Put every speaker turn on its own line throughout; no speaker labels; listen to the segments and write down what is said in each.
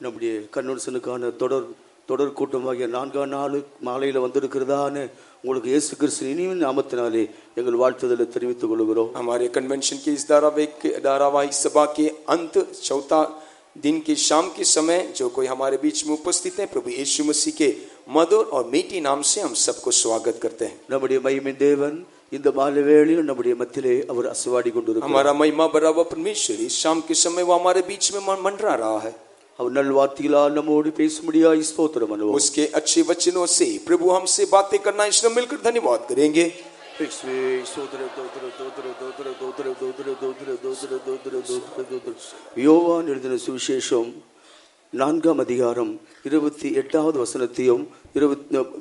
நம்முடைய கன்வென்ஷனுக்கான தொடர் கூட்டமாகிய 4ஆம் நாள் மாலையில் வந்திருக்கிறதான்னு உங்களுக்கு இயேசு கிறிஸ்து இனியும் நாமத்தினாலே எங்கள் வாழ்த்துதலை தெரிவித்துக் கொள்கிறோம்.
हमारे कन्वेंशन की इस धारावाहिक सभा के अंत चौथा दिन के शाम के समय जो कोई हमारे बीच में उपस्थित है, प्रभु यीशु मसीह के मधुर और मीठी नाम से हम सबको स्वागत करते हैं.
நம்முடைய மகிமையின் தேவன் இந்த மாலை வேளையில் நம்முடைய மத்தியிலே அவர் அசைவாடி கொண்டிருக்கிறார்.
हमारा महिमा भरा हुआ परमेश्वर इस शाम के समय वो हमारे बीच में मंडरा रहा है.
அவர் நல்வார்த்தைகளால் நம்மோடு பேசும்படியாய் ஸ்தோத்திரம் பண்ணுவோம்.
उसके अच्छे वचनों से प्रभु हमसे बातें करना, इसलिए मिलकर धन्यवाद करेंगे.
யோவான் எழுதின சுவிசேஷம் 4ஆம் அதிகாரம் 28வது வசனத்தையும்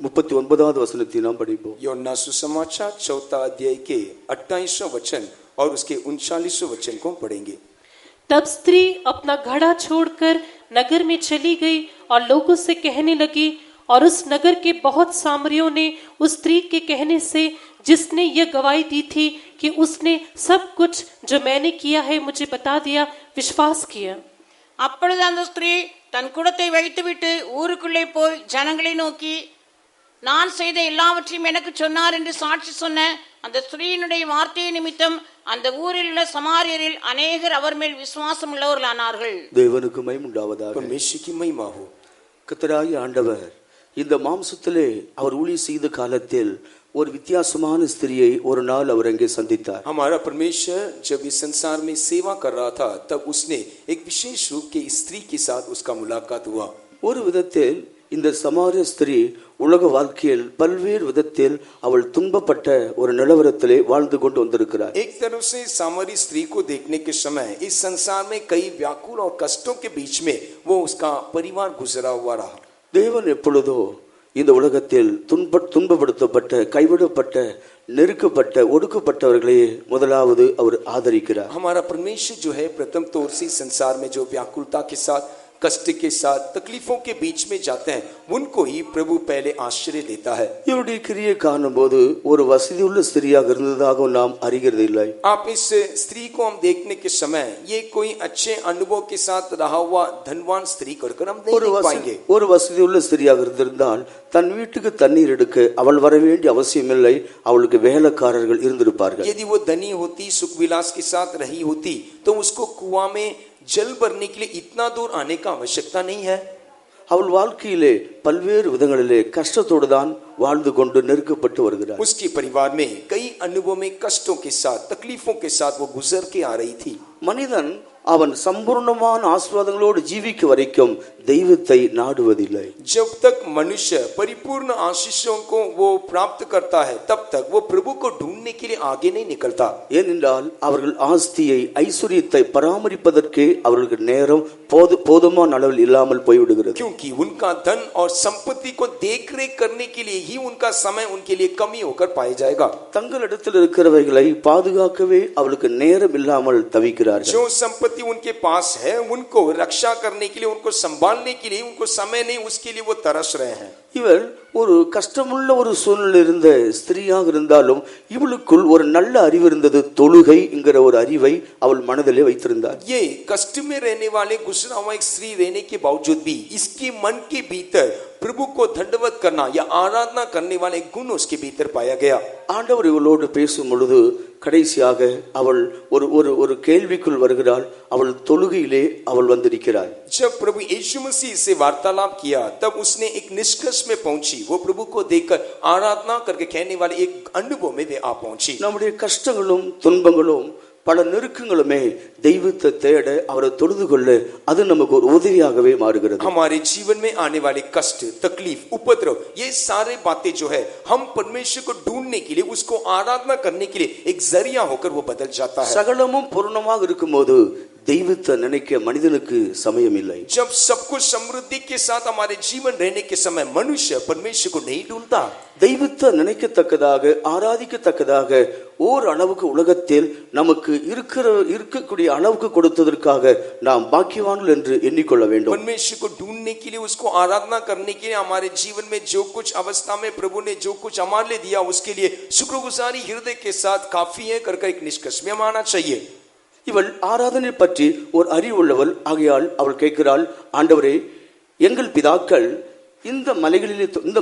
39வது வசனத்தையும் நாம் படிப்போம்.
யோனா सुसमाचार चौथा अध्याय के 28वां वचन और उसके 39वां वचन को पढ़ेंगे.
तब स्त्री अपना घड़ा छोड़कर नगर में चली गई और लोगों से कहने लगी, और उस नगर के बहुत सामरियों ने उस स्त्री के कहने से, जिसने यह गवाही दी थी कि उसने सब कुछ जो मैंने किया है मुझे बता दिया, विश्वास किया.
அப்பொழுது அந்த ஸ்திரீ தன் குடத்தை வைத்துவிட்டு ஊருக்குள்ளே போய் ஜனங்களை நோக்கி, நான் செய்த எல்லாவற்றையும் எனக்கு சொன்னார் என்று சாட்சி சொன்ன அந்த ஸ்திரீயினுடைய வார்த்தையை நிமித்தம் அந்த ஊரில் உள்ள சமாரியரில் அநேகர் அவர் மேல் விசுவாசம் உள்ளவர்களானார்கள்.
தேவனுக்கு மகிமை உண்டாவதாக.
परमेश्वर की महिमा हो.
கர்த்தராகிய ஆண்டவர் இந்த மாம்சத்திலே அவர் ஊழியம் செய்த காலத்தில் ஒரு வித்தியாசமான ஸ்திரியை ஒரு நாள் அவர் அங்கே சந்தித்தார்.
हमारा परमेश्वर जब इस संसार में सेवा कर रहा था, तब उसने एक विशेष रूप के स्त्री के साथ उसका मुलाकात हुआ.
ஒரு விதத்தில் இந்த சமாரிய ஸ்திரீ உலக வாழ்க்கையில் பல்வேறு விதத்தில் அவள் துன்பப்பட்ட ஒரு நிலவரத்திலே வாழ்ந்து கொண்டு வந்திருக்கிறார்.
एक तरफ से सामरी स्त्री को देखने के समय इस संसार में कई व्याकुल और कष्टों के बीच में वो उसका परिवार गुजरा हुआ रहा.
தேவன் எப்பொழுதோ இந்த உலகத்தில் துன்பப்படுத்தப்பட்ட, கைவிடப்பட்ட, நெருக்கப்பட்ட, ஒடுக்கப்பட்டவர்களே முதலாவது அவர் ஆதரிக்கிறார்.
हमारा परमेश्वर जो है प्रथम तौर से संसार में जो व्याकुलता के साथ, कष्ट के साथ, तकलीफों के बीच में जाते हैं, उनको ही प्रभु पहले आश्रय देता है.
இவருடைய கிரியை காணும்போது ஒரு வசதியுள்ள ஸ்திரியாக இருந்ததாக நாம் அறிகிறது இல்லை.
आप इस स्त्री को हम देखने के समय ये कोई अच्छे अनुभव के साथ रहा हुआ धनवान स्त्री कर हम नहीं देख पाएंगे.
ஒரு வசதியுள்ள ஸ்திரியாக இருந்திருந்தால் தன் வீட்டுக்கு தண்ணீர் எடுக்க அவள் வர வேண்டிய அவசியமில்லை, அவளுக்கு வேலைக்காரர்கள் இருந்திருப்பார்கள்.
यदि वो धनी होती, सुख विलास के साथ रही होती, तो उसको कुआं में जल भरने के लिए इतना दूर आने का आवश्यकता नहीं है.
அவள் வாழ்க்கையிலே பல்வேறு விதங்களிலே கஷ்டத்தோடு தான் வாழ்ந்து கொண்டு நெருக்கப்பட்டு வருகிறார்.
उसके परिवार में कई अनुभव में कष्टों के साथ, तकलीफों के साथ वो गुजर के आ रही थी.
மனிதன் அவன் சம்பூர்ணமான ஆசீர்வாதங்களோடு ஜீவிக்க வரைக்கும் தெய்வத்தை நாடுவதில்லை.
जब तक मनुष्य परिपूर्ण आशीषों को वो प्राप्त करता है, तब तक वो प्रभु को ढूंढने के लिए आगे नहीं निकलता.
ஏனென்றால் அவர்கள் ஆஸ்தியை, ஐஸ்வர்யத்தை பராமரிப்பதற்கு அவர்களுக்கு நேரம் போதுமான அளவில் இல்லாமல் போய்விடுகிறது.
क्योंकि उनका धन और संपत्ति को देखरेख करने के लिए ही उनका समय उनके लिए कमी होकर पाया जाएगा.
தங்களிடத்தில் இருக்கிறவைகளை பாதுகாக்கவே அவளுக்கு நேரம் இல்லாமல் தவிக்கிறார்கள்.
जो संपत्ति उनके पास है, उनको रक्षा करने के लिए, उनको संभालने के लिए उनको समय नहीं, उसके लिए वो तरस रहे हैं.
இவள் ஒரு கஷ்டமுள்ள ஒரு சூழ்நிலை இருந்த ஸ்திரீயாக இருந்தாலும் இவளுக்குள் ஒரு நல்ல அறிவு இருந்தது. தொழுகை என்கிற ஒரு அறிவை அவள் மனதிலே வைத்திருந்தார்.
ये कष्ट में रहने वाले गुजरा हुआ एक स्त्री रहने के बावजूद भी इसके मन के भीतर प्रभु को दंडवत करना या आराधना करने वाले गुण उसके भीतर पाया गया.
ஆண்டவர் இவளோடு பேசும் பொழுது கடைசியாக அவள் ஒரு கேள்விக்குள் வருகிறாள். அவள் தொழுகையிலே அவள் வந்திருக்கிறாள்.
जब प्रभु यीशु मसीह से वार्तालाप किया, तब उसने एक निष्कर्ष में पहुंची. वो प्रभु को देखकर आराधना करके कहने वाले एक अनुभव में वे आ पहुंची.
நம்முடைய கஷ்டங்களும் துன்பங்களும் பல நெருக்கங்களுமே தெய்வத்தை தேட, அவரை தொழுது கொள்ள அது நமக்கு ஒரு உதவியாகவே மாறுகிறது.
हमारे जीवन में आने वाले कष्ट, तकलीफ, उपद्रव, ये सारे बातें जो है हम परमेश्वर को ढूंढने के लिए, उसको आराधना करने के लिए एक जरिया होकर वो बदल जाता है.
சகலமும் பூர்ணமாக இருக்கும்போது தெய்வத்தை நினைக்க மனிதனுக்கு சமயம் இல்லை.
जब सब कुछ समृद्धि के साथ हमारे जीवन रहने के समय मनुष्य परमेश्वर को नहीं ढूंढता.
தெய்வத்தை நினைக்கத்தக்கதாக ஆராதிக்கத்தக்கதாக ஓர் அளவுக்கு உலகத்தில் நமக்கு இருக்கக்கூடிய அளவுக்கு கொடுத்ததற்காக நாம் பாக்கியவான்கள் என்று எண்ணிக்கொள்ள வேண்டும்.
परमेश्वर को ढूंढने के लिए, उसको आराधना करने के लिए हमारे जीवन में जो कुछ अवस्था में प्रभु ने जो कुछ हमारे लिए दिया उसके लिए शुक्रगुजारी हृदय के साथ काफी है करके एक निष्कर्ष में मानना चाहिए.
இவள் ஆராதனை பற்றி ஒரு அறிவுள்ளவள் ஆகையால் அவள் கேட்கிறாள், ஆண்டவரே, எங்கள் பிதாக்கள் இந்த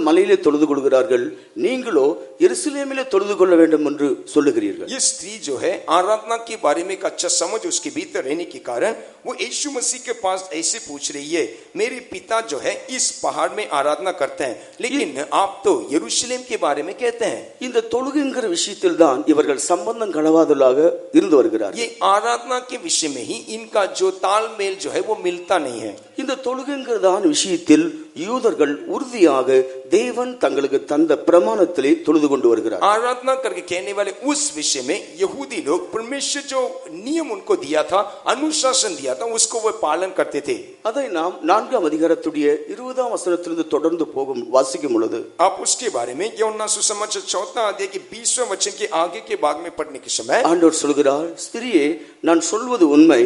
மலையிலே தொழுது கொள்கிறார்கள், நீங்களோ यरूशलेम தொழுது கொள்ள வேண்டும் என்று சொல்லுகிறீர்கள்.
ये स्त्री जो है आराधना के बारे में एक अच्छा समझ उसके भीतर रहने के कारण वो यीशु मसीह के पास ऐसे पूछ रही है, मेरे पिता जो है इस पहाड़ में आराधना करते हैं, लेकिन आप तो यरूशलेम के बारे में कहते हैं.
இந்த தொழுகைங்கிற விஷயத்தில் தான் இவர்கள் சம்பந்தம் கலவாதலாக இருந்து வருகிறார்கள்.
ये आराधना के विषय में ही इनका जो तालमेल जो है वो मिलता नहीं है.
இந்த தொழுகைங்கிறதான விஷயத்தில் யூதர்கள் உறுதியாக தேவன் தங்களுக்கு தந்த பிரமாணத்திலே தொழுது கொண்டு வருகிறார்.
आराधना करके कहने वाले उस विषय में यहूदी लोग परमेश्वर जो नियम उनको दिया था, अनुशासन दिया था, उसको वो पालन करते थे.
அதை நாம் 4ஆம் அதிகாரத்துடைய 20ஆம் வசனத்திலிருந்து தொடர்ந்து வாசிக்கும் பொழுது
आप उसके बारे में यूहन्ना सुसमाचार 4 अध्याय के 20वें वचन के आगे के भाग में पढ़ने के समय
ஆண்டவர் சொல்கிறார், ஸ்திரியே, நான் சொல்வது உண்மை,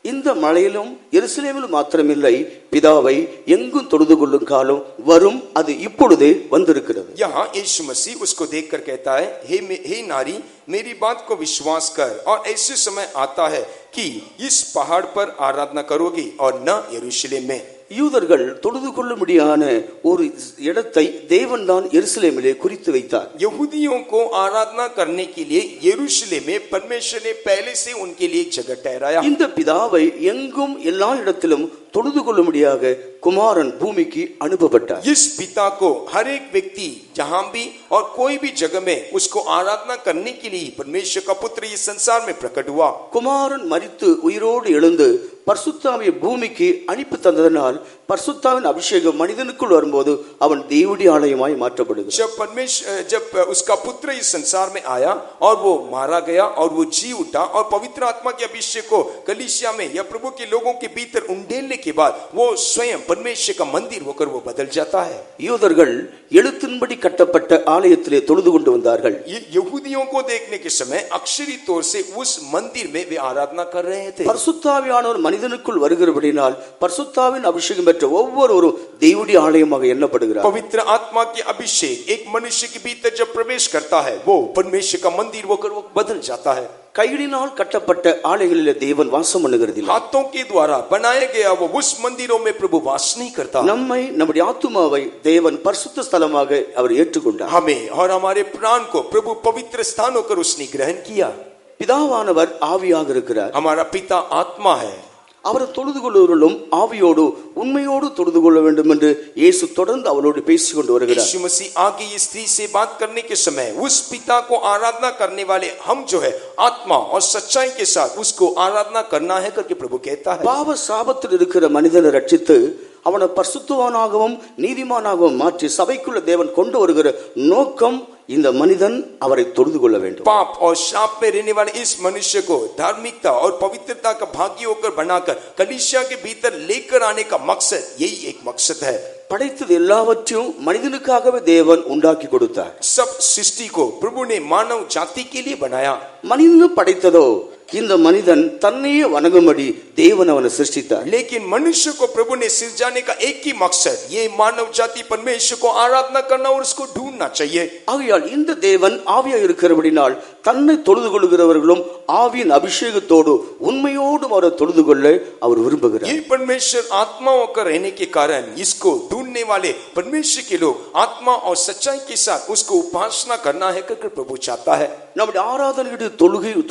இந்த மலையிலும் எருசலேமிலும் மாத்திரமில்லை, பிதாவை எங்கும் தொழுது கொள்ளும் காலம் வரும், அது இப்பொழுதே வந்திருக்கிறது.
यहाँ यीशु मसीह उसको देखकर कहता है, हे नारी, मेरी बात को विश्वास कर, और ऐसे समय आता है कि इस पहाड़ पर आराधना करोगी और न यरूशलेम में.
யூதர்கள் தொழுது கொள்ளும்படியான ஒரு இடத்தை தேவன் தான் எருசலேமிலே குறித்து வைத்தார்.
यहूदियों को आराधना करने के लिए यरूशलेम में परमेश्वर ने पहले से उनके लिए एक जगह ठहराया.
இந்த பிதாவை எங்கும் எல்லா இடத்திலும் தொழுது கொள்ளும்படியாக குமாரன் பூமிக்கு அனுப்பப்பட்டார்.
इस पिता को हर एक व्यक्ति जहां भी और कोई भी जगह में उसको आराधना करने के लिए परमेश्वर का पुत्र इस संसार में प्रकट हुआ.
குமாரன் மரித்து உயிரோடு எழுந்து பரிசுத்தாவியை பூமிக்கு அனுப்பி தந்ததனால் பரிசுத்தாவின் அபிஷேகம் மனிதனுக்குள் வரும்போது அவன் தேவனுடைய ஆலயமாய் மாற்றப்படுகிறான்.
जब उसका पुत्र इस संसार में आया और वो मारा गया और वो जी उठा और पवित्र आत्मा के अभिषेक को कलीसिया में या प्रभु के लोगों के भीतर उंडेलने के बाद वो स्वयं परमेश्वर का मंदिर होकर वो बदल जाता है.
யூதர்கள் எழுத்தின்படி கட்டப்பட்ட ஆலயத்திலே தொழுது கொண்டு வந்தார்கள்.
यहूदियों को देखने के समय अक्षरी तौर से उस मंदिर में वे आराधना कर रहे थे.
பரிசுத்தாவியானவர் மனிதனுக்குள் வருகிறபடினால் பரிசுத்தாவின் அபிஷேகம் பெற்ற ஒவ்வொருவரும் தேவனுடைய ஆலயமாக எண்ணப்படுகிறார்.
पवित्र आत्मा के अभिषेक एक मनुष्य के भीतर जब प्रवेश करता है वो परमेश्वर का मंदिर होकर वो बदल जाता है.
கைகளினால் கட்டப்பட்ட ஆலயங்களிலே தேவன் வாசம் பண்ணுகிறதில்லை.
हाथों के द्वारा बनाया गया वो उस मंदिरों में प्रभु वास नहीं करता.
நம்மை நம்முடைய ஆத்துமாவை தேவன் பரிசுத்த ஸ்தலமாக அவர் ஏற்றுக்கொண்டார்.
हमें और हमारे प्राण को प्रभु पवित्र स्थान होकर उसने ग्रहण किया.
பிதாவானவர் ஆவியாக இருக்கிறார்.
हमारा पिता आत्मा है.
அவரை தொழுது கொள்ளுவர்களும் ஆவியோடு உண்மையோடு தொழுது கொள்ள வேண்டும் என்று இயேசு தொடர்ந்து அவளோடு பேசிக் கொண்டு வருகிறார்.
यीशु मसीह आगे इस स्त्री से बात करने के समय उस पिता को आराधना करने वाले हम जो है आत्मा और सच्चाई के साथ उसको आराधना करना है करके प्रभु कहता है.
பாவ சாபத்தில் இருக்கிற மனிதனை ரட்சித்து அவனை பரிசுத்தவானாகவும் நீதிமானாகவும் மாற்றி சபைக்குள்ள தேவன் கொண்டு வருகிற நோக்கம் இந்த மனிதன் அவரை தொழுது கொள்ள வேண்டும்.
पाप और शाप में रहने वाले इस मनुष्य को धार्मिकता और पवित्रता का भागी होकर बनाकर कलीसिया के भीतर लेकर आने का मकसद यही एक मकसद है.
படைத்தது எல்லாவற்றையும் மனிதனுக்காகவே தேவன் உண்டாக்கி கொடுத்தார்.
सब सृष्टि को प्रभु ने मानव जाति के लिए बनाया.
மனிதன் படைத்ததோ இந்த மனிதன் தன்னையே வணங்கும்படி தேவன் அவனை சிருஷ்டித்தார்.
लेकिन मनुष्य को प्रभु ने सृजाने का एक ही मकसद ये मानव जाति परमेश्वर को आराधना करना और उसको ढूंढना चाहिए.
ஆகையால் இந்த தேவன் ஆவியாக இருக்கிறபடினால் தன்னை தொழுது கொள்கிறவர்களும் ஆவியின் அபிஷேகத்தோடு உண்மையோடு அவரை தொழுது கொள்ள அவர் விரும்புகிறார்.
ये परमेश्वर आत्मा होकर रहने के कारण इसको ढूंढने वाले परमेश्वर के लोग आत्मा और सच्चाई के साथ उसको उपासना करना है करके प्रभु चाहता है.
நம்முடைய ஆராதனையுடைய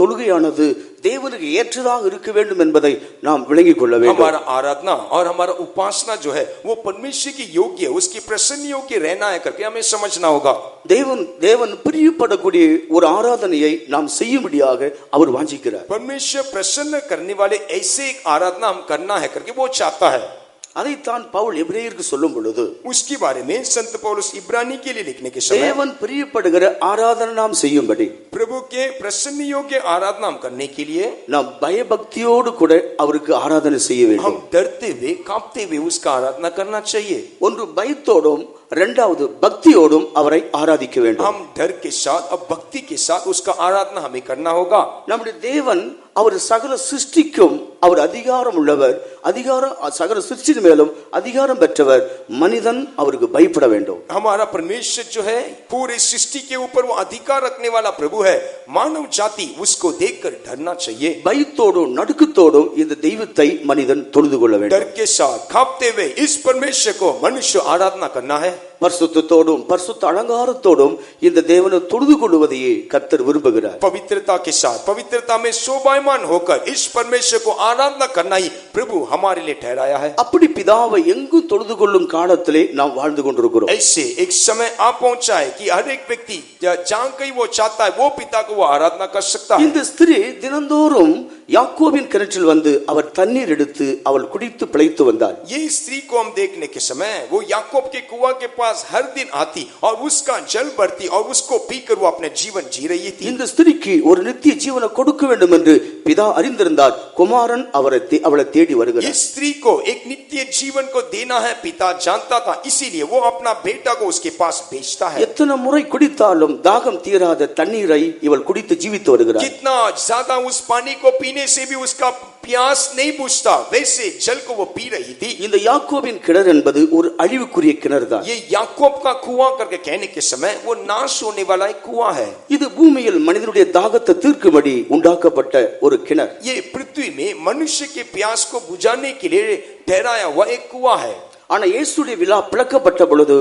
தொழுகையானது தேவனுக்கு ஏற்றதாக இருக்க வேண்டும் என்பதை நாம் விளங்கிக் கொள்ள வேண்டும்.
हमारा आराधना और हमारा उपासना जो है वो परमेश्वर की योग्य उसकी प्रसन्न योग्य रहना है करके हमें समझना होगा.
தேவன் பிரியப்படக்கூடிய ஒரு ஆராதனையை நாம் செய்யும்படியாக அவர் வாஞ்சிக்கிறார்.
परमेश्वर प्रसन्न करने वाले ऐसे एक आराधना हम करना है करके वो चाहता है.
அதைத்தான் பவுல் எபிரேயருக்கு சொல்லும் பொழுது
उसके बारे में संत पौलुस इब्रानी के लिए लिखने के समय
தேவன் பிரியப்படுகிற ஆராதனை நாம் செய்யும்படி
प्रभु के प्रसन्न योग्य आराधना हम करने के लिए
நாம் பயபக்தியோடு கூட அவருக்கு ஆராதனை செய்ய வேண்டும்.
हम डरते हुए कांपते हुए उसका आराधना करना चाहिए.
ஒன்று பயத்தோடும் இரண்டாவது பக்தியோடும் அவரை ஆராதிக்க வேண்டும்.
हम डर के साथ और भक्ति के साथ उसका आराधना हमें करना होगा.
நம்முடைய தேவன் அவர் சகல சிருஷ்டிக்கும் அவர் அதிகாரம் உள்ளவர். சகல சிருஷ்டியின் மேலும் அதிகாரம் பெற்றவர். மனிதன் அவருக்கு பயப்பட வேண்டும்.
हमारा परमेश्वर जो है पूरे सृष्टि के ऊपर वो अधिकार रखने वाला प्रभु है. मानव जाति उसको देखकर डरना चाहिए.
பயத்தோடும் நடுக்கத்தோடும் இந்த தெய்வத்தை மனிதன் தொழுது கொள்ள வேண்டும்.
डर के साथ कांपते हुए इस परमेश्वर को मनुष्य आराधना करना है.
பரிசுத்தத்தோடும் பரிசுத்த அலங்காரத்தோடும் இந்த தேவனை தொழுது கொள்வதையே கர்த்தர் விரும்புகிறார்.
पवित्रता के साथ पवित्रता में शोभायमान होकर इस परमेश्वर को आराधना करना ही प्रभु हमारे लिए ठहराया है.
அப்படி பிதாவை எங்கும் தொழுது கொள்ளும் காலத்திலே நாம் வாழ்ந்து கொண்டிருக்கிறோம்.
ऐसे एक समय आ पहुंचा है कि हर एक व्यक्ति जहां कहीं वो चाहता है वो पिता को वो आराधना कर सकता है.
இந்த ஸ்திரீ தினந்தோறும் யாக்கோபின் கிணற்றில் வந்து அவர் தண்ணீர் எடுத்து அவள் குடித்து பிழைத்து வந்தாள்.
ये स्त्री को हम देखने के समय वो याकूब के कुआं के पास हर दिन आती और उसका जल भरती और उसको पीकर वो अपने जीवन जी रही थी.
இந்த ஸ்திரீக்கு ஒரு நித்திய ஜீவனை கொடுக்க வேண்டும் என்று பிதா அறிந்திருந்தார். குமாரன் அவளை தேடி வருகிறார்.
इस स्त्री को एक नित्य जीवन को देना है पिता जानता था, इसीलिए वो अपना बेटा को उसके पास भेजता है.
எத்தனை முறை குடித்தாலும் தாகம் தீராத தண்ணீரை இவள் குடித்து ஜீவித்து வருகிறார்.
जितना ज्यादा उस पानी को पीने से भी उसका प्यास नहीं बुझता वैसे जल को वो पी रही थी.
இந்த யாக்கோபின் கிணறு என்பது ஒரு அழிவுக்குரிய கிணறு தான்.
ये याकूब का कुआं करके कहने के समय वो नाश होने वाला एक कुआं है.
இது பூமியில் மனிதனுடைய தாகத்தை தீர்க்கும்படி உண்டாக்கப்பட்ட ஒரு கிணறு.
ये पृथ्वी में मनुष्य के प्यास को बुझाने के लिए ठहराया हुआ एक कुआं है.
ஆனா இயேசுடைய விழா பிளக்கப்பட்ட பொழுது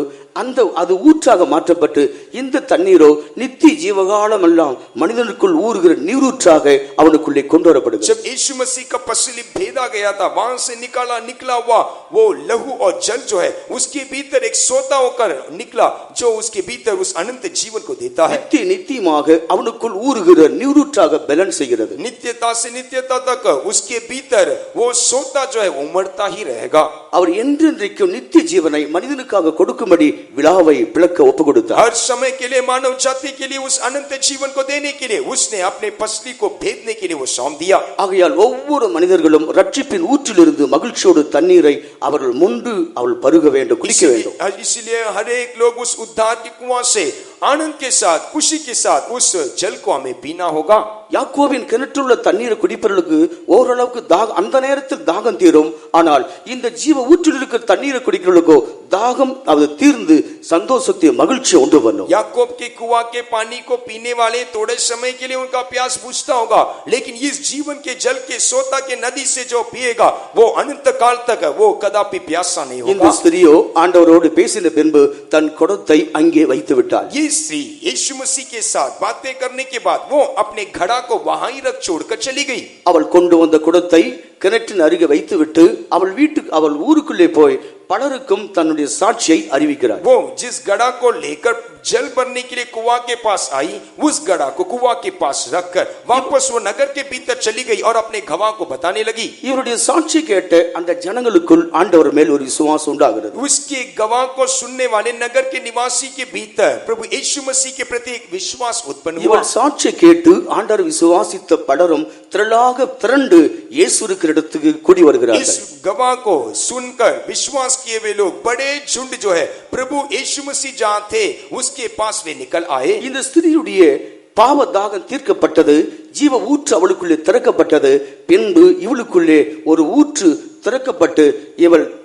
அது ஊற்றாக மாற்றப்பட்டு இந்த தண்ணீரோ நித்திய ஜீவகாலம் எல்லாம் மனிதனுக்குள் ஊறுகிற நீரூற்றாக அவனுக்குள்ளே கொண்டு வரப்படுகிறது.
जब यीशु मसीह का पसली भेदा गया था वहां से निकला हुआ वो लहू और जल जो है उसके भीतर एक सोता होकर निकला जो उसके भीतर उस अनंत जीवन को देता है.
நித்தியமாக அவனுக்குள் ஊறுகிற நீரூற்றாக பேலன்ஸ் செய்கிறது.
नित्यता से नित्यता तक उसके भीतर वो सोता जो है उमड़ता ही रहेगा.
அவர் என்றென்றைக்கும் நித்திய ஜீவனை மனிதனுக்காக கொடுக்கும்படி விழாவை பிளக்க ஒப்பு கொடுத்தார்.
हर समय के लिए मानव जाति के लिए उस अनंत जीवन को देने के लिए उसने अपने पसली को भेदने के लिए वो सौंप दिया.
ஆகையால் ஒவ்வொரு மனிதர்களும் ரட்சிப்பின் ஊற்றிலிருந்து மகிழ்ச்சியோடு தண்ணீரை அவர்கள் முண்டு அவள் பருக வேண்டும், குடிக்க வேண்டும்.
इसलिए हर एक लोग उस उद्धार के कुआं से आनंद के साथ खुशी के साथ उस जल को हमें पीना होगा.
யாக்கோபின் கிணற்றுள்ள தண்ணீரை குடிப்பவர்களுக்கு ஓரளவுக்கு அந்த நேரத்தில் தாகம் தீரும். ஆனால் இந்த ஜீவ ஊற்றில் இருக்கிற தண்ணீரை குடிக்கிறவர்களுக்கோ தாகம் அது தீர்ந்து संतोषத்தை மகிழ்ச்சி உண்டு பண்ணும்.
याकूब के कुआं के पानी को पीने वाले थोड़े समय के लिए उनका प्यास बुझता होगा, लेकिन इस जीवन के जल के सोता के नदी से जो पिएगा वो अनंत काल तक वो कदापि प्यासा नहीं होगा.
இந்த ஸ்திரியோ ஆண்டவரோடு பேசின பின்பு தன் குடத்தை அங்கே வைத்து விட்டாள்.
ये स्त्री यीशु मसीह के साथ बातें करने के बाद वो अपने घड़ा को वहां ही रख छोड़कर चली गई.
அவள் கொண்டு வந்த குடத்தை கிணற்றின் அருகே வைத்துவிட்டு அவள் ஊருக்குள்ளே போய் பலருக்கும் தன்னுடைய சாட்சியை அறிவிக்கிறார்.
वो जिस घड़ा को लेकर जल भरने के लिए कुआं के पास आई उस घड़ा को कुआं के पास रखकर वापस वो नगर के भीतर चली गई और अपने गवाह को बताने लगी.
இவருடைய சாட்சி கேட்ட அந்த ஜனங்களுக்குள் ஆண்டவர் மேல் ஒரு விசுவாசம் உண்டாகிறது.
उसके गवाह को सुनने वाले नगर के निवासी के भीतर प्रभु यीशु मसीह के प्रति एक विश्वास उत्पन्न हुआ.
இவள் சாட்சி கேட்டு ஆண்டவர் விசுவாசித்த பலரும் திரண்டு இயேசு இருக்கிற இடத்துக்கு கூடி வருகிறார்கள்.
इस गवाह को सुनकर विश्वास किए वे लोग बड़े झुंड जो है प्रभु यीशु मसीह जहां थे उसके पास वे निकल आए.
இந்த ஸ்திரியுடைய பாவ தாகம் தீர்க்கப்பட்டது. ஜீவ ஊற்று அவளுக்குள்ளே திறக்கப்பட்டது. பின்பு இவளுக்குள்ளே ஒரு ஊற்று திறக்கப்பட்டு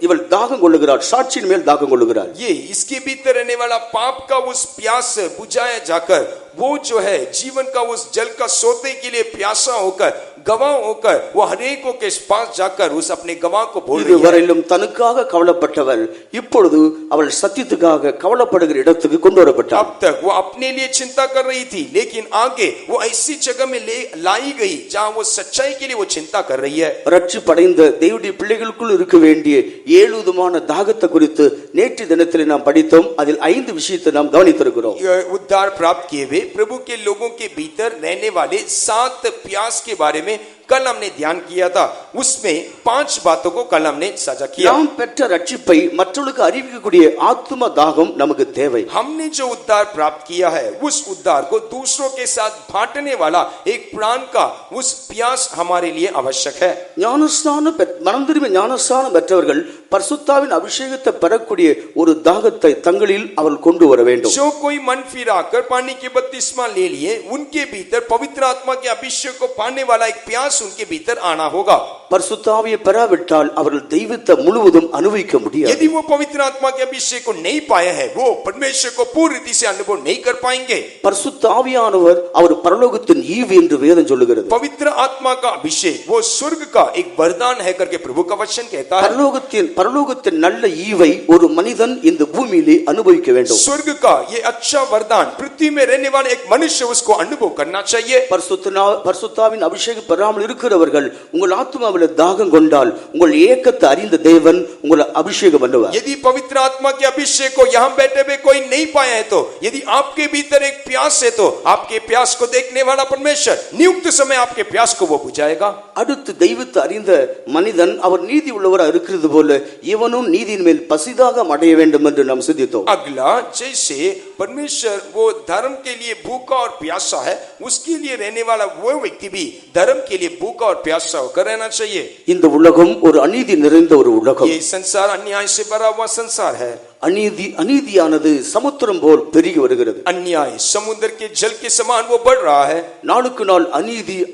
இவள் தாகம் கொள்ளுகிறாள். சாட்சியின் மேல் தாகம் கொள்ளுகிறாள்.
ये इसके भीतर रहने वाला पाप का उस प्यास बुझाया जाकर वो जो है जीवन का उस जल का सोते के लिए प्यासा होकर गवाह होकर वो हरेकों के पास जाकर उस अपने गवाह को बोल रही है.
இதுவரையிலும் தனக்காக கவலைப்பட்டவள் இப்பொழுது அவள் சத்தியத்துக்காக கவலைப்படுகிற இடத்துக்கு கொண்டு வரப்பட்டாள்.
अब तक वो अपने लिए चिंता कर रही थी, लेकिन आगे वो ऐसी जगह में लाई गई जहां वो सच्चाई के लिए वो चिंता कर रही है.
ரட்சிப்படைந்த தேவனுடைய பிள்ளைகளுக்குள் இருக்க வேண்டிய 7 விதமான தாகத்தை குறித்து நேற்று தினத்தில் நாம் படித்தோம். அதில் 5 விஷயத்தை நாம் கவனித்திருக்கிறோம்.
उद्धार प्राप्त किए हुए प्रभु के लोगों के भीतर रहने वाले 7 प्यास के बारे में कल हमने ध्यान किया था, उसमें 5 बातों को कल हमने साझा किया।
நாம் பெற்ற ரட்சிப்பை மற்றவர்களுக்கு அறிவிக்கக்கூடிய ஆத்தும தாகம் நமக்கு தேவை.
हमने जो उद्धार प्राप्त किया है, उस उद्धार को दूसरों के साथ बांटने वाला एक प्राण का उस प्यास हमारे लिए आवश्यक है।
மனம் திரும்பி ஞானஸ்நானம் பெற்றவர்கள் பரிசுத்தாவின் அபிஷேகத்தை பெறக்கூடிய ஒரு தாகத்தை தங்களில் அவர்கள் கொண்டு வர வேண்டும்.
जो कोई मन फिराकर पानी के बपतिस्मा ले लिए, उनके भीतर पवित्र आत्मा के अभिषेक को पाने वाला एक प्यास उनके भीतर आना होगा।
பரிசுத்தாவியை பெறாவிட்டால் அவர்கள் தெய்வத்தை முழுவதும் அனுபவிக்க முடியாது.
यदि वो पवित्र आत्मा के अभिषेक को नहीं पाए हैं, वो परमेश्वर को पूरी रीति से अनुभव नहीं कर पाएंगे।
பரிசுத்த ஆவியானவர் அவர் பரலோகத்தின் ஈவு என்று வேதம் சொல்லுகிறது.
पवित्र आत्मा का अभिषेक वो स्वर्ग का एक वरदान है करके प्रभु का वचन कहता है।
பரலோகத்தின் நல்ல ஈவை ஒரு மனிதன் இந்த பூமியிலே அனுபவிக்க வேண்டும்.
स्वर्ग का ये अच्छा वरदान पृथ्वी में रहने वाले एक मनुष्य उसको अनुभव करना चाहिए।
பரிசுத்தாவின் அபிஷேகம் பெறாமல் இருக்கிறவர்கள் உங்கள் ஆத்மாவில் தாகம் கொண்டால் உங்கள் ஏக்கத்தை அறிந்த தேவன் உங்களை அபிஷேகம் பண்ணுவார்.
यदि पवित्र आत्मा के अभिषेक को यहाँ बैठे हुए कोई नहीं पाया है, तो यदि आपके भीतर एक प्यास है, तो आपके प्यास को देखने वाला परमेश्वर नियुक्त समय आपके प्यास को वो बुझाएगा।
அடுத்து தெய்வத்தை அறிந்த மனிதன் அவர் நீதி உள்ளவராக இருக்கிறது போல இவனும் நீதியின் மேல் பசிதாகம் அடைய வேண்டும் என்று நாம் சிந்தித்தோம்.
अगला, जैसे परमेश्वर वो धर्म के लिए भूखा और प्यासा है, उसके लिए रहने वाला वो व्यक्ति भी धर्म के लिए भूखा और प्यासा होकर रहना चाहिए।
இந்த உலகம் ஒரு அநீதி நிறைந்த ஒரு உலகம்.
ये संसार अन्याय से भरा हुआ संसार है।
அநீதியானது சமுத்திரம் போல் பெருகி வருகிறது.
अन्याय समुद्र के जल के समान वो बढ़ रहा है।
நாளுக்கு நாள்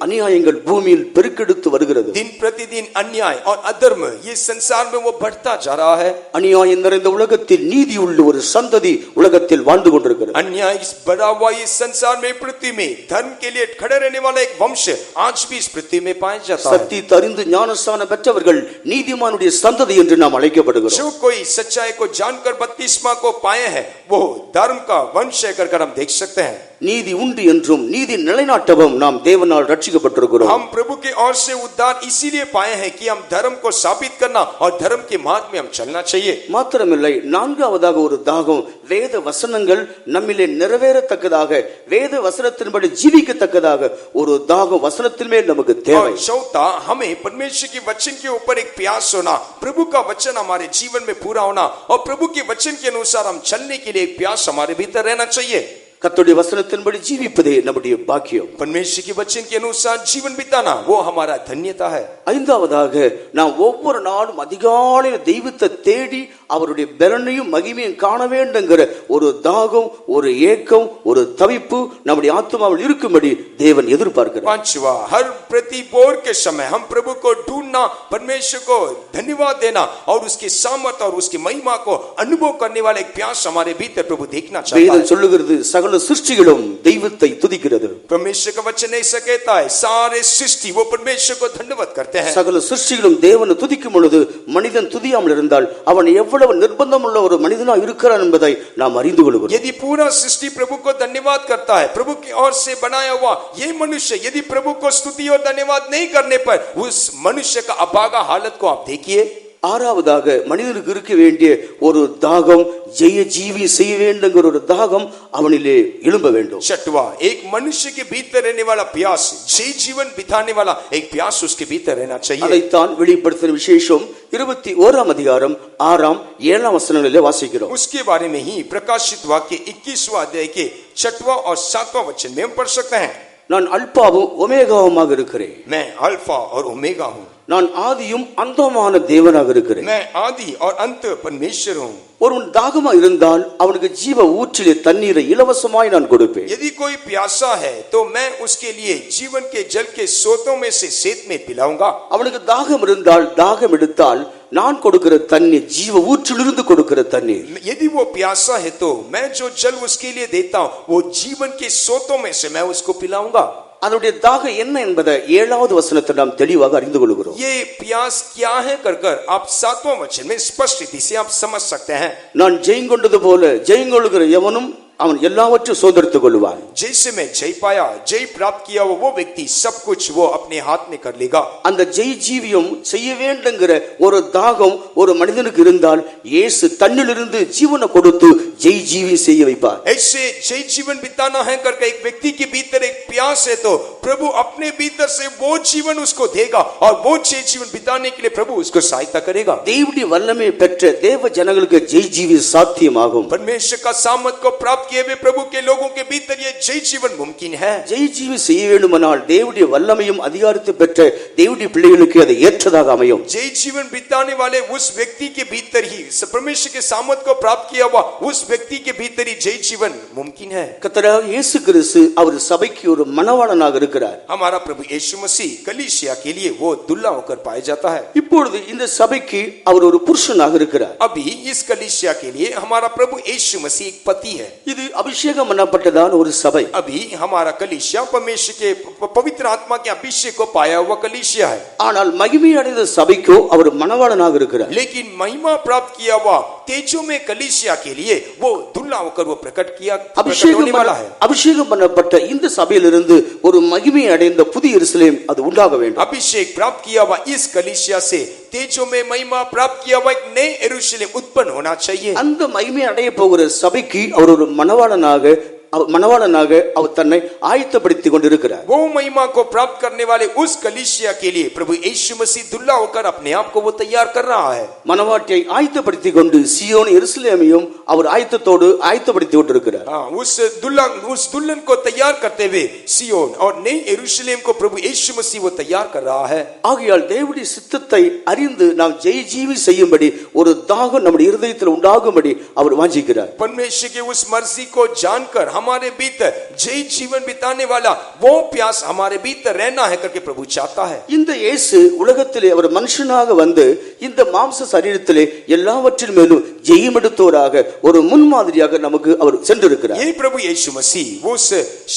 அநியாயங்கள் பூமியில் பெருக்கெடுத்து வருகிறது.
दिन प्रतिदिन अन्याय और अधर्म ये संसार में वो बढ़ता जा रहा है।
அநியாயம் நிறைந்த உலகத்தில் நீதி உள்ள ஒரு சந்ததி உலகத்தில் வாழ்ந்து கொண்டிருக்கிறது.
अन्याय बढ़ा हुआ इस संसार में, पृथ्वी में धर्म के लिए खड़े रहने वाला एक वंश आज भी इस पृथ्वी में पाया जाता है।
சத்தியத்தை அறிந்து ஞானஸ்நானம் பெற்றவர்கள் நீதிமானுடைய சந்ததி என்று நாம் அழைக்கப்படுகிறோம்.
जो कोई सच्चाई को जानकर बपतिस्मा को पाए हैं, वो धर्म का वंश है कर हम देख सकते हैं।
நீதி உண்டு என்றும் நீதி நிலைநாட்டவும் நாம் தேவனால் ரட்சிக்கப்பட்டிருக்கிறோம்.
हम प्रभु के ओर से उद्धार इसीलिए पाए हैं कि हम धर्म को साबित करना और धर्म के मार्ग में हम चलना चाहिए।
மாத்திரமில்லை, நான்காவதாக ஒரு தாகம் வேத வசனங்கள் நம்மிலே நிறைவேறத்தக்கதாக, வேத வசனத்தின்படி ஜீவிக்கத்தக்கதாக ஒரு தாகம் வசனத்தின் மேல் நமக்கு தேவை.
चौथा, हमें परमेश्वर के वचन के ऊपर एक प्यास होना, प्रभु का वचन हमारे जीवन में पूरा होना और प्रभु के वचन के अनुसार हम चलने के लिए एक प्यास हमारे भीतर रहना चाहिए।
கர்த்தருடைய வசனத்தின்படி ஜீவிப்பதே நம்முடைய பாக்கியம்.
परमेश्वर के वचन के अनुसार जीवन बिताना वो हमारा धन्यता है।
ஐந்தாவதாக நாம் ஒவ்வொரு நாளும் அதிகாலையில் தெய்வத்தை தேடி அவருடைய பலனையும் மகிமையும் காண வேண்டுங்கிற ஒரு தாகம், ஒரு ஏக்கம், ஒரு தவிப்பு நம்முடைய ஆத்மாவில் இருக்கும்படி தேவன் எதிர்பார்க்கிறார்.
पांचवा, हर प्रतिभोर के समय हम प्रभु को ढूंढना, परमेश्वर को धन्यवाद देना और उसकी सामर्थ और उसकी महिमा को अनुभव करने वाला एक प्यास हमारे भीतर प्रभु देखना चाहता है।
வேதம் சொல்லுகிறது சகல சிருஷ்டிகளும் தெய்வத்தை துதிக்கிறது.
परमेश्वर का वचन ऐसा कहता है, सारे सृष्टि वो परमेश्वर को धन्यवाद करते हैं।
சகல சிருஷ்டிகளும் தேவனை துதிக்கும் பொழுது மனிதன் துதியாமல் இருந்தால் அவன் எவ்வளவு நிர்பந்தம் உள்ள ஒரு மனிதனா இருக்கிறான் என்பதை நாம் அறிந்து கொள்கிறோம்.
यदि पूरा सृष्टि प्रभु को धन्यवाद करता है, प्रभु की ओर से बनाया हुआ ये मनुष्य यदि प्रभु को स्तुति और धन्यवाद नहीं करने पर उस मनुष्य का अभागा हालत को आप देखिए।
ஆறாவதாக மனிதனுக்கு இருக்க வேண்டிய ஒரு தாகம், ஜெய ஜீவி செய்ய வேண்டுங்கிற ஒரு தாகம் அவனிலே எழும்ப வேண்டும்.
छठवा, एक मनुष्य के भीतर रहने वाला प्यास, जय जीवन बिताने वाला एक प्यास उसके भीतर रहना चाहिए।
அதைத்தான் வெளிப்படுத்தின விசேஷம் 21 அதிகாரம் 6 7 வசனங்களிலே வாசிக்கிறோம்.
उसके बारे में ही प्रकाशित वाक्य 21वां अध्याय के 6वां और 7वां वचन में हम पढ़ सकते हैं।
நான் அல்பாவும் ஒமேகாவுமாக இருக்கிறேன்.
मैं अल्फा और ओमेगा हूँ।
நான் ஆதியும் அந்தமான தேவனாக இருக்கிறேன்.
मैं आदि और अंत परमेश्वर हूँ।
ஒருவன் தாகமா இருந்தால் அவனுக்கு ஜீவ ஊற்றிலே தண்ணீரை இலவசமாய் நான் கொடுப்பேன்.
यदि कोई प्यासा है तो मैं उसके लिए जीवन के जल के स्रोतों में से सेत में पिलाऊंगा।
அவனுக்கு தாகம் இருந்தால், தாகம் எடுத்தால் நான் கொடுக்கிற தண்ணீர் ஜீவ ஊற்றிலிருந்து கொடுக்கிற தண்ணீர்.
यदि वो प्यासा है तो मैं जो जल उसके लिए देता हूँ वो जीवन के स्रोतों में से मैं उसको पिलाऊंगा।
அதனுடைய தாகம் என்ன என்பதை 7வது வசனத்தை நாம் தெளிவாக அறிந்து கொள்கிறோம்.
ये प्यास क्या है कर आप 7वां वचन में स्पष्ट रीति से आप समझ सकते हैं।
நான் ஜெயங்கொண்டது போல ஜெயங்கொள்ளுகிற எவனும் அவன் எல்லாவற்றையும் சுதந்திரித்துக் கொள்வான்.
जैसे मैं जय पाया, जय प्राप्त किया वो व्यक्ति सब कुछ वो अपने हाथ में कर लेगा.
அந்த ஜெய் ஜீவியம் செய்ய வேண்டுங்கிற ஒரு தாகம் ஒரு மனிதனுக்கு இருந்தால் இயேசு தன்னிலிருந்து ஜீவனை கொடுத்து ஜெய் ஜீவி செய்ய வைப்பார்.
ऐसे जय जीवन बिताना है करके एक व्यक्ति के भीतर एक प्यास है तो प्रभु अपने भीतर से वो जीवन उसको देगा और वो जय जीवन बिताने के लिए प्रभु उसको सहायता करेगा.
தேவனுடைய வல்லமை பெற்ற தேவ ஜனங்களுக்கு ஜெய் ஜீவி சாத்தியமாகும்.
परमेश्वर का सामर्थ को प्राप्त किए हुए प्रभु के लोगों के भीतर ये जय जीवन मुमकिन है.
ஜெய் ஜீவி செய்ய வேண்டுமானால் தேவனுடைய வல்லமையும் அதிகாரத்தை பெற்ற தேவனுடைய பிள்ளைகளுக்கு அது ஏற்றதாக அமையும்.
जय जीवन बिताने वाले उस व्यक्ति के भीतर ही परमेश्वर के सामर्थ को प्राप्त किया हुआ उस व्यक्ति के भीतर ही जय जीवन मुमकिन है.
கர்த்தராகிய இயேசு கிறிஸ்து அவர் சபைக்கு ஒரு மணவாளனாக இருக்கிறார்.
हमारा प्रभु यीशु मसीह कलीसिया के लिए वो दुल्हा होकर पाया जाता है.
இப்பொழுது இந்த சபைக்கு அவர் ஒரு புருஷனாக இருக்கிறார்.
अभी इस कलीसिया के लिए हमारा प्रभु यीशु मसीह एक पति है.
இது அபிஷேகம் பண்ணப்பட்டதான ஒரு சபை.
अभी हमारा कलीसिया परमेश्वर के पवित्र आत्मा के अभिषेक को पाया हुआ कलीसिया है.
ஆனால் மகிமை அடைந்த சபைக்கோ அவர் மணவாளனாக இருக்கிறார்.
लेकिन महिमा प्राप्त किया हुआ तेजो में कलीसिया के लिए वो दुल्हा होकर वो प्रकट होने वाला है.
அபிஷேகம் பண்ணப்பட்ட இந்த சபையிலிருந்து ஒரு மகிமை அடைந்த புதிய எருசலேம் அது உண்டாக வேண்டும்.
अभिषेक प्राप्त किया हुआ इस कलीसिया से तेजो में महिमा प्राप्त किया हुआ एक नए यरूशलेम उत्पन्न होना चाहिए.
அந்த மகிமை அடைய போகிற சபைக்கு அவர் ஒரு மணவாளனாக அவர் தன்னை ஆயத்தப்படுத்திக் கொண்டிருக்கிறார்.
वो महिमा को प्राप्त करने वाले उस कलीसिया के लिए प्रभु यीशु मसीह दुल्हा होकर अपने आप को वो तैयार कर रहा है.
மணவாட்டியை ஆயத்தப்படுத்திக் கொண்டு சியோன் எருசலேமையும் அவர் ஆயத்தப்படுத்திக் கொண்டிருக்கிறார்.
उस दुल्हन को तैयार करते हुए सियोन और नई यरूशलेम को प्रभु यीशु मसीह वो तैयार कर रहा है.
ஆகையால் தேவனுடைய சித்தத்தை அறிந்து நாம் ஜெய் ஜீவி செய்யும்படி ஒரு தாகம் நம்முடைய இருதயத்தில் உண்டாகும்படி அவர் வாஞ்சிக்கிறார்.
परमेश्वर के उस मर्जी को जानकर हमारे भीतर जय जीवन बिताने वाला वो प्यास हमारे भीतर रहना है करके प्रभु चाहता है.
இந்த இயேசு உலகத்திலே அவர் மனுஷனாக வந்து இந்த மாம்ச சரீரத்திலே எல்லாவற்றின் மேலும் ஜெயம் எடுத்தவராக ஒரு முன்மாதிரியாக நமக்கு அவர் சென்றிருக்கிறார்.
यही प्रभु यीशु मसीह उस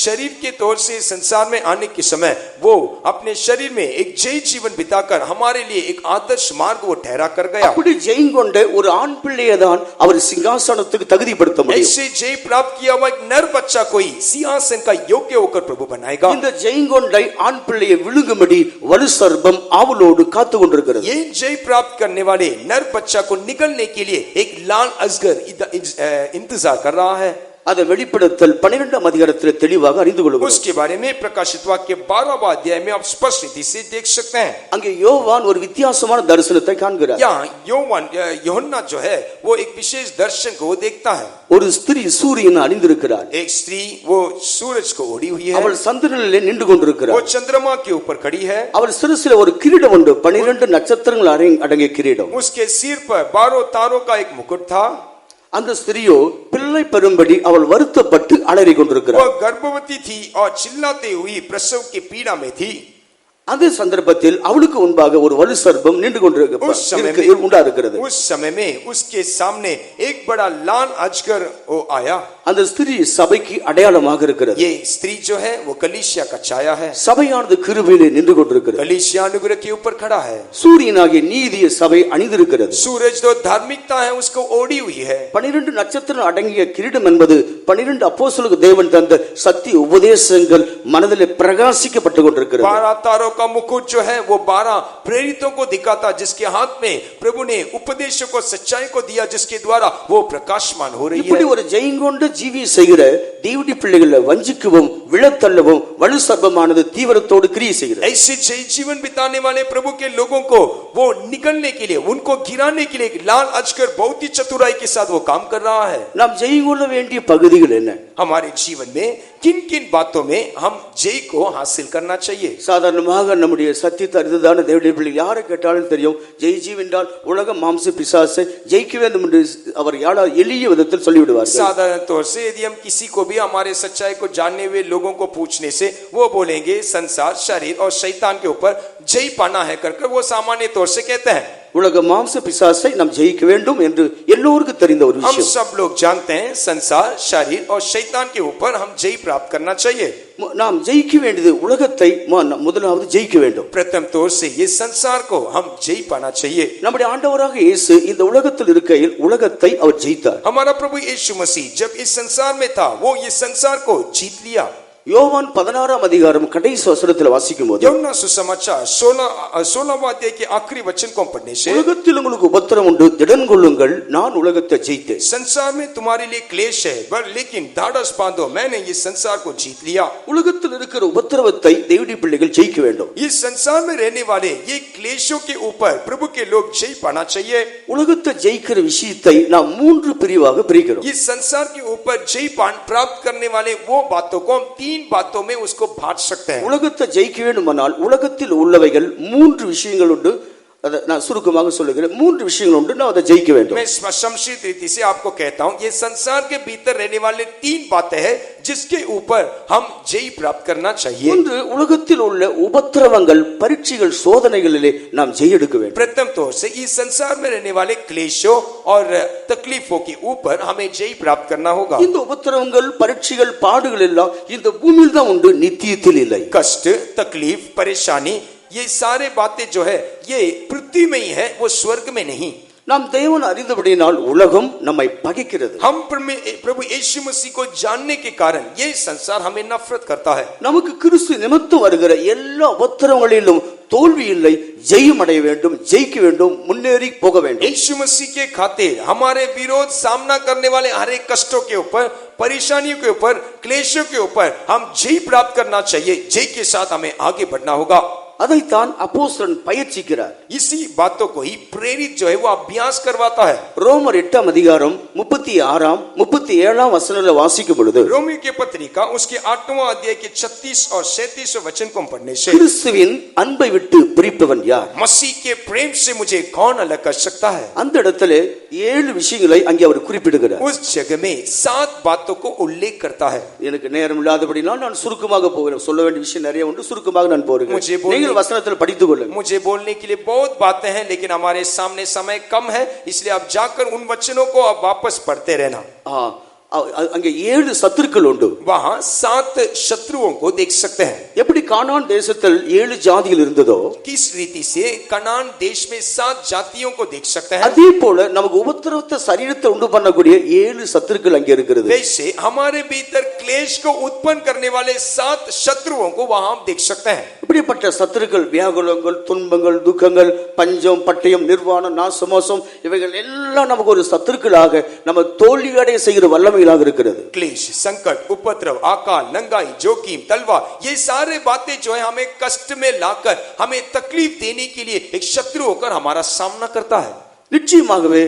शरीर के तौर से संसार में आने के समय वो अपने शरीर में एक जय जीवन बिताकर हमारे लिए एक आदर्श मार्ग वो ठहरा कर गया.
அப்படி ஜெயம் கொண்ட ஒரு ஆண் பிள்ளையை தான் அவர் சிங்காசனத்துக்கு தகுதிப்படுத்த முடியும்.
ऐसे जय प्राप्त किया हुआ एक नर बच्चा कोई सिंहासन का योग्य होकर प्रभु बनाएगा.
இந்த ஜெயம் கொண்ட ஆண் பிள்ளையை விழுங்கும்படி வலு சர்ப்பம் ஆவலோடு காத்து கொண்டிருக்கிறது.
ये जय प्राप्त करने वाले नर बच्चा को निगलने के लिए एक लाल अजगर इंतजार कर रहा है.
அதை வெளிப்படுத்தல் 12ஆம் அதிகாரத்தில் தெளிவாக அறிந்து கொள்கிறோம்.
उसके बारे में प्रकाशित वाक्य 12वां अध्याय में आप स्पष्ट रीति से देख सकते हैं.
அங்கே யோவான் ஒரு வித்தியாசமான தரிசனத்தை காண்கிறார்.
यहाँ யோहन्ना जो है वो एक विशेष दर्शन को देखता है.
ஒரு ஸ்திரீ சூரியனை அணிந்திருக்கிறாள்.
एक स्त्री वो सूरज को ओढ़ी हुई है.
அவள் சந்திரனிலே நின்று கொண்டிருக்கிறாள்.
वो चंद्रमा के ऊपर खड़ी है.
அவள் சிரசிலே ஒரு கிரீடம் உண்டு, 12 நட்சத்திரங்கள் அடங்கிய கிரீடம்.
उसके सिर पर 12 तारों का एक मुकुट था.
அந்த ஸ்திரியோ பிள்ளை பெறும்படி அவள் வருத்தப்பட்டு அலறி கொண்டிருக்கிறாள்.
वो गर्भवती थी और चिल्लाते हुई प्रसव की पीड़ा में थी.
அதே சந்தர்ப்பத்தில் அவளுக்கு முன்பாக ஒரு வலு சர்ப்பம் நின்று கொண்டிருக்கிறது.
उस समय में उसके सामने एक बड़ा लाल अजगर वो आया.
அந்த ஸ்திரீ சபைக்கு அடையாளமாக இருக்கிறது.
ये स्त्री जो है वो कलीसिया का छाया है.
சபையானது கிருபையிலே நின்று கொண்டிருக்கிறது.
कलीसिया अनुग्रह के ऊपर खड़ा है.
சூரியனாகிய நீதிய சபை அணிந்திருக்கிறது.
सूरज जो धार्मिकता है उसको ओढ़ी हुई है.
12 நட்சத்திரம் அடங்கிய கிரீடம் என்பது 12 அப்போஸ்தலருக்கு தேவன் தந்த சத்திய உபதேசங்கள் மனதிலே பிரகாசிக்கப்பட்டு கொண்டிருக்கிறது.
12 तारों का मुकुट जो है वो 12 प्रेरितों को दिखाता, जिसके हाथ में प्रभु ने उपदेशों को सच्चाई को दिया, जिसके द्वारा वो प्रकाशमान हो रही है.
இப்படி ஒரு ஜெயங்கொண்ட ஜீவி செய்கிற தேவனுடைய பிள்ளைகளை வஞ்சிக்கவும் விழத்தள்ளவும் வலு சர்ப்பமானது தீவிரத்தோடு கிரியை செய்கிறது.
ऐसे जय जीवन बिताने वाले प्रभु के लोगों को वो निकलने के लिए, उनको गिराने के लिए लाल अजगर बहुत ही चतुराई के साथ वो काम कर रहा है.
நாம் ஜெயங்கொள்ள வேண்டிய பகுதிகள் என்ன?
हमारे जीवन में किन किन बातों में हम जय को हासिल करना चाहिए?
சாதாரணமாக நம்முடைய சத்தியத்தை அறிந்ததான தேவனுடைய பிள்ளைகள் யாரை கேட்டாலும் தெரியும், ஜெய் ஜீவ் என்றால் உலக மாம்ச பிசாசை ஜெயிக்க வேண்டும் என்று அவர் எளிய விதத்தில் சொல்லிவிடுவார்.
साधारण तौर से यदि हम किसी को भी हमारे सच्चाई को जानने हुए लोगों को पूछने से वो बोलेंगे संसार, शरीर और शैतान के ऊपर जय पाना है कर वो सामान्य तौर से कहते हैं.
உலக மாம்ச பிசாசை நாம் ஜெயிக்க வேண்டும் என்று எல்லோருக்கும் தெரிந்த ஒரு
हम
விஷயம்.
सब लोग जानते हैं संसार, शरीर और शैतान के ऊपर हम जय प्राप्त करना चाहिए.
நாம் ஜெயிக்க வேண்டியது உலகத்தை முதலாவது ஜெயிக்க வேண்டும்.
प्रथम तौर से ये संसार को हम जय पाना चाहिए.
நம்முடைய ஆண்டவராக இயேசு இந்த உலகத்தில் இருக்கையில் உலகத்தை அவர் ஜெயித்தார்.
हमारा प्रभु यीशु मसीह जब इस संसार में था वो ये संसार को जीत लिया.
யோவான் 16ஆம் அதிகாரம் கடைசி வசனத்தில் வாசிக்கும்போது
யோனா सुसमाचार 16वां अध्याय के आखिरी वचन को पढ़ने से
உலகத்தில் உங்களுக்கு உபத்திரம் உண்டு, திடன் கொள்ளுங்கள், நான் உலகத்தை ஜெயித்தேன்.
संसार में तुम्हारे लिए क्लेश है पर लेकिन ढाढ़स बांधो, मैंने ये संसार को जीत लिया.
உலகத்தில் இருக்கிற உபத்திரவத்தை தேவனுடைய பிள்ளைகள் ஜெயிக்க வேண்டும்.
ये संसार में रहने वाले ये क्लेशों के ऊपर प्रभु के लोग जय पाना चाहिए.
உலகத்தை ஜெயிக்கிற விஷயத்தை நாம் 3 பிரிவாக பிரிக்கிறோம்.
ये संसार के ऊपर जय प्राप्त करने वाले वो बातों को हम 3 बातों में उसको बांट सकते हैं.
உலகத்தை ஜெயிக்க வேண்டுமானால் உலகத்தில் உள்ளவைகள் 3 விஷயங்கள் உண்டு. அதை நான் சுருக்கமாக சொல்லுகிறேன். 3 விஷயங்கள் உண்டு, நான் அதை ஜெயிக்க வேண்டும்.
मैं संक्षिप्त रीति से आपको कहता हूं ये संसार के भीतर रहने वाले 3 बातें हैं जिसके ऊपर हम जय प्राप्त करना चाहिए.
ஒன்று, உலகத்தில் உள்ள உபத்திரவங்கள், பரீட்சைகள், சோதனைகளிலே நாம் ஜெய எடுக்க வேண்டும்.
प्रथम तौर से इस संसार में रहने वाले क्लेशों और तकलीफों के ऊपर हमें जय प्राप्त करना होगा.
இந்த உபத்திரவங்கள், பரீட்சைகள், பாடுகள் எல்லாம் இந்த பூமியில் தான் உண்டு, நித்தியத்தில் இல்லை.
कष्ट, तकलीफ, परेशानी ये सारे बातें जो है ये पृथ्वी में ही है, वो स्वर्ग में नहीं.
நாம் தேவன் அறிந்தபடியினால் உலகம் நம்மை பகைக்கிறது.
हम प्रभु यीशु मसीह को जानने के कारण ये संसार हमें नफरत करता है.
நமக்கு கிறிஸ்து நிமித்தம் வருகிற எல்லா உபத்திரவங்களிலும் தோல்வி இல்லை, ஜெயம் அடைய வேண்டும், ஜெயிக்க வேண்டும், முன்னேறி போக வேண்டும்.
यीशु मसीह के खातिर हमारे विरोध सामना करने वाले हर एक कष्टों के ऊपर, परेशानियों के ऊपर, क्लेशों के ऊपर हम जय प्राप्त करना चाहिए. जय के साथ हमें आगे बढ़ना होगा.
அதைத்தான் அப்போஸ்தலன் பயிற்சிக்கிறார்.
इसी बातों को ही प्रेरित जो है वो अभ्यास करवाता है.
ரோமர் 8ஆம் அதிகாரம் 36ஆம் 37ஆம் வசனங்களை வாசிக்கும் பொழுது
रोमियो की पत्रिका उसके 8वां अध्याय के 36 और 37 वचन को पढ़ने से
கிறிஸ்துவின் அன்பை விட்டு பிரிப்பவன் யார்?
मसीह के प्रेम से मुझे कौन अलग कर सकता है.
அந்த இடத்துல 7 விஷயங்களை அங்கே அவர் குறிப்பிடுகிறார்.
उस जगह में 7 बातों को उल्लेख करता है.
எனக்கு நேரம் இல்லாதபடினால் நான் சுருக்கமாக போகிறேன். சொல்ல வேண்டிய விஷயம் நிறைய உண்டு, சுருக்கமாக நான் போகிறேன். நீங்கள் வசனத்தில் படித்துக் கொள்ளுங்கள்.
मुझे बोलने के लिए बहुत बातें हैं लेकिन हमारे सामने समय कम है, इसलिए आप जाकर उन वचनों को आप वापस पढ़ते रहना.
அங்கே 7 சத்துருக்கள் உண்டு.
वहां 7 शत्रुओं को देख सकते हैं.
எப்படி கானான் தேசத்தில் 7 ஜாதிகள் இருந்ததோ
किस रीति से कनान देश में 7 जातियों को देख सकते हैं.
அதே போல நமக்கு உபத்திரவத்தை சரீரத்தை உண்டு பண்ணக்கூடிய 7 சத்துருக்கள் அங்கே இருக்கிறது.
वैसे हमारे भीतर क्लेश को उत्पन्न करने वाले 7 शत्रुओं को वहां हम देख सकते हैं.
இப்படிப்பட்ட சத்துருக்கள் வியாகுலங்கள், துன்பங்கள், துக்கங்கள், பஞ்சம், பட்டயம், நிர்வாணம், நாசமோசம் இவைகள் எல்லாம் நமக்கு ஒரு சத்துருக்களாக நம்ம தோல்வியடைய செய்கிற வல்லமைகளாக இருக்கிறது.
क्लेश, संकट, उपद्रव, अकाल, नंगाई, जोखिम, तलवार, ये सारे बातें जो है हमें कष्ट में लाकर हमें तकलीफ देने के लिए एक शत्रु होकर हमारा सामना करता है.
நிச்சயமாகவே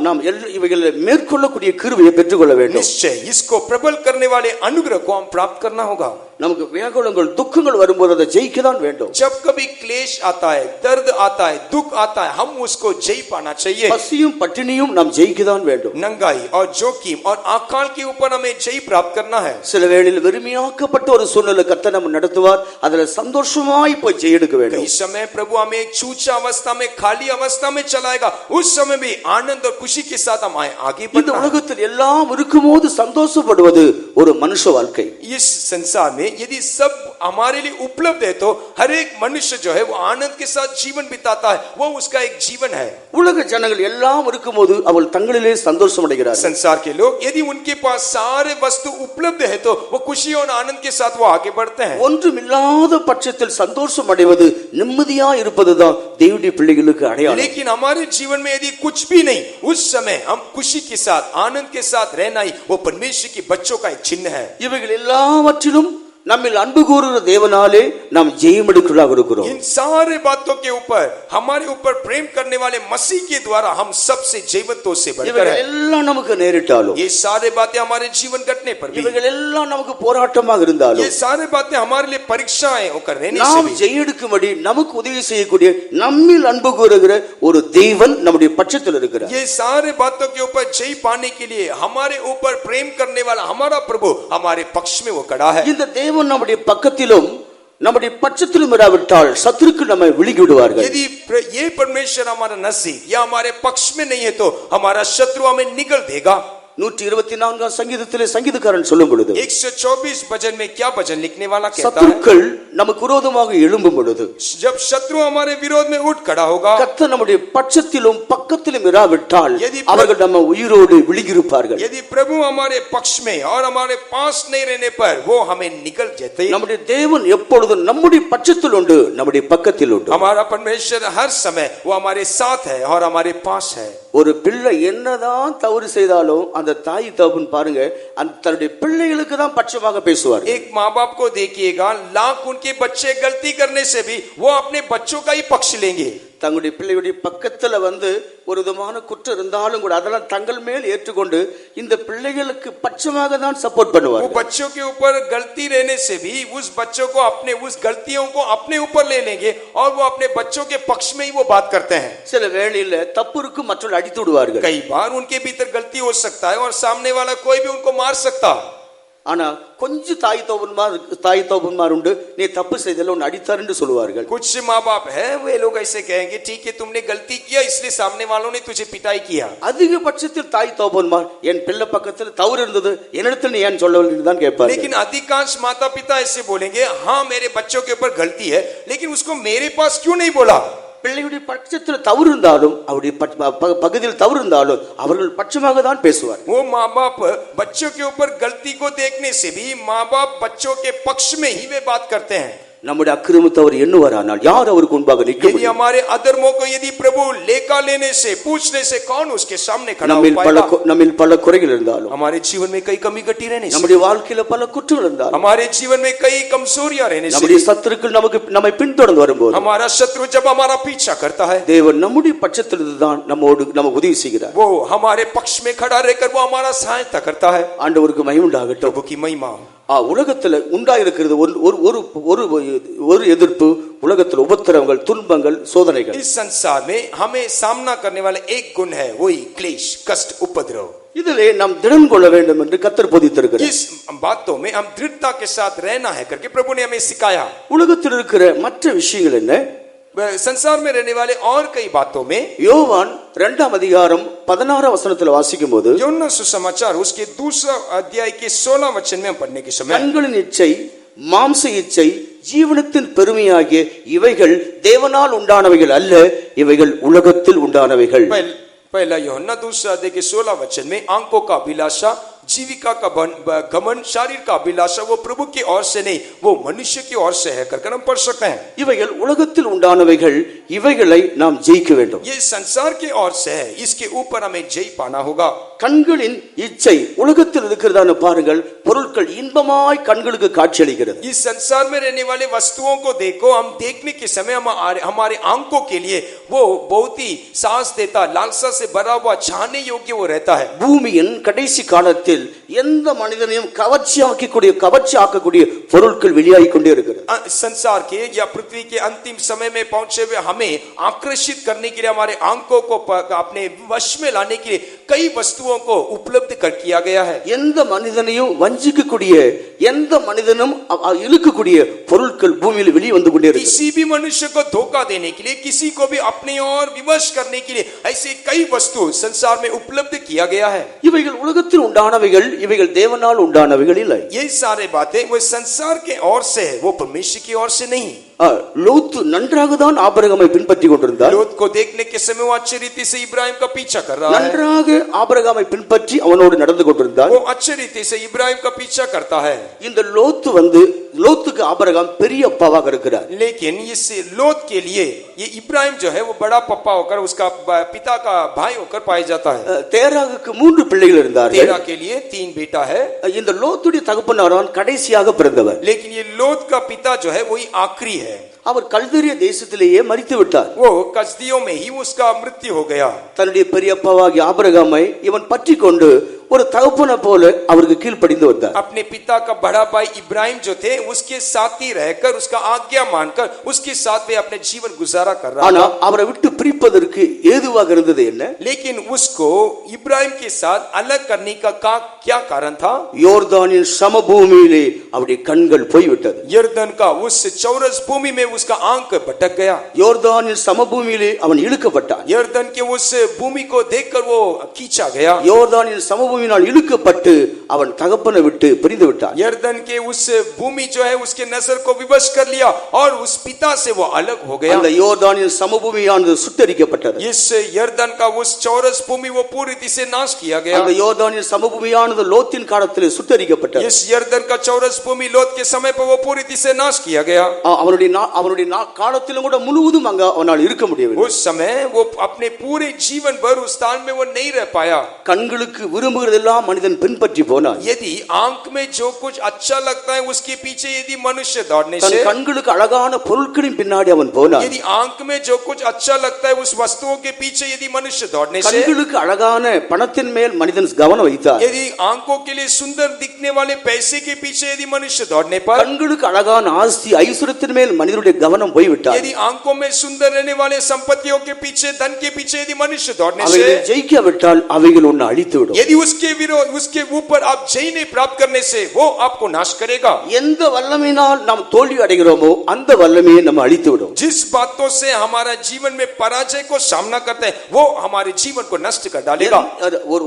நாம் இவைகளை மேற்கொள்ளக்கூடிய கிருபையை பெற்றுக்கொள்ள வேண்டும்.
निश्चय इसको प्रबल करने वाले अनुग्रह को हम प्राप्त करना होगा.
நமக்கு வியாகுலங்கள், துக்கங்கள் வரும்போது அதை ஜெயிக்க தான் வேண்டும்.
जब कभी क्लेश आता है, दर्द आता है, दुख आता है, हम उसको जय पाना चाहिए.
பசியும் பட்டினியும் நாம் ஜெயிக்க தான் வேண்டும்.
नंगाई और जोखिम और अकाल के ऊपर हमें जय प्राप्त करना है.
சில வேளையில் வெறுமையாக்கப்பட்ட ஒரு சூழ்நிலை கர்த்தர் நம்ம நடத்துவார், அதுல சந்தோஷமாய் போய் ஜெய எடுக்க வேண்டும்.
कई समय प्रभु हमें एक छूछा अवस्था में, खाली अवस्था में चलाएगा, उस समय भी आनंद और खुशी के साथ हम आगे
இந்த
बढ़ना है.
உலகத்தில் எல்லாம் இருக்கும்போது சந்தோஷப்படுவது ஒரு மனுஷ வாழ்க்கை.
इस संसार में यदि सब हमारे लिए उपलब्ध है तो हर एक मनुष्य जो है वो आनंद के साथ जीवन बिताता है, वो उसका एक जीवन है.
உலக ஜனங்கள் எல்லாம் இருக்கும்போது அவள் தங்களிலே சந்தோஷம் அடைகிறார்கள்.
संसार के लोग यदि उनके पास सारे वस्तु उपलब्ध है तो वो खुशी और आनंद के साथ वो आगे बढ़ते हैं.
ஒன்றுமில்லாத பட்சத்தில் சந்தோஷம் அடைவது, நிம்மதியா இருப்பதுதான் தேவனுடைய பிள்ளைகளுக்கு அடையாளம்.
लेकिन हमारे जीवन में यदि कुछ भी नहीं, उस समय हम खुशी के साथ, आनंद के साथ रहना ही वो परमेश्वर के बच्चों का एक चिन्ह है.
இவைகள் எல்லாவற்றிலும் நம்மில் அன்பு கூறுகிற தேவனாலே நாம் ஜெயம் எடுக்கிறவர்களாக இருக்கிறோம்.
इन सारे बातों के ऊपर हमारे ऊपर प्रेम करने वाले मसीह के द्वारा हम सबसे जीवंतों से बढ़कर
இவைகள்
हैं.
எல்லாம் நமக்கு நேரிட்டாலும்,
ये सारे बातें हमारे जीवन घटने पर भी,
இவைகள் எல்லாம் நமக்கு போராட்டமாக
ये
இருந்தாலும்,
सारे बातें हमारे लिए परीक्षाएं होकर रहने से
நாம்
भी
ஜெயம் எடுக்கும்படி நமக்கு உதவி செய்யக்கூடிய நம்மில் அன்பு கூறுகிற ஒரு தேவன் நம்முடைய பட்சத்தில் இருக்கிறார்.
ये सारे बातों के ऊपर जय पाने के लिए हमारे ऊपर प्रेम करने वाला हमारा प्रभु हमारे पक्ष में वो खड़ा है.
இந்த தேவன் நம்முடைய பக்கத்திலும் நம்முடைய பட்சத்திலும் இராவிட்டால் சத்துருக்கள் நம்மை விழுங்கிவிடுவார்கள்.
यदि ये परमेश्वर हमारा नसीब या हमारे पक्ष में नहीं है तो हमारा शत्रु हमें निगल देगा.
124 சங்கீதத்திலே சங்கீதக்காரன் சொல்லும் பொழுது
124 भजन में क्या भजन लिखने वाला कहता है,
சத்துருக்கள் நமக்கு விரோதமாக எழும்பும் பொழுது,
जब शत्रु हमारे विरोध में उठ खड़ा होगा,
கர்த்தர் நம்முடைய பட்சத்திலும் பக்கத்திலும் இராவிட்டால்
यदि
அவர்கள் நம்ம உயிரோடு விழுங்கியிருப்பார்கள்.
यदि प्रभु हमारे पक्ष में और हमारे पास नहीं रहने पर वो हमें निगल देते.
நம்முடைய தேவன் எப்பொழுதும் நம்முடைய பட்சத்தில் உண்டு, நம்முடைய பக்கத்தில் உண்டு.
हमारा परमेश्वर हर समय वो हमारे साथ है और हमारे पास है.
ஒரு பிள்ளை என்னதான் தவறு செய்தாலும் அந்த தாய் தகப்பன் பாருங்க அந்த தன்னுடைய பிள்ளைகளுக்கு தான் பட்சமாக பேசுவார்.
एक माँ बाप को देखिएगा, लाख उनके बच्चे गलती करने से भी वो अपने बच्चों का ही पक्ष लेंगे.
தங்களுடைய பிள்ளையுடைய பக்கத்துல ஒரு விதமான குற்றம் இருந்தாலும் கூட அதெல்லாம் தங்கள் மேல் ஏற்றுக்கொண்டு இந்த பிள்ளைகளுக்கு பட்சமாக தான் சப்போர்ட் பண்ணுவார்.
वो बच्चों के ऊपर गलती रहने से भी उस बच्चों को अपने उस गलतियों को अपने ऊपर ले लेंगे और वो अपने बच्चों के पक्ष में ही वो बात करते हैं.
சில வேளையில தப்பு இருக்கும் மற்றவர்கள் அடித்து விடுவார்கள்.
कई बार उनके भीतर गलती हो सकता है और सामने वाला कोई भी उनको मार सकता.
ஆனா கொஞ்சம் தாய் தகப்பன்மார் உண்டு, நீ தப்பு செய்தல உன்னை அடித்தார் என்று சொல்லுவார்கள்.
कुछ माँ बाप है वे लोग ऐसे कहेंगे ठीक है तुमने गलती किया इसलिए सामने वालों ने तुझे पिटाई किया.
அதிகபட்சத்தில் தாய் தகப்பன்மார் என் பிள்ளை பக்கத்தில் தவறு இருந்தது என்னிடத்தில் நீ ஏன் சொல்லவில்லை என்று தான் கேட்பார்கள்.
लेकिन अधिकांश माता पिता ऐसे बोलेंगे हाँ मेरे बच्चों के ऊपर गलती है लेकिन उसको मेरे पास क्यों नहीं बोला.
பிள்ளையுடைய பட்சத்தில் தவறு இருந்தாலும் அவருடைய பகுதியில் தவறு இருந்தாலும் அவர்கள் பட்சமாக தான் பேசுவார்.
वो माँ बाप बच्चों के ऊपर गलती को देखने से भी माँ बाप बच्चों के पक्ष में ही वे बात करते हैं.
நம்முடைய அக்கிரமத்தை அவர் எண்ணுவாரானால் யார் அவருக்கு முன்பாக நிற்க
यदि
முடியும்?
हमारे अधर्मों को यदि प्रभु लेखा लेने से पूछने से कौन उसके सामने खड़ा हो पाएगा.
நம்மில் பல குறைகள் இருந்தாலும்,
हमारे जीवन में कई कमी घटी रहने से,
நம்முடைய வாழ்க்கையில பல குற்றங்கள் இருந்தாலும்,
हमारे जीवन में कई कमजोरियां रहने से,
நம்முடைய சத்துருக்கள் நம்மை பின்தொடர்ந்து வரும்போது
हमारा शत्रु जब हमारा पीछा करता है
தேவன் நம்முடைய பட்சத்தில் தான் நமக்கு உதவி செய்கிறார்.
वो हमारे पक्ष में खड़ा रहकर वो हमारा सहायता करता है.
ஆண்டவருக்கு மகிமை உண்டாகட்டும்.
प्रभु की महिमा.
உலகத்துல உண்டாயிருக்கிறது ஒரு எதிர்ப்பு, உலகத்தில் உபத்திரவங்கள், துன்பங்கள், சோதனைகள்.
इस संसार में हमें सामना करने वाला एक गुण है वही क्लेश, कष्ट, उपद्रव.
இதிலே நாம் திடன் கொள்ள வேண்டும் என்று கர்த்தர் போதித்திருக்கிறார்.
इस बातों में हम दृढ़ता के साथ रहना है करके प्रभु ने हमें सिखाया.
உலகத்தில் இருக்கிற மற்ற விஷயங்கள் என்ன?
संसार में रहने वाले और कई बातों में
யோவான் 2 அதிகாரம் 16 வசனத்தில் வாசிக்கும்போது
யோனா सुसमाचार उसके 2 अध्याय के 16 वचन में हम पढ़ने के समय
கண்களின் இச்சை, மாம்ச இச்சை, ஜீவனத்தின் பெருமையாகிய இவைகள் தேவனால் உண்டானவைகள் அல்ல, இவைகள் உலகத்தில் உண்டானவைகள்.
पहला यूहन्ना 2 अध्याय के 16 वचन में आंखों का अभिलाषा, जीविका का घमंड, शरीर का अभिलाषा वो प्रभु की ओर से नहीं वो मनुष्य की ओर से है करके हम पढ़ सकते हैं.
இவைகள் உலகத்தில் உண்டானவைகள், இவைகளை நாம் ஜெயிக்க வேண்டும்.
ये संसार की ओर से है, इसके ऊपर हमें जय पाना होगा.
கண்களின் இச்சை உலகத்தில் இருக்கிறதான பாருங்கள், பொருட்கள் இன்பமாய் கண்களுக்கு காட்சியளிக்கிறது.
इस संसार में रहने वाले वस्तुओं को देखो, हम देखने के समय हमारे आंखों के लिए वो बहुत ही सांस देता, लालसा से भरा हुआ, छाने योग्य वो रहता है.
பூமியின் கடைசி காலத்தில் எந்த மனிதனையும் கவர்ச்சி ஆக்கக்கூடிய பொருட்கள் வெளியாகிக் கொண்டே இருக்கிறது.
संसार के या पृथ्वी के अंतिम समय में पहुंचे हुए हमें आकर्षित करने के लिए, हमारे आंखों को अपने वश में लाने के लिए कई वस्तुओं को उपलब्ध कर किया गया है.
எந்த மனிதனையும் வஞ்சிக்கக்கூடிய, எந்த மனிதனும் இழுக்கக்கூடிய பொருட்கள் பூமியில் வெளியே வந்து கொண்டே இருக்கு.
किसी भी मनुष्य को धोखा देने के लिए, किसी को भी अपने ओर विवश करने के लिए ऐसे कई वस्तु संसार में उपलब्ध किया गया है.
இவைகள் உலகத்தில் உண்டானவைகள், இவைகள் தேவனால் உண்டானவைகள் இல்லை.
ये सारे बातें वो संसार के ओर से है, वो परमेश्वर की ओर से नहीं.
லோத்து நன்றாக தான் ஆபிரகாமை பின்பற்றி கொண்டிருந்தார்.
लोत को देखने के समय वो अच्छी रीति से इब्राहिम का पीछा कर रहा है.
நன்றாக ஆபிரகாமை பின்பற்றி அவனோடு நடந்து கொண்டிருந்தார்.
वो अच्छी रीति से इब्राहिम का पीछा करता है.
இந்த லோத்துக்கு ஆபிரகாம் பெரிய அப்பாவாக இருக்கிறார்.
लेकिन इस लोत के लिए ये इब्राहिम जो है वो बड़ा पप्पा होकर, उसका पिता का भाई होकर पाया जाता है.
தேராகுக்கு 3 பிள்ளைகள் இருந்தார்கள்.
तेरा के लिए 3 बेटा है.
இந்த லோத்துடைய தகப்பனார் கடைசியாக பிறந்தவர்.
लेकिन ये लोत का पिता जो है वही आखिरी है.
அவர் கல்தேரிய தேசத்திலேயே மரித்து விட்டார்.
वो कसदियों में ही उसका मृत्यु हो गया.
தன்னுடைய பெரியப்பாவாகிய ஆபிரகாமை இவன் பற்றி கொண்டு ஒரு தகப்பனை போல அவருக்கு கீழ்ப்படிந்து வந்தார்.
अपने पिता का बड़ा भाई इब्राहिम जो थे उसके साथ ही रहकर उसका आज्ञा मानकर उसके साथ वे अपने जीवन गुजारा कर रहा
ஆனா
था।
அவரை விட்டு பிரிப்பதற்கு ஏதுவாக இருந்தது என்ன?
लेकिन उसको इब्राहिम के साथ अलग करने का क्या कारण था?
யோர்தானின் சமபூமியிலே அவருடைய கண்கள் போய்விட்டது.
यरदन का उस चौरस भूमि में उसका आंख भटक गया।
யோர்தானின் சமபூமியிலே அவன் இழுக்கப்பட்டான்.
यरदन के उस भूमि को देखकर वो खींचा गया।
யோர்தானின் சமபூமியினால் இழுக்கப்பட்டு அவன் தகப்பனை விட்டு பிரிந்து விட்டான்.
यरदन के उस भूमि जो है उसके नजर को विवश कर लिया और उस पिता से वो अलग हो गया।
அந்த யோர்தானின் சமபூமியானது சுட்டரிக்கப்பட்டது.
इस यरदन का उस चौरस भूमि वो पूरी तरह से नाश किया गया।
அந்த யோர்தானின் சமபூமியானது லோத்தின் காலத்திலே சுட்டரிக்கப்பட்டது.
इस यरदन का चौरस भूमि लोत के समय पर वो पूरी तरह से नाश किया गया।
அவனுடைய காலத்திலும் கூட முழுவதும் அங்க அவனால் இருக்க முடியவில்லை.
उस समय वो अपने पूरे जीवन भर उस स्थान में वो नहीं रह पाया।
கண்களுக்கு விரும்புகிறதெல்லாம் மனிதன் பின்பற்றி போனான்.
यदि आंख में जो कुछ अच्छा लगता है उसके पीछे यदि मनुष्य दौड़ने से,
தன் கண்களுக்கு அழகான பொருட்களின் பின்னாடி அவன் போனான்.
यदि आंख में जो कुछ अच्छा लगता है उस वस्तुओं के पीछे यदि मनुष्य दौड़ने से,
கண்களுக்கு அழகான பணத்தின் மேல் மனிதன் கவனம் வைத்தார்.
यदि आंखों के लिए सुंदर दिखने वाले पैसे के पीछे यदि मनुष्य दौड़ने पर,
கண்களுக்கு அழகான ஆஸ்தி ஐஸ்வரியத்தின் மேல் மனிதனுடைய கவனம் போய்விட்டார்.
यदि आंखों में सुंदर रहने वाले संपत्तियों के पीछे, धन के पीछे यदि मनुष्य दौड़ने से,
அவைகளை ஜெயிக்காவிட்டால் அவைகள் உன்னை அழித்து விடும்.
यदि उसके विरोध उसके ऊपर आप जय नहीं प्राप्त करने से वो आपको नाश करेगा।
எந்த வல்லமையினால் நாம் தோல்வி அடைகிறோமோ அந்த வல்லமையை நம்ம அழித்து விடும்.
जिस बातों से हमारा जीवन में पराजय को सामना करते हैं वो हमारे जीवन को नष्ट कर डालेगा।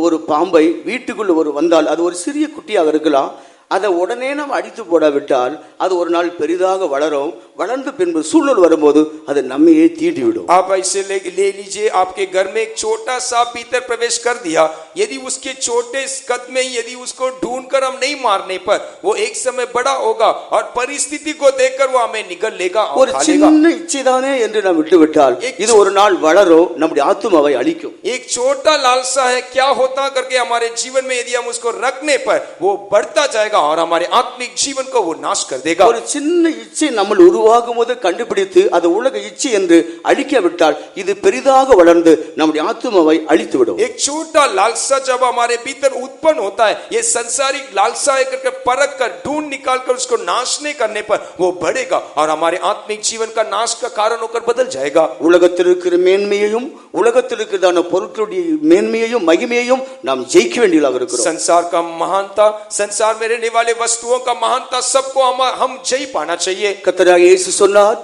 ஒரு பாம்பை வீட்டுக்குள்ள வந்தால் அது ஒரு சிறிய குட்டியாக இருக்கலாம், அதை உடனே நாம் அடித்து போடாவிட்டால் அது ஒரு நாள் பெரிதாக வளரும். வளர்ந்து பின்பு சூழ்நிலை வரும்போது அது நம்மையே தீண்டி விடும்.
आप ऐसे ले लीजिए, आपके घर में एक छोटा सा भीतर प्रवेश कर दिया, यदि उसके छोटे कद में यदि उसको ढूंढकर हम नहीं मारने पर वो एक समय बड़ा होगा और परिस्थिति को देखकर वो हमें निगल लेगा और
ஒரு
खा लेगा।
சின்ன இச்சைதானே என்று நாம் விட்டுவிட்டால் இது ஒரு நாள் வளரும், நம்முடைய ஆத்துமாவை அழிக்கும்.
एक छोटा लालसा है क्या होता करके हमारे जीवन में यदि हम उसको रखने पर वो बढ़ता जाएगा और हमारे आत्मिक जीवन को वो नाश कर देगा।
ஒரு சின்ன இச்சை நம்ம உருவாகும் போது கண்டுபிடித்து அது உலக இச்சை என்று அழிக்காவிட்டால் இது பெரிதாக வளர்ந்து நம்முடைய ஆத்துமாவை அழித்து விடும்.
एक छोटा लालसा जब हमारे भीतर उत्पन्न होता है, ये संसारिक लालसा है करके परख कर ढूंढ निकाल कर उसको नाश नहीं करने पर वो बढ़ेगा और हमारे आत्मिक जीवन का नाश का कारण होकर बदल जाएगा।
உலகத்தில் இருக்கிற மேன்மையையும் உலகத்தில் இருக்கிறதான பொருட்களுடைய மேன்மையையும் மகிமையையும் நாம் ஜெயிக்க வேண்டியதாக இருக்கிறோம்.
संसार का महानता, संसार में रहने वाले वस्तुओं का महानता सबको हम जय पाना चाहिए।
கர்த்தராகிய இயேசு சொன்னார்,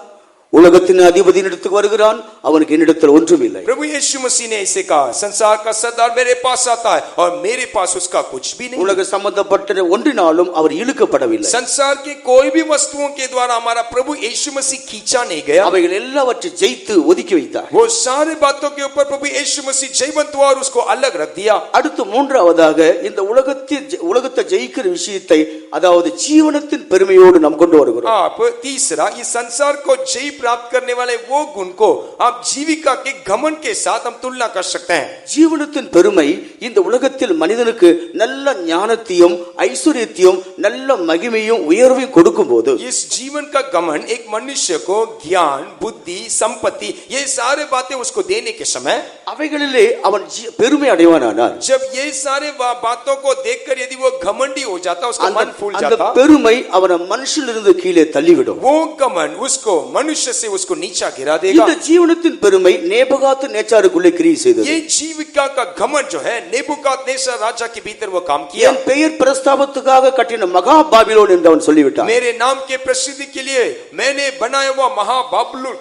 உலகத்தின் அதிபதியினிடத்துக்கு வருகிறான், அவனுக்கு என்னிடத்தில் ஒன்றும் இல்லை.
प्रभु यीशु मसीह ने ऐसे कहा, संसार का सरदार मेरे पास आता है और मेरे पास उसका कुछ भी नहीं।
உலக சம்பந்தப்பட்ட ஒன்றினாலும் அவர் இழுக்கப்படவில்லை.
संसार के कोई भी वस्तुओं के द्वारा हमारा प्रभु यीशु मसीह खींचा नहीं गया।
அவைகள் எல்லாவற்றையும் ஜெயித்து ஒதுக்கி வைத்தார்.
वो सारे बातों के ऊपर प्रभु यीशु मसीह जयवंत हुआ और उसको अलग रख दिया।
அடுத்து மூன்றாவதாக இந்த உலகத்தை ஜெயிக்கிற விஷயத்தை, அதாவது ஜீவனத்தின் பெருமையோடு நாம் கொண்டு வருகிறோம்.
आप तीसरा, इस संसार को जय प्राप्त करने वाले वो गुण को आप जीविका के घमंड के साथ हम तुलना कर सकते हैं।
ஜீவனத்தின் பெருமை இந்த உலகத்தில் மனிதனுக்கு நல்ல ஞானத்தையும் ஐஸ்வரியத்தையும் நல்ல மகிமையும் உயர்வையும் கொடுக்கும் போது,
इस जीवन का घमंड एक मनुष्य को ज्ञान, बुद्धि, संपत्ति, ये सारे बातें उसको देने के समय
அவைகளிலே அவன் பெருமை அடைவானானால்,
जब ये सारे बातों को देखकर यदि वो घमंडी हो जाता, उसका मन फूल
அந்த
जाता,
பெருமை அவனை மனுஷனிலிருந்து கீழே தள்ளிவிடும்.
वो घमंड उसको मनुष्य से उसको नीचा गिरा देगा।
இந்த ஜீவனத்தின் பெருமை நேபுகாத் நேச்சாருக்குள்ளே கிரியை செய்தது.
ये जीविका का घमंड जो है नेबुकदनेस्सर राजा के भीतर वो काम किया।
என் பெயர் பிரஸ்தாபத்துக்காக கட்டின மகா பாபிலோன் என்று அவன் சொல்லிவிட்டான்.
मेरे नाम के प्रसिद्धि के लिए मैंने बनाया हुआ महा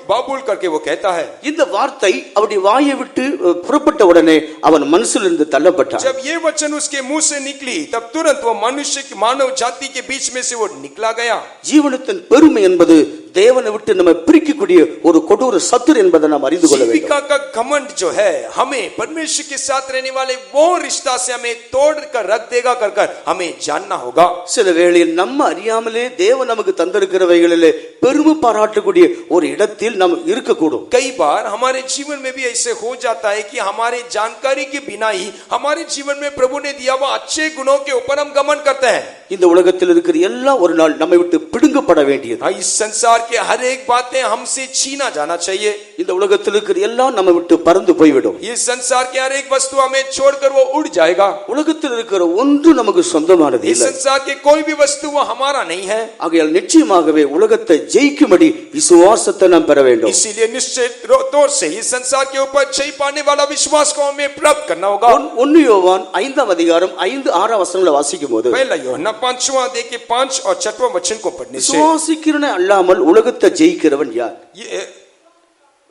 बाबुल करके वो कहता है।
இந்த வார்த்தை அவருடைய வாயை விட்டு புறப்பட்ட உடனே அவன் மனசிலிருந்து தள்ளப்பட்டான்.
जब ये वचन उसके मुंह से निकली तब तुरंत वो मनुष्य की मानव जाति के बीच में से वो निकला गया।
ஜீவனத்தின் பெருமை என்பது தேவனை விட்டு நம்ம பிரிக்கக்கூடிய ஒரு கொடூர சத்துரு என்பதை நாம் அறிந்து கொள்ள வேண்டும்.
जीविका का घमंड जो है हमें परमेश्वर के साथ रहने वाले वो रिश्ता से हमें तोड़ कर रख देगा कर हमें जानना होगा।
சில வேளையில் நம்ம அறியாமலே தேவன் நமக்கு தந்திருக்கிறவைகளிலே பெருமை பாராட்டக்கூடிய ஒரு இடத்தில் நாம் இருக்கக்கூடும்.
कई बार हमारे जीवन में भी ऐसे हो जाता है कि हमारे जानकारी के बिना ही हमारे जीवन में प्रभु ने दिया हुआ अच्छे गुणों के ऊपर हम घमंड करते हैं।
இந்த உலகத்தில் இருக்கிற எல்லாம் ஒரு நாள் நம்மை விட்டு பிடுங்கப்பட வேண்டியது.
इस संसार के हर एक बातें हमसे छीना जाना चाहिए।
இந்த உலகத்தில் இருக்கிற எல்லாம் நம்ம விட்டு பறந்து போய்விடும்.
ये संसार की हर एक वस्तु हमें छोड़कर वो उड़ जाएगा.
உலகத்தில் இருக்கிற ஒன்று நமக்கு சொந்தமானது
इस
இல்லை.
संसार के कोई भी वस्तु वो हमारा नहीं है.
ஆகையால் நிச்சயமாகவே உலகத்தை ஜெயிக்கும்படி விசுவாசத்தை நாம் பெற வேண்டும்.
इसीलिए निश्चित तौर से इस संसार के ऊपर जय पाने वाला विश्वास को हमें प्राप्त करना होगा.
1 யோவான் 5ஆம் அதிகாரம் 5-6 வசனங்களை வாசிக்கும்போது
पहला यूहन्ना 5वां अध्याय के 5 और 6वां वचन को पढ़ने से
விசுவாசிக்கிறவன் அல்லாமல் உலகத்தை ஜெயிக்கிறவன் யார்?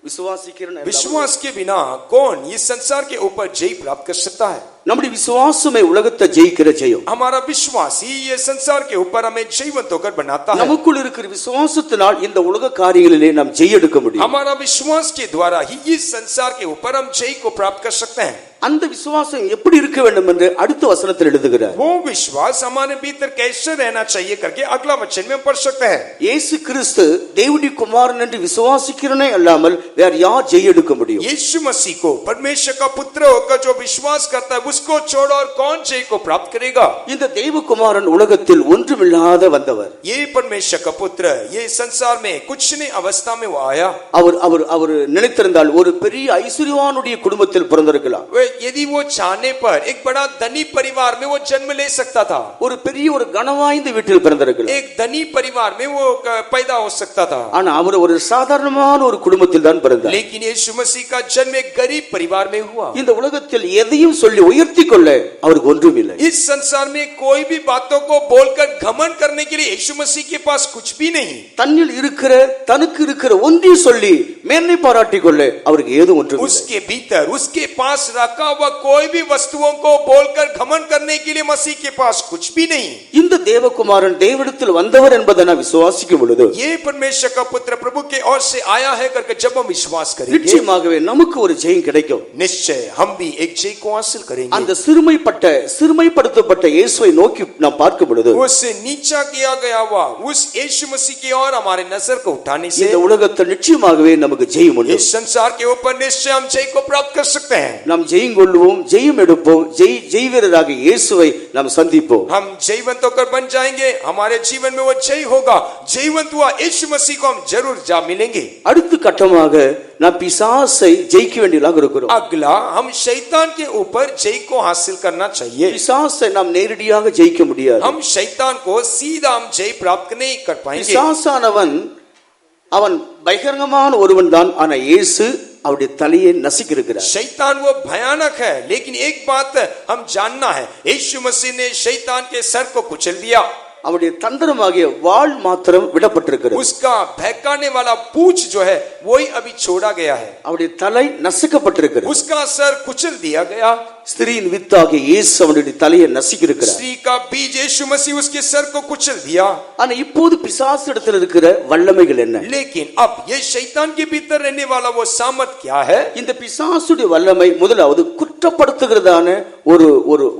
விசுவாசிக்கிறவன்
विश्वास के बिना कौन इस संसार के ऊपर जय प्राप्त कर सकता है?
நம்முடைய விசுவாசமே உலகத்தை ஜெயிக்கிற ஜெயம்.
हमारा विश्वास ही ये संसार के ऊपर हमें जयवंत होकर बनाता है.
நமக்குள் இருக்கிற விசுவாசத்தினால் இந்த உலக காரியங்களிலே நாம் ஜெயெடுக்க முடியும்.
हमारा विश्वास के द्वारा ही इस संसार के ऊपर हम जय को प्राप्त कर सकते हैं.
அந்த விசுவாசம் எப்படி இருக்க வேண்டும் என்று அடுத்த வசனத்தில் எழுதுகிறார்.
वो विश्वास हमारे भीतर कैसे रहना चाहिए करके अगला वचन में हम पढ़ सकते हैं.
இயேசு கிறிஸ்து தேவனுடைய குமாரன் என்று விசுவாசிக்கிறனே அல்லாமல் வேற யார் ஜெயெடுக்க முடியும்?
यीशु मसीह को परमेश्वर का पुत्र होकर जो विश्वास करता है उसको छोड़ और कौन जय को प्राप्त करेगा?
இந்த தேவகுமாரன் உலகத்தில் ஒன்றுமில்லாத வந்தவர்.
ये परमेश्वर का पुत्र ये संसार में कुछ नहीं अवस्था में वो आया.
அவர் நினைத்திருந்தால் ஒரு பெரிய ஐஸ்வர்யவானுடைய குடும்பத்தில் பிறந்திருக்கலாம்.
यदि वो चाहने पर एक बड़ा धनी परिवार में वो जन्म ले सकता था.
ஒரு பெரிய ஒரு கனவாய்ந்த வீட்டில் பிறந்திருக்கலாம்.
एक धनी परिवार में वो पैदा हो सकता था.
ஆனா அவர் ஒரு சாதாரணமான ஒரு குடும்பத்தில் தான் பிறந்தார்.
लेकिन यीशु मसीह का जन्म एक गरीब परिवार में हुआ.
இந்த உலகத்தில் எதையும் சொல்லி உயர்த்தி கொள்ள அவருக்கு ஒன்றுமில்லை.
इस संसार में कोई भी बातों को बोलकर घमंड करने के लिए यीशु मसीह के पास कुछ भी नहीं.
தன்னில் இருக்கிற தனக்கு இருக்கிற ஒன்றை சொல்லி மேன்மை பாராட்டிக் கொள்ள அவருக்கு ஏதும் ஒன்றுமில்லை.
उसके भीतर उसके पास रखा हुआ कोई भी वस्तुओं को बोलकर घमंड करने के लिए मसीह के पास कुछ भी नहीं.
இந்த தேவகுமாரன் தேவனிடத்தில் வந்தவர் என்பதை நான் விசுவாசிக்கும் பொழுது
ये परमेश्वर का पुत्र प्रभु के ओर से आया है करके जब हम विश्वास करेंगे
நிச்சயமாகவே நமக்கு ஒரு ஜெயம் கிடைக்கும்.
निश्चय हम भी एक जय को हासिल करेंगे.
அந்த சிறுமைப்படுத்தப்பட்ட இயேசுவை நோக்கி நாம் பார்க்கும் பொழுது
उस नीचा किया गया हुआ उस यीशु मसीह की ओर हमारे नजर को उठाने से
இந்த உலகத்தில் நிச்சயமாகவே நமக்கு ஜெயம் உண்டு.
इस संसार के ऊपर निश्चय हम जय को प्राप्त कर सकते हैं.
நாம் ஜெயம் கொள்வோம், ஜெயம் எடுப்போம், ஜெய் வீரராக இயேசுவை நாம் சந்திப்போம்.
हम जयवंत होकर बन जाएंगे. हमारे जीवन में वो जय होगा. जयवंत हुआ यीशु मसीह को हम जरूर जा मिलेंगे.
அடுத்த கட்டமாக நாம் பிசாசை ஜெயிக்க வேண்டியதாக இருக்கிறோம்.
अगला हम शैतान के ऊपर जय को हासिल करना चाहिए.
பிசாசை நாம் நேரடியாக ஜெயிக்க முடியாது.
हम शैतान को सीधा हम जय प्राप्त नहीं कर पाएंगे.
பிசாசானவன் அவன் பகிரங்கமான ஒருவன் தான். ஆனா இயேசு அவருடைய தலையை நசுக்கியிருக்கிறார்.
शैतान वो भयानक है लेकिन एक बात हम जानना है यीशु मसीह ने शैतान के सर को कुचल दिया.
அவருடைய தந்திரமாகிய வாள் மாத்திரம் விடப்பட்டிருக்கிறது.
उसका बहकाने वाला पूंछ जो है वही अभी छोड़ा गया है.
அவருடைய தலை நசுக்கப்பட்டிருக்கிறது.
उसका सर कुचल दिया गया.
ஸ்திரீயின் வித்தாகிய இயேசு அவருடைய தலையை நசுக்கியிருக்கிறார்.
स्त्री का बीज यीशु मसीह उसके सर को कुचल दिया.
ஆனா இப்போது பிசாசிடத்தில் இருக்கிற வல்லமைகள் என்ன?
लेकिन अब ये शैतान के भीतर रहने वाला वो सामर्थ क्या है?
இந்த பிசாசுடைய வல்லமை முதலாவது குற்றப்படுத்துகிறதான ஒரு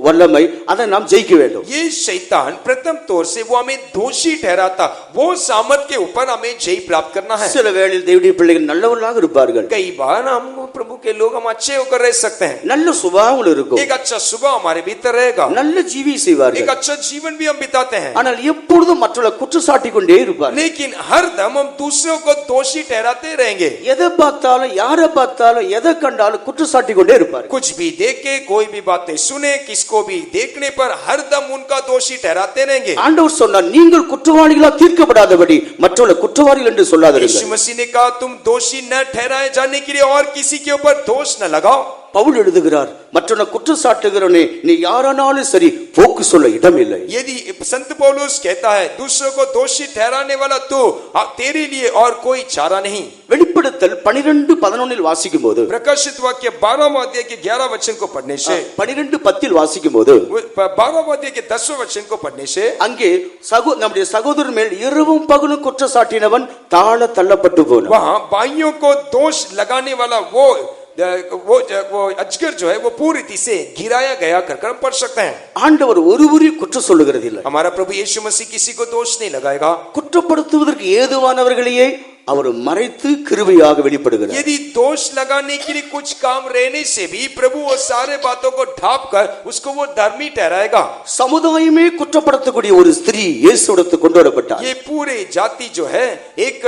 வல்லமை. அதை நாம் ஜெயிக்க வேண்டும்.
ये शैतान प्रथम तौर से वो हमें दोषी ठहराता वो सामर्थ के ऊपर हमें जय प्राप्त करना है.
சில வேளையில் தேவனுடைய பிள்ளைகள் நல்லவர்களாக இருப்பார்கள்.
कई बार हम प्रभु के लोग हम अच्छे होकर रह सकते हैं.
நல்ல சுபாவம் இருக்கும்.
एक अच्छा सुबह हमारे भीतर रहेगा.
நல்ல ஜீவி செய்வார்கள்.
एक अच्छा जीवन भी हम बिताते हैं.
ஆனால் எப்பொழுதும் மற்றவர்களை குற்றச்சாட்டி கொண்டே இருப்பார்கள்.
लेकिन हर दम हम दूसरों को दोषी ठहराते रहेंगे.
எதை பார்த்தாலும் யாரை பார்த்தாலும் எதை கண்டாலும் குற்றச்சாட்டி கொண்டே இருப்பார்கள்.
कुछ भी देखे कोई भी बातें सुने किसको भी देखने पर हर दम उनका दोषी ठहराते रहेंगे.
ஆண்டவர் சொன்னார், நீங்கள் குற்றவாளிகளாக தீர்க்கப்படாதபடி மற்றவர்களை குற்றவாளிகள் என்று
यीशु
சொல்லாதீர்கள்.
मसीह ने कहा तुम दोषी न ठहराए जाने के लिए और किसी के ऊपर दोष न लगाओ.
பவுல் எழுதுகிறார், மற்றவனை குற்றச்சாட்டுகிறவனே நீ யாரானாலும் சரி போக்கு சொல்ல இடம் இல்லை.
यदि संत पौलुस कहता है दूसरों को दोषी ठहराने वाला तो तेरे लिए और कोई चारा नहीं.
வெளிப்படுத்தல் 12:11 வாசிக்கும் போது
प्रकाशित वाक्य 12वां अध्याय के 11 वचन को पढ़ने से
12:10 வாசிக்கும் போது
12वां अध्याय के 10वें वचन को पढ़ने से
அங்கே நம்முடைய சகோதரர் மேல் இரவும் பகலும் குற்றச்சாட்டினவன் தாழ தள்ளப்பட்டு போனான்.
वहां भाइयों को दोष लगाने वाला वो अजगर जो है वो पूरी रीति से गिराया गया कर हम पढ़ सकते हैं.
ஆண்டவர் ஒருவரையும் குற்றம் சொல்லுகிறது இல்லை.
हमारा प्रभु यीशु मसीह किसी को दोष नहीं लगाएगा.
குற்றப்படுத்துவதற்கு ஏதுவானவர்களையே அவர் மறைத்து கிருபையாக வெளிப்படுகிறார்.
यदि दोष लगाने के लिए कुछ काम रहने से भी प्रभु वो सारे बातों को ढाप कर उसको वो धर्मी ठहराएगा.
சமுதாயமே குற்றப்படுத்தக்கூடிய ஒரு ஸ்திரீ இயேசுவிடத்து கொண்டு வரப்பட்டார்.
ये पूरे जाति जो है एक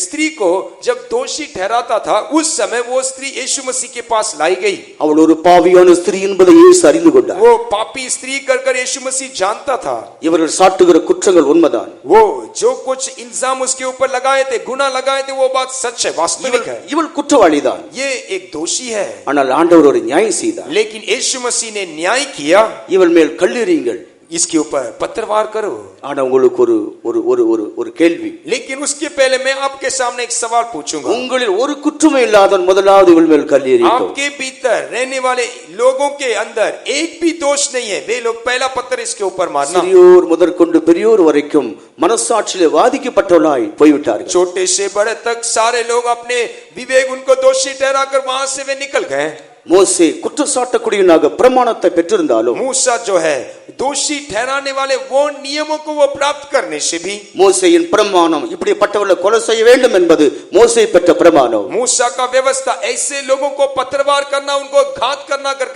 स्त्री को जब दोषी ठहराता था उस समय वो स्त्री यीशु मसीह के पास लाई गई.
அவள் ஒரு பாவியான ஸ்திரீ என்பதை இயேசு அறிந்து கொண்டார்.
वो पापी स्त्री कर यीशु मसीह जानता था.
இவர்கள் சாட்டுகிற குற்றங்கள் உண்மைதான்.
वो जो कुछ इल्जाम उसके ऊपर लगाए थे, गुनाह लगाए थे, वो बात सच है, वास्तविक है.
இவள் குற்றவாளிதான்.
ये एक दोषी है.
ஆனால் ஆண்டவர் ஒரு நியாயம் செய்தார்.
लेकिन यीशु मसीह ने न्याय किया.
இவள் மேல் கல்லெறியுங்கள்,
इसके ऊपर पत्थरवार करो.
ஆனா உங்களுக்கு ஒரு ஒரு ஒரு ஒரு ஒரு கேள்வி.
लेकिन उसके पहले मैं आपके सामने एक सवाल पूछूंगा.
உங்களில் ஒரு குற்றமே இல்லாதவன் முதலாவது இவள் மேல் கல்லெறியட்டும்.
आपके भीतर रहने वाले लोगों के अंदर एक भी दोष नहीं है, वे लोग पहला पत्थर इसके ऊपर मारना.
சிறியோர் முதற்கொண்டு பெரியோர் வரைக்கும் மனசாட்சியிலே வாதிக்கப்பட்டவளாய் போய்விட்டார்கள்.
छोटे से बड़े तक सारे लोग अपने विवेक उनको दोषी ठहराकर वहां से वे निकल गए.
மோசே குற்றச்சாட்டக்கூடியவனாக பிரமாணத்தை பெற்றிருந்தாலும்
मूसा जो है दोषी ठहराने वाले वो नियमों को वो प्राप्त करने से भी
மோசேயின் பிரமாணம் இப்படிப்பட்டவர்களை கொலை செய்ய வேண்டும் என்பது மோசே பெற்ற பிரமாணம்.
मूसा का व्यवस्था ऐसे लोगों को पत्थरवार करना, उनको घात करना कर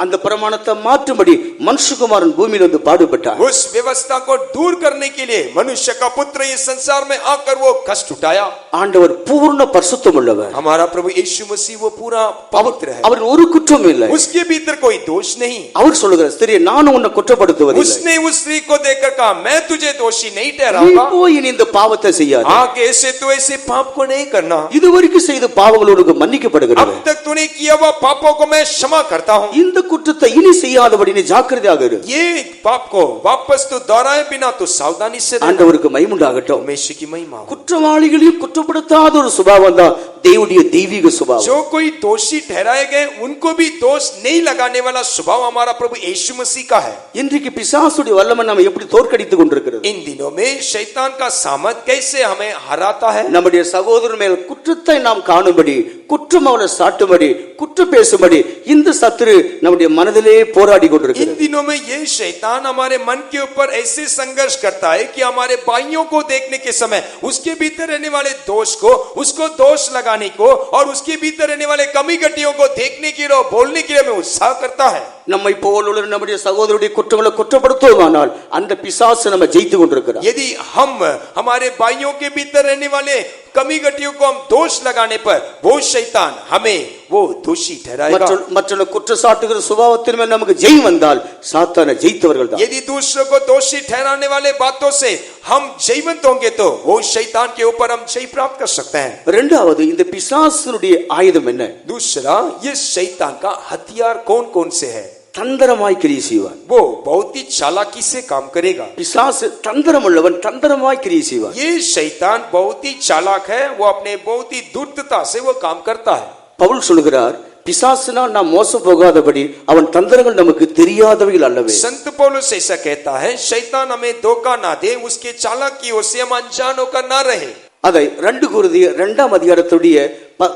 அந்த பிரமாணத்தை மாற்றும்படி மனுஷகுமாரன் பூமியில் வந்து பாடுபட்டார்.
उस व्यवस्था को दूर करने के लिए मनुष्य का पुत्र इस संसार में आकर वो कष्ट उठाया.
ஆண்டவர் பூர்ண பரிசுத்தம் உள்ளவர்.
हमारा प्रभु यीशु मसीह वो पूरा पवित्र है.
அவர் ஒரு குற்றம் இல்லை.
उसके भीतर कोई दोष नहीं.
அவர் சொல்லுகிறார், ஸ்திரியே நான் உன்னை குற்றப்படுத்துவதில்லை.
उसने उस स्त्री को देखकर कहा मैं तुझे दोषी नहीं
நீ
ठहराऊंगा.
போய் இனி இந்த பாவத்தை செய்யாதே.
आगे से तो ऐसे पाप को नहीं करना.
இதுவரைக்கும் செய்த பாவங்கள் உனக்கு மன்னிக்கப்படுகிறது.
अब तक तूने किया हुआ पापों को मैं क्षमा करता हूँ.
இந்த குற்றத்தை இனி செய்யாதபடி நீ ஜாக்கிரதையாக இரு.
ये पाप को वापस तो दोहराए बिना तो सावधानी से रहना.
ஆண்டவருக்கு மகிமையுண்டாகட்டும்.
परमेश्वर की महिमा.
குற்றவாளிகளையும் குற்றப்படுத்தாத ஒரு சுபாவம் தான் தேவனுடைய தெய்வீக சுபாவம்.
जो कोई दोषी ठहराए गए उनको भी दोष नहीं लगाने वाला स्वभाव हमारा प्रभु यीशु मसीह का है.
இன்றைக்கு பிசாசுடைய வல்லமை நம்ம எப்படி தோற்கடித்துக் கொண்டிருக்கிறது.
इन दिनों में शैतान का सामर्थ कैसे हमें हराता है.
நம்முடைய சகோதரர் மேல் குற்றத்தை நாம் காணும்படி, குற்றம் அவளை சாட்டும்படி, குற்றம் பேசும்படி இந்த சத்துரு நம்முடைய மனதிலே போராடி
इन
கொண்டிருக்கிறது.
दिनों में ये शैतान हमारे मन के ऊपर ऐसे संघर्ष करता है कि हमारे भाइयों को देखने के समय उसके भीतर रहने वाले दोष को, उसको दोष लगाने को और उसके भीतर रहने वाले कमी घटियों को देखने के लिए, बोलने के लिए हमें उत्साह करता है.
நம்மை போல் உள்ள நம்முடைய சகோதரருடைய குற்றங்களை குற்றப்படுத்துவோமானால் அந்த பிசாசு நம்ம ஜெயித்து கொண்டிருக்கிறார்.
यदि हम हमारे भाइयों के भीतर रहने वाले कमी घटियों को हम दोष लगाने पर वो शैतान हमें वो दोषी ठहराएगा.
மற்ற குற்றச்சாட்டுகிற சுபாவத்தின் மேல் நமக்கு ஜெயம் வந்தால் சாத்தானை ஜெயித்தவர்கள் தான்.
यदि दूसरों को दोषी ठहराने वाले बातों से हम जयवंत होंगे तो वो शैतान के ऊपर हम जय प्राप्त कर सकते हैं.
இரண்டாவது, இந்த பிசாசுடைய ஆயுதம் என்ன?
दूसरा, ये शैतान का हथियार कौन कौन से है.
தந்திரமாய் கிரியை செய்வான்.
वो बहुत ही चालाकी से काम करेगा.
பிசாசு தந்திரம் உள்ளவன், தந்திரமாய் கிரியை செய்வான்.
ये शैतान बहुत ही चालाक है. वो अपने बहुत ही धूर्तता से वो काम करता है.
பவுல் சொல்கிறார், பிசாசினால் நாம் மோசம் போகாதபடி அவன் தந்திரங்கள் நமக்கு தெரியாதவைகள் அல்லவே.
संत पौलुस ऐसा कहता है, शैतान हमें धोखा ना दे, उसके चालाकियों से हम अनजान होकर ना रहे.
அதை 2 கொரிந்தியர் 2ஆம் அதிகாரத்துடைய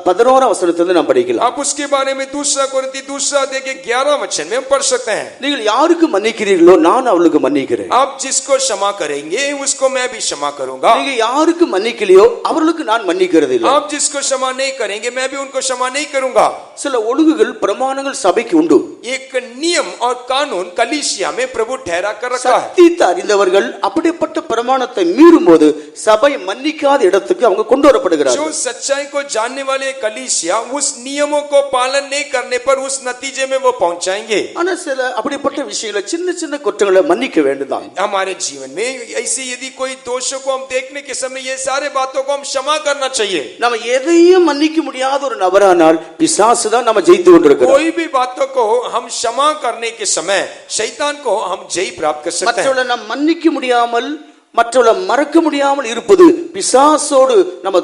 11ஆம் வசனத்திலிருந்து நாம் படிக்கலாம்.
आप उसके बारे में दूसरा कोरिन्थी 2:11 वचन में हम पढ़ सकते हैं.
நீங்கள் யாருக்கு மன்னிக்கிறீர்களோ நான் அவளுக்கு மன்னிக்கிறேன்.
आप जिसको क्षमा करेंगे उसको मैं भी क्षमा करूंगा.
நீங்க யாருக்கு மன்னிக்கலையோ அவர்களுக்கு நான் மன்னிக்கிறது இல்லை.
आप जिसको क्षमा नहीं करेंगे मैं भी उनको क्षमा नहीं करूंगा.
சில ஒழுங்குகள் பிரமாணங்கள் சபைக்கு உண்டு.
एक नियम और कानून कलीसिया में प्रभु ठहरा कर रखा है.
சத்தியத்தை அறிந்தவர்கள் அப்படிப்பட்ட பிரமாணத்தை மீறும்போது சபை மன்னிக்காத இடத்துக்கு அவங்க கொண்டு வரப்படுகிறார்கள்.
जो सच्चाई को जानने वाले कलीसिया उस नियमों को पालन नहीं करने पर उस नतीजे में वो पहुंचाएंगे.
ஆனா சில அப்படிப்பட்ட விஷயங்களை சின்ன சின்ன குற்றங்களை மன்னிக்க வேண்டுதான்.
हमारे जीवन में ऐसे यदि कोई दोषों को हम देखने के समय ये सारे बातों को हम क्षमा करना चाहिए.
நம்ம எதையும் மன்னிக்க முடியாத ஒரு நபரானால் பிசாசு தான் நம்ம ஜெயித்து கொண்டிருக்கிறோம்.
कोई भी बातों को हम क्षमा करने के समय शैतान को हम जय प्राप्त कर सकते हैं.
மற்றவர்களை நாம் மன்னிக்க முடியாமல், மற்றவர்களை மறக்க முடியாமல் இருப்பது பிசாசோடு நம்ம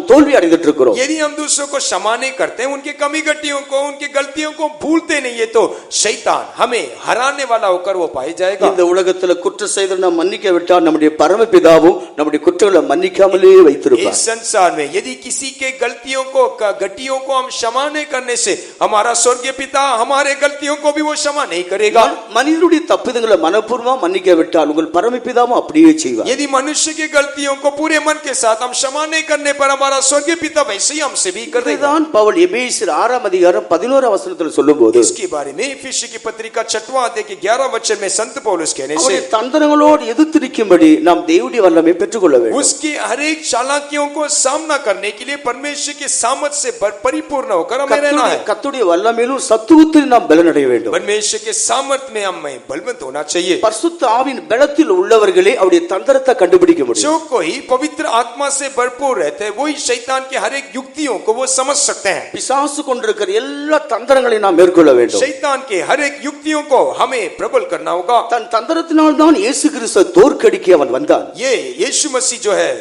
தோல்வி அடைந்துட்டு இருக்கிறோம்.
यदि हम दूसरों को क्षमा नहीं करते, उनके कमी घटियों को, उनकी गलतियों को भूलते नहीं है तो शैतान हमें हराने वाला होकर वो पाया जाएगा.
இந்த உலகத்துல குற்றம் செய்து நாம் மன்னிக்க விட்டால் நம்முடைய பரமபிதாவும் நம்முடைய குற்றங்களை மன்னிக்காமலே வைத்திருப்பார்.
इस संसार में यदि किसी के गलतियों को, घटियों को हम क्षमा नहीं करने से हमारा स्वर्गीय पिता हमारे गलतियों को भी वो क्षमा नहीं करेगा.
மனிதனுடைய தப்பிதங்களை மனப்பூர்வமா மன்னிக்க விட்டால் உங்கள் பரமபிதாவும் அப்படியே செய்வார்.
यदि मनुष्य की गलतियों को पूरे मन के साथ हम क्षमा नहीं करने पर हमारा स्वर्गीय पिता वैसे ही हमसे भी कर देगा.
இதுதான் பவுல் எபேசியர் 6 அதிகாரம் 11 வசனத்தில் சொல்லும்போது
इसके बारे में इफिसी की पत्रिका 6वां अध्याय के 11 वचन में संत पौलुस कहने से
அவருடைய தந்திரங்களோடு எதிர்த்து நிற்கும்படி நாம் தேவனுடைய வல்லமை பெற்றுக்கொள்ள வேண்டும்.
उसकी हर एक चालाकियों को सामना करने के लिए परमेश्वर के सामर्थ से परिपूर्ण होकर हमें रहना है.
கர்த்தருடைய வல்லமையிலும் சத்துவத்தில் நாம் பலனடைய வேண்டும்.
परमेश्वर के सामर्थ में हमें बलवंत होना चाहिए.
பரிசுத்த ஆவியின் பலத்தில் உள்ளவர்களே அவருடைய தந்திரத்தை கண்டுபிடிக்க முடியும்.
जो कोई पवित्र आत्मा से भरपूर रहते हैं वही शैतान के हर एक युक्तियों को वो समझ सकते हैं.
பிசாசு கொண்டிருக்கிற எல்லா தந்திரங்களையும் நாம் மேற்கொள்ள வேண்டும்.
शैतान के हर एक युक्तियों को हमें प्रबल करना होगा.
தன் தந்திரத்தினால் தான் இயேசு கிறிஸ்துவை தோற்கடிக்க அவன் வந்தான்.
ये यीशु मसीह जो है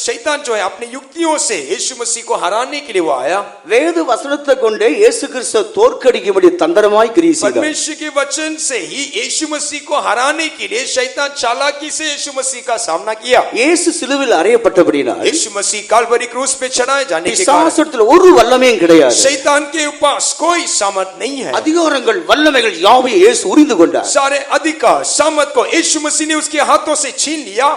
शैतान जो है अपनी युक्तियों से यीशु मसीह को हराने के लिए वो आया.
வேத வசனத்தை கொண்டே இயேசு கிறிஸ்துவை தோற்கடிக்கும்படி தந்திரமாய் கிரியை செய்தார்.
परमेश्वर के वचन से ही यीशु मसीह को हराने के लिए शैतान चालाकी से यीशु मसीह का सामना किया.
இயேசு சிலுவையில் அறையப்பட்டபடியால்
यीशु मसीह काल्वरी क्रूस पे चढ़ाए जाने के कारण
பிசாசத்தில் ஒரு வல்லமையும் கிடையாது.
शैतान के पास कोई सामर्थ नहीं है.
அதிகாரங்கள் வல்லமைகள் யாவையும் இயேசு உரிந்து கொண்டார்.
सारे अधिकार सामर्थ को यीशु मसीह ने उसके हाथों से छीन लिया.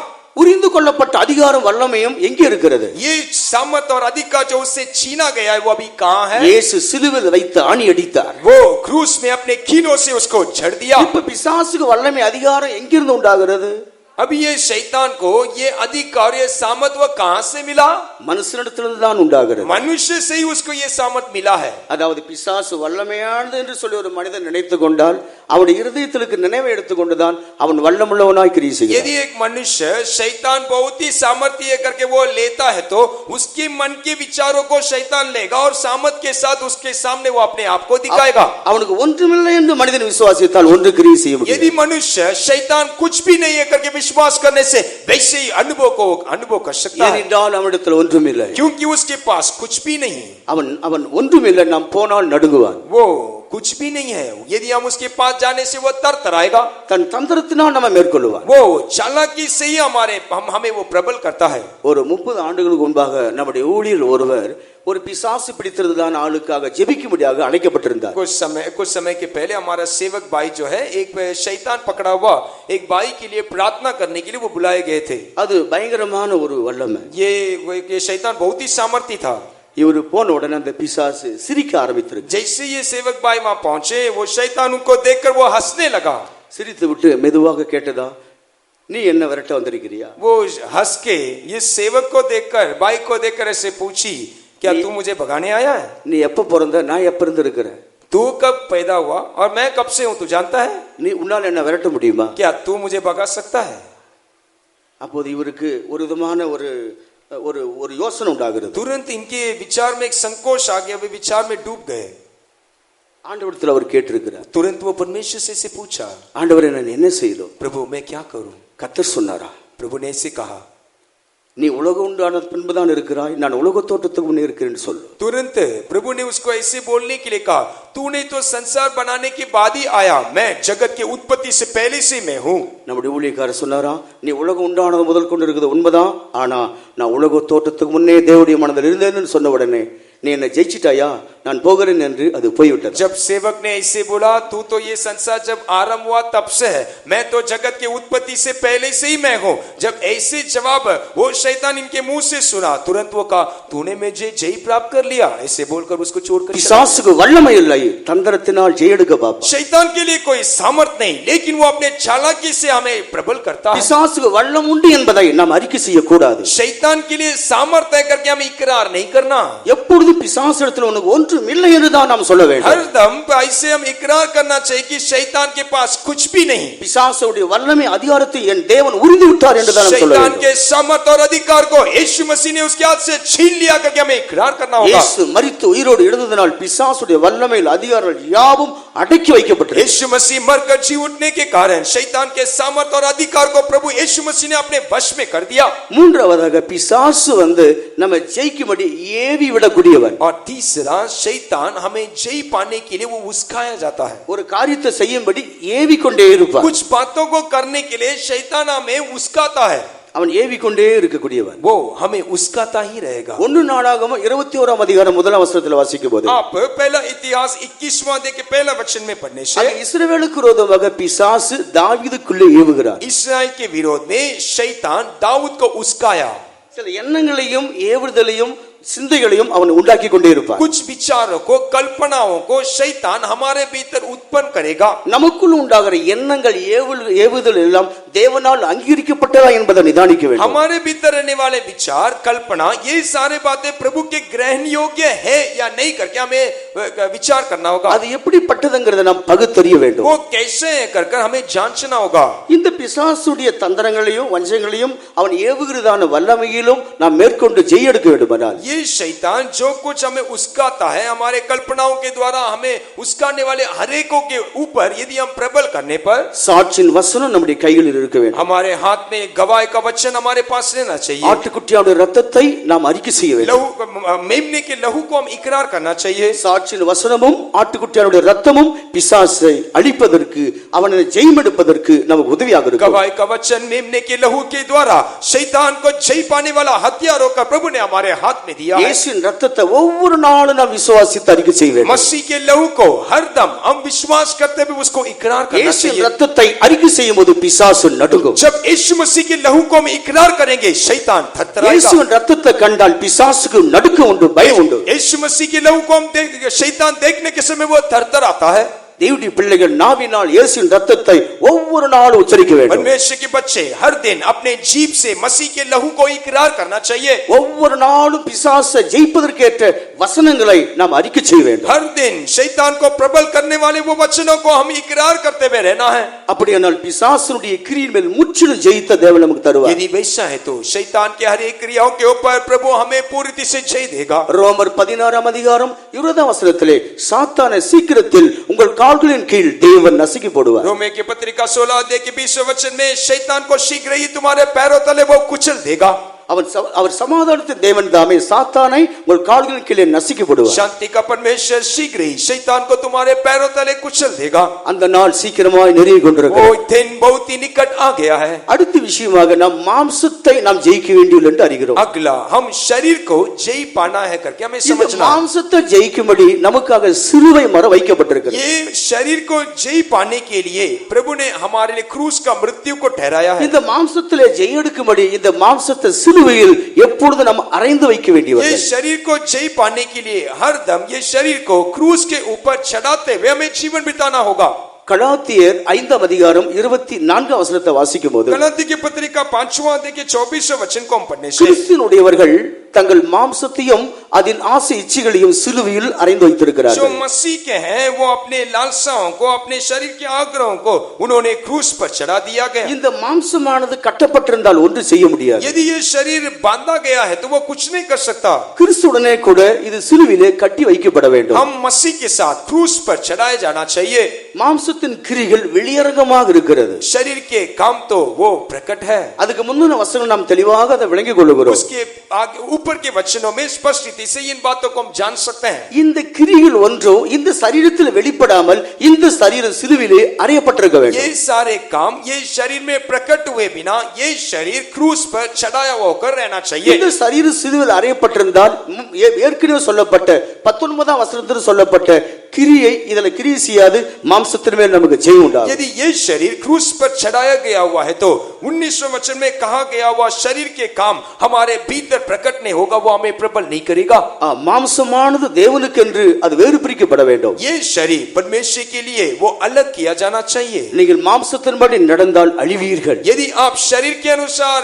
உரிந்து கொள்ளப்பட்ட அதிகாரம் வல்லமையும் எங்கே இருக்கிறது?
ये सामर्थ और अधिकार जो उससे छीना गया है वो अभी कहाँ है?
இயேசு சிலுவையில் வைத்து ஆணி அடித்தார்.
वो क्रूस में अपने कीनों से उसको झड़ दिया.
இப்ப பிசாசுக்கு வல்லமை அதிகாரம் எங்கிருந்து உண்டாகிறது?
अभी ये शैतान को ये अधिकार ये सामर्थ वो कहाँ से मिला?
மனுஷனிடத்திலிருந்து தான் உண்டாகிறது.
मनुष्य से ही उसको ये सामर्थ मिला है.
அதாவது பிசாசு வல்லமையானது என்று சொல்லி ஒரு மனிதன் நினைத்துக் கொண்டால் அவனுடைய இருதயத்திற்கு நினைவை எடுத்துக்கொண்டுதான் அவன் வல்லமுள்ளவனாய் கிரியை செய்கிறான்.
यदि एक मनुष्य शैतान बहुत ही सामर्थ्य करके वो लेता है तो उसके मन के विचारों को शैतान लेगा और सामर्थ के साथ उसके सामने वो अपने आप को दिखाएगा.
அவனுக்கு ஒன்றுமில்லை என்று மனிதன் விசுவாசித்தால் ஒன்று கிரியை செய்ய முடியும்.
यदि मनुष्य शैतान कुछ भी नहीं है करके विश्वास करने से वैसे ही अनुभव कर सकता है.
ஏனென்றால் அவனிடத்தில் ஒன்றுமில்லை.
क्योंकि उसके पास कुछ भी नहीं.
அவன் ஒன்றுமில்லை. நாம் போனால் நடுங்குவான்.
वो कुछ भी नहीं है. यदि हम उसके पास जाने से वो तरतराएगा.
தன் தந்திரத்தினால் நம்ம மேற்கொள்வான்.
वो चालाकी से ही हमें वो प्रबल करता है.
ஒரு 30 ஆண்டுகளுக்கு முன்பாக நம்முடைய ஊழியர் ஒருவர் ஒரு பிசாசு பிடித்திருந்ததான ஆளுக்காக ஜெபிக்கும்படியாக அழைக்கப்பட்டிருந்தார்.
कुछ समय के पहले हमारा सेवक भाई जो है एक शैतान पकड़ा हुआ एक भाई के लिए प्रार्थना करने के लिए वो बुलाए गए थे.
அது பயங்கரமான ஒரு வல்லமை.
ये शैतान बहुत ही सामर्थी था.
இவர் போன உடனே அந்த பிசாசு சிரிக்க ஆரம்பித்திருக்கு.
जैसे ये सेवक भाई वहां पहुंचे वो शैतान उनको देखकर वो हंसने लगा.
சிரித்து விட்டு மெதுவாக கேட்டதா, நீ என்ன விரட்ட வந்திருக்கிறியா?
वो हंस के ये सेवक को देखकर भाई को देखकर ऐसे पूछी, क्या तू मुझे भगाने आया है?
நீ எப்ப பிறந்த, நான் எப்ப இருந்து இருக்கிறேன்?
तू कब पैदा हुआ और मैं कब से हूं, तू जानता है?
நீ உன்னால என்ன விரட்ட முடியுமா?
क्या तू मुझे भगा सकता है?
அப்போது இவருக்கு ஒரு விதமான ஒரு யோசனை உண்டாகிறது.
तुरंत इनके विचार में एक संकोच आ गया. वे विचार में डूब गए.
ஆண்டவரிடத்தில் அவர் கேட்டிருக்கிறார்.
तुरंत वो परमेश्वर से पूछा,
ஆண்டவரே நான் என்ன செய்யணும்?
प्रभु मैं क्या करूं?
கர்த்தர் சொன்னாரா,
प्रभु ने ऐसे कहा,
நீ உலகம் உண்டான பின்புதான் இருக்கிறாய், நான் உலக தோற்றத்துக்கு முன்னே இருக்கிறேன்னு சொல்லு.
तुरंत प्रभु ने उसको ऐसे बोलने के लिए कहा, तूने तो संसार बनाने के बाद ही आया, मैं जगत के उत्पत्ति से पहले से मैं हूं.
நம்முடைய ஊழியக்காரர் சொன்னாரா, நீ உலகம் உண்டானது முதல் கொண்டு இருக்குது உண்மைதான், ஆனா நான் உலக தோற்றத்துக்கு முன்னே தேவனுடைய மனதில் இருந்தேன்னு சொன்ன உடனே நீ என்ன ஜெயிச்சிட்டாயா, நான் போகிறேன் என்று அது போய்விட்டது.
जब सेवक ने ऐसे बोला, तू तो ये संसार जब आरंभ हुआ तब से है, मैं तो जगत के उत्पत्ति से पहले से ही मैं हूं. जब ऐसे जवाब वो शैतान इनके मुंह से सुना, तुरंत वो कहा, तूने मुझे जय प्राप्त कर लिया. ऐसे बोलकर उसको छोड़कर
பிசாசுக்கு வல்லமை இல்லை, தந்திரத்தினால் ஜெயெடுக்க பாப்பா.
शैतान के लिए कोई सामर्थ नहीं, लेकिन वो अपने चालाकी से हमें प्रबल करता है.
பிசாசுக்கு வல்லம் உண்டு என்பதை நாம் அறிக்கை செய்யக்கூடாது.
शैतान के लिए सामर्थ है करके हमें इकरार नहीं करना.
எப்பொழுது பிசாசிடத்தில் உனக்கு ஒன்றும் இல்லை என்று தான் நாம் சொல்ல வேண்டும்.
हरदम ऐसे हम इकरार करना चाहिए कि शैतान के पास कुछ भी नहीं.
பிசாசுடைய வல்லமை அதிகாரத்தை என் தேவன் உரிந்து விட்டார் என்று தான் சொல்ல
शैतान
வேண்டும்.
के सामर्थ और अधिकार को यीशु मसीह ने उसके हाथ से छीन लिया करके हमें इकरार करना होगा.
இயேசு மரித்து உயிரோடு எழுந்ததனால் பிசாசுடைய வல்லமையில் அதிகாரங்கள் யாவும் அடக்கி வைக்கப்பட்டது.
यीशु मसीह मरकर जी उठने के कारण शैतान के सामर्थ और अधिकार को प्रभु यीशु मसीह ने अपने वश में कर दिया.
மூன்றாவதாக பிசாசு நம்ம ஜெயிக்கும்படி ஏவி விடக்கூடியவன்.
और तीसरा शैतान हमें जय पाने के लिए वो उस्काया जाता है.
ஒரு காரியத்தை செய்யும்படி ஏவி கொண்டே இருப்பார்.
कुछ बातों को करने के लिए शैतान हमें उस्काता है.
அவன் ஏவிக்கொண்டே இருக்கக்கூடியவன்.
वो हमें उसकाता ही रहेगा.
1 நாளாகமம் 21ஆம் அதிகாரம் 1ஆம் வசனத்தில் வாசிக்கும் போது
आप पहला इतिहास 21वां अध्याय के पहला वचन में पढ़ने से
இஸ்ரவேலுக்கு விரோதமாக பிசாசு தாவீதுக்குள்ளே ஏவுகிறார்.
इस्राएल के विरोध में शैतान दाऊद को उस्काया.
சில எண்ணங்களையும் ஏவுதலையும் சிந்தைகளையும் அவன் உண்டாக்கி கொண்டே இருப்பான்.
कुछ विचारों को कल्पनाओं को शैतान हमारे भीतर उत्पन्न करेगा.
நமக்குள் உண்டாகிற எண்ணங்கள் ஏவுதல் எல்லாம் தேவனால் அங்கீகரிக்கப்பட்டதா என்பதை நிதானிக்க வேண்டும்.
हमारे भीतर रहने वाले विचार कल्पना ये सारे बातें प्रभु के ग्रहण योग्य है या नहीं करके हमें विचार करना होगा.
அது எப்படிப்பட்டதுங்கிறதை நாம் பகுத்தறிய வேண்டும்.
वो कैसे है कर हमें जांचना होगा.
இந்த பிசாசுடைய தந்திரங்களையும் வஞ்சங்களையும் அவன் ஏவுகிறதான வல்லமையிலும் நாம் மேற்கொண்டு ஜெயெடுக்க வேண்டுமானால்
ये शैतान जो कुछ हमें उस्काता है हमारे कल्पनाओं के द्वारा हमें उस्काने वाले हरेकों के ऊपर यदि हम प्रबल करने पर
சாட்சியின் வசனம் நம்முடைய கைகளில் இருக்க வேண்டும்.
हमारे हाथ में गवाह का वचन हमारे पास रहना चाहिए.
ஆட்டுக்குட்டியோட ரத்தத்தை நாம் அறிக்கை செய்ய வேண்டும்.
लहू मेमने के लहू को हम इकरार करना चाहिए.
சாட்சியின் வசனமும் ஆட்டுக்குட்டியோட ரத்தமும் பிசாசை அழிப்பதற்கு அவனை ஜெயமெடுப்பதற்கு நமக்கு உதவியாக இருக்கும்.
गवाह का वचन मेमने के लहू के द्वारा शैतान को जय पाने वाला हथियार होकर प्रभु ने हमारे हाथ में दिया है.
இயேசுவின் ரத்தத்தை ஒவ்வொரு நாளும் நாம் விசுவாசித்து அறிக்கை செய்ய வேண்டும்.
मसीह के लहू को हरदम हम विश्वास करते हुए उसको इकरार करना
இயேசுவின்
चाहिए.
ரத்தத்தை அறிக்கை செய்யும்போது பிசாசு நடுங்கும்.
जब यीशु मसीह के लहू को हम इकरार करेंगे शैतान थरथराएगा.
இயேசுவின் ரத்தத்தை கண்டால் பிசாசுக்கு நடுக்கம் உண்டு, பயம் உண்டு.
यीशु मसीह के लहू को हम शैतान देखने के समय वो थरथराता है.
தேவனுடைய பிள்ளைகள் நாவினால் இயேசுவின் ரத்தத்தை ஒவ்வொரு நாளும் உச்சரிக்க வேண்டும்.
परमेश्वर के बच्चे हर दिन अपने जीभ से मसीह के लहू को इकरार करना चाहिए.
ஒவ்வொரு நாளும் பிசாசை ஜெயிப்பதற்கேற்ற வசனங்களை நாம் அறிக்கை செய்ய வேண்டும்.
हर दिन शैतान को प्रबल करने वाले वो वचनों को हम इकरार करते हुए रहना है.
அப்படியானால் பிசாசுடைய கிரியின் மேல் முற்றிலும் ஜெயித்த தேவன் நமக்கு தருவார்.
यदि वैसा है तो शैतान के हर एक क्रियाओं के ऊपर प्रभु हमें पूरी तरह से जय देगा.
ரோமர் 16ஆம் அதிகாரம் 20ஆம் வசனத்திலே சாத்தானை சீக்கிரத்தில் உங்கள் கால்களின் கீழ் தேவன் நசுக்கி போடுவார்.
रोमे की पत्रिका 16 अध्याय के 20वें वचन में शैतान को शीघ्र ही तुम्हारे पैरों तले वो कुचल देगा.
அவர் சமாதானத்தின் தேவன் தாமே சாத்தானை உங்கள் கால்களின் கீழே நசுக்கி போடுவார்.
शांति का परमेश्वर शीघ्र ही शैतान को तुम्हारे पैरों तले कुचल देगा.
அந்த நாள் சீக்கிரமாய் நெருங்கி கொண்டிருக்கிறது.
वो दिन बहुत ही निकट आ गया है.
அடுத்த விஷயமாக நாம் மாம்சத்தை நாம் ஜெயிக்க வேண்டியுள்ளது என்று அறிகிறோம்.
अगला हम शरीर को जय पाना है करके हमें
இந்த
समझना.
மாம்சத்தை ஜெயிக்கும்படி நமக்காக சிலுவை மரம் வைக்கப்பட்டிருக்கிறது.
ये शरीर को जय पाने के लिए प्रभु ने हमारे लिए क्रूस का मृत्यु को ठहराया है.
இந்த மாம்சத்திலே ஜெயெடுக்கும்படி இந்த மாம்சத்தை சிலுவையில் எப்பொழுது நாம் அறைந்து வைக்க
ये
வேண்டியவர்கள்.
शरीर को जय पाने के लिए हर दम ये शरीर को क्रूस के ऊपर चढ़ाते हुए हमें जीवन बिताना होगा.
கலாத்தியர் 5ஆம் அதிகாரம் 24ஆம் வசனத்தை வாசிக்கும் போது
गलाती की पत्रिका 5वां अध्याय के 24वें वचन को हम पढ़ने से
கிறிஸ்துவினுடையவர்கள் தங்கள் மாம்சத்தையும் அதன் ஆசை இச்சைகளையும் சிலுவையில் அறைந்து
जो
வைத்திருக்கிறார்கள்.
मसीह के हैं वो अपने लालसाओं को अपने शरीर के आग्रहों को उन्होंने क्रूस पर चढ़ा दिया गया.
இந்த மாம்சமானது கட்டப்பட்டிருந்தால் ஒன்று செய்ய முடியாது.
यदि ये शरीर बांधा गया है तो वो कुछ नहीं कर सकता.
கிறிஸ்துவுடனே கூட இது சிலுவையிலே கட்டி வைக்கப்பட வேண்டும்.
हम मसीह के साथ क्रूस पर चढ़ाए जाना चाहिए.
மாம்சத்தின் கிரிகள் வெளியரங்கமாக இருக்கிறது.
शरीर के काम तो वो प्रकट है.
அதுக்கு முன்ன வசனம் நாம் தெளிவாக அதை விளங்கிக் கொள்கிறோம்.
उसके आगे ऊपर के वचनों में स्पष्ट रीति से इन बातों को हम जान सकते हैं.
இந்த கிரிகள் ஒன்றும் இந்த சரீரத்தில் வெளிப்படாமல் இந்த சரீரம் சிலுவையிலே அறையப்பட்டிருக்க வேண்டும்.
ये सारे काम ये शरीर में प्रकट हुए बिना ये शरीर क्रूस पर चढ़ाया होकर रहना चाहिए.
இந்த சரீரம் சிலுவையில் அறையப்பட்டிருந்தால் ஏற்கனவே சொல்லப்பட்ட 19ஆம் வசனத்தில் சொல்லப்பட்ட கிரியை இதல கிரியை செய்யாது மாம்சத்தின் மேல் நமக்கு ஜெயம் உண்டாகும்.
यदि ये शरीर क्रूस पर चढ़ाया गया हुआ है तो 19वें वचन में कहा गया हुआ शरीर के काम हमारे भीतर प्रकट नहीं होगा, वो हमें प्रबल नहीं करेगा.
மாம்சமானது தேவனுக்கென்று அது வேறு பிரிக்கப்பட வேண்டும்.
ये शरीर परमेश्वर के लिए वो अलग किया जाना चाहिए.
நீங்கள் மாம்சத்தின்படி நடந்தால் அழிவீர்கள்.
यदि आप शरीर के अनुसार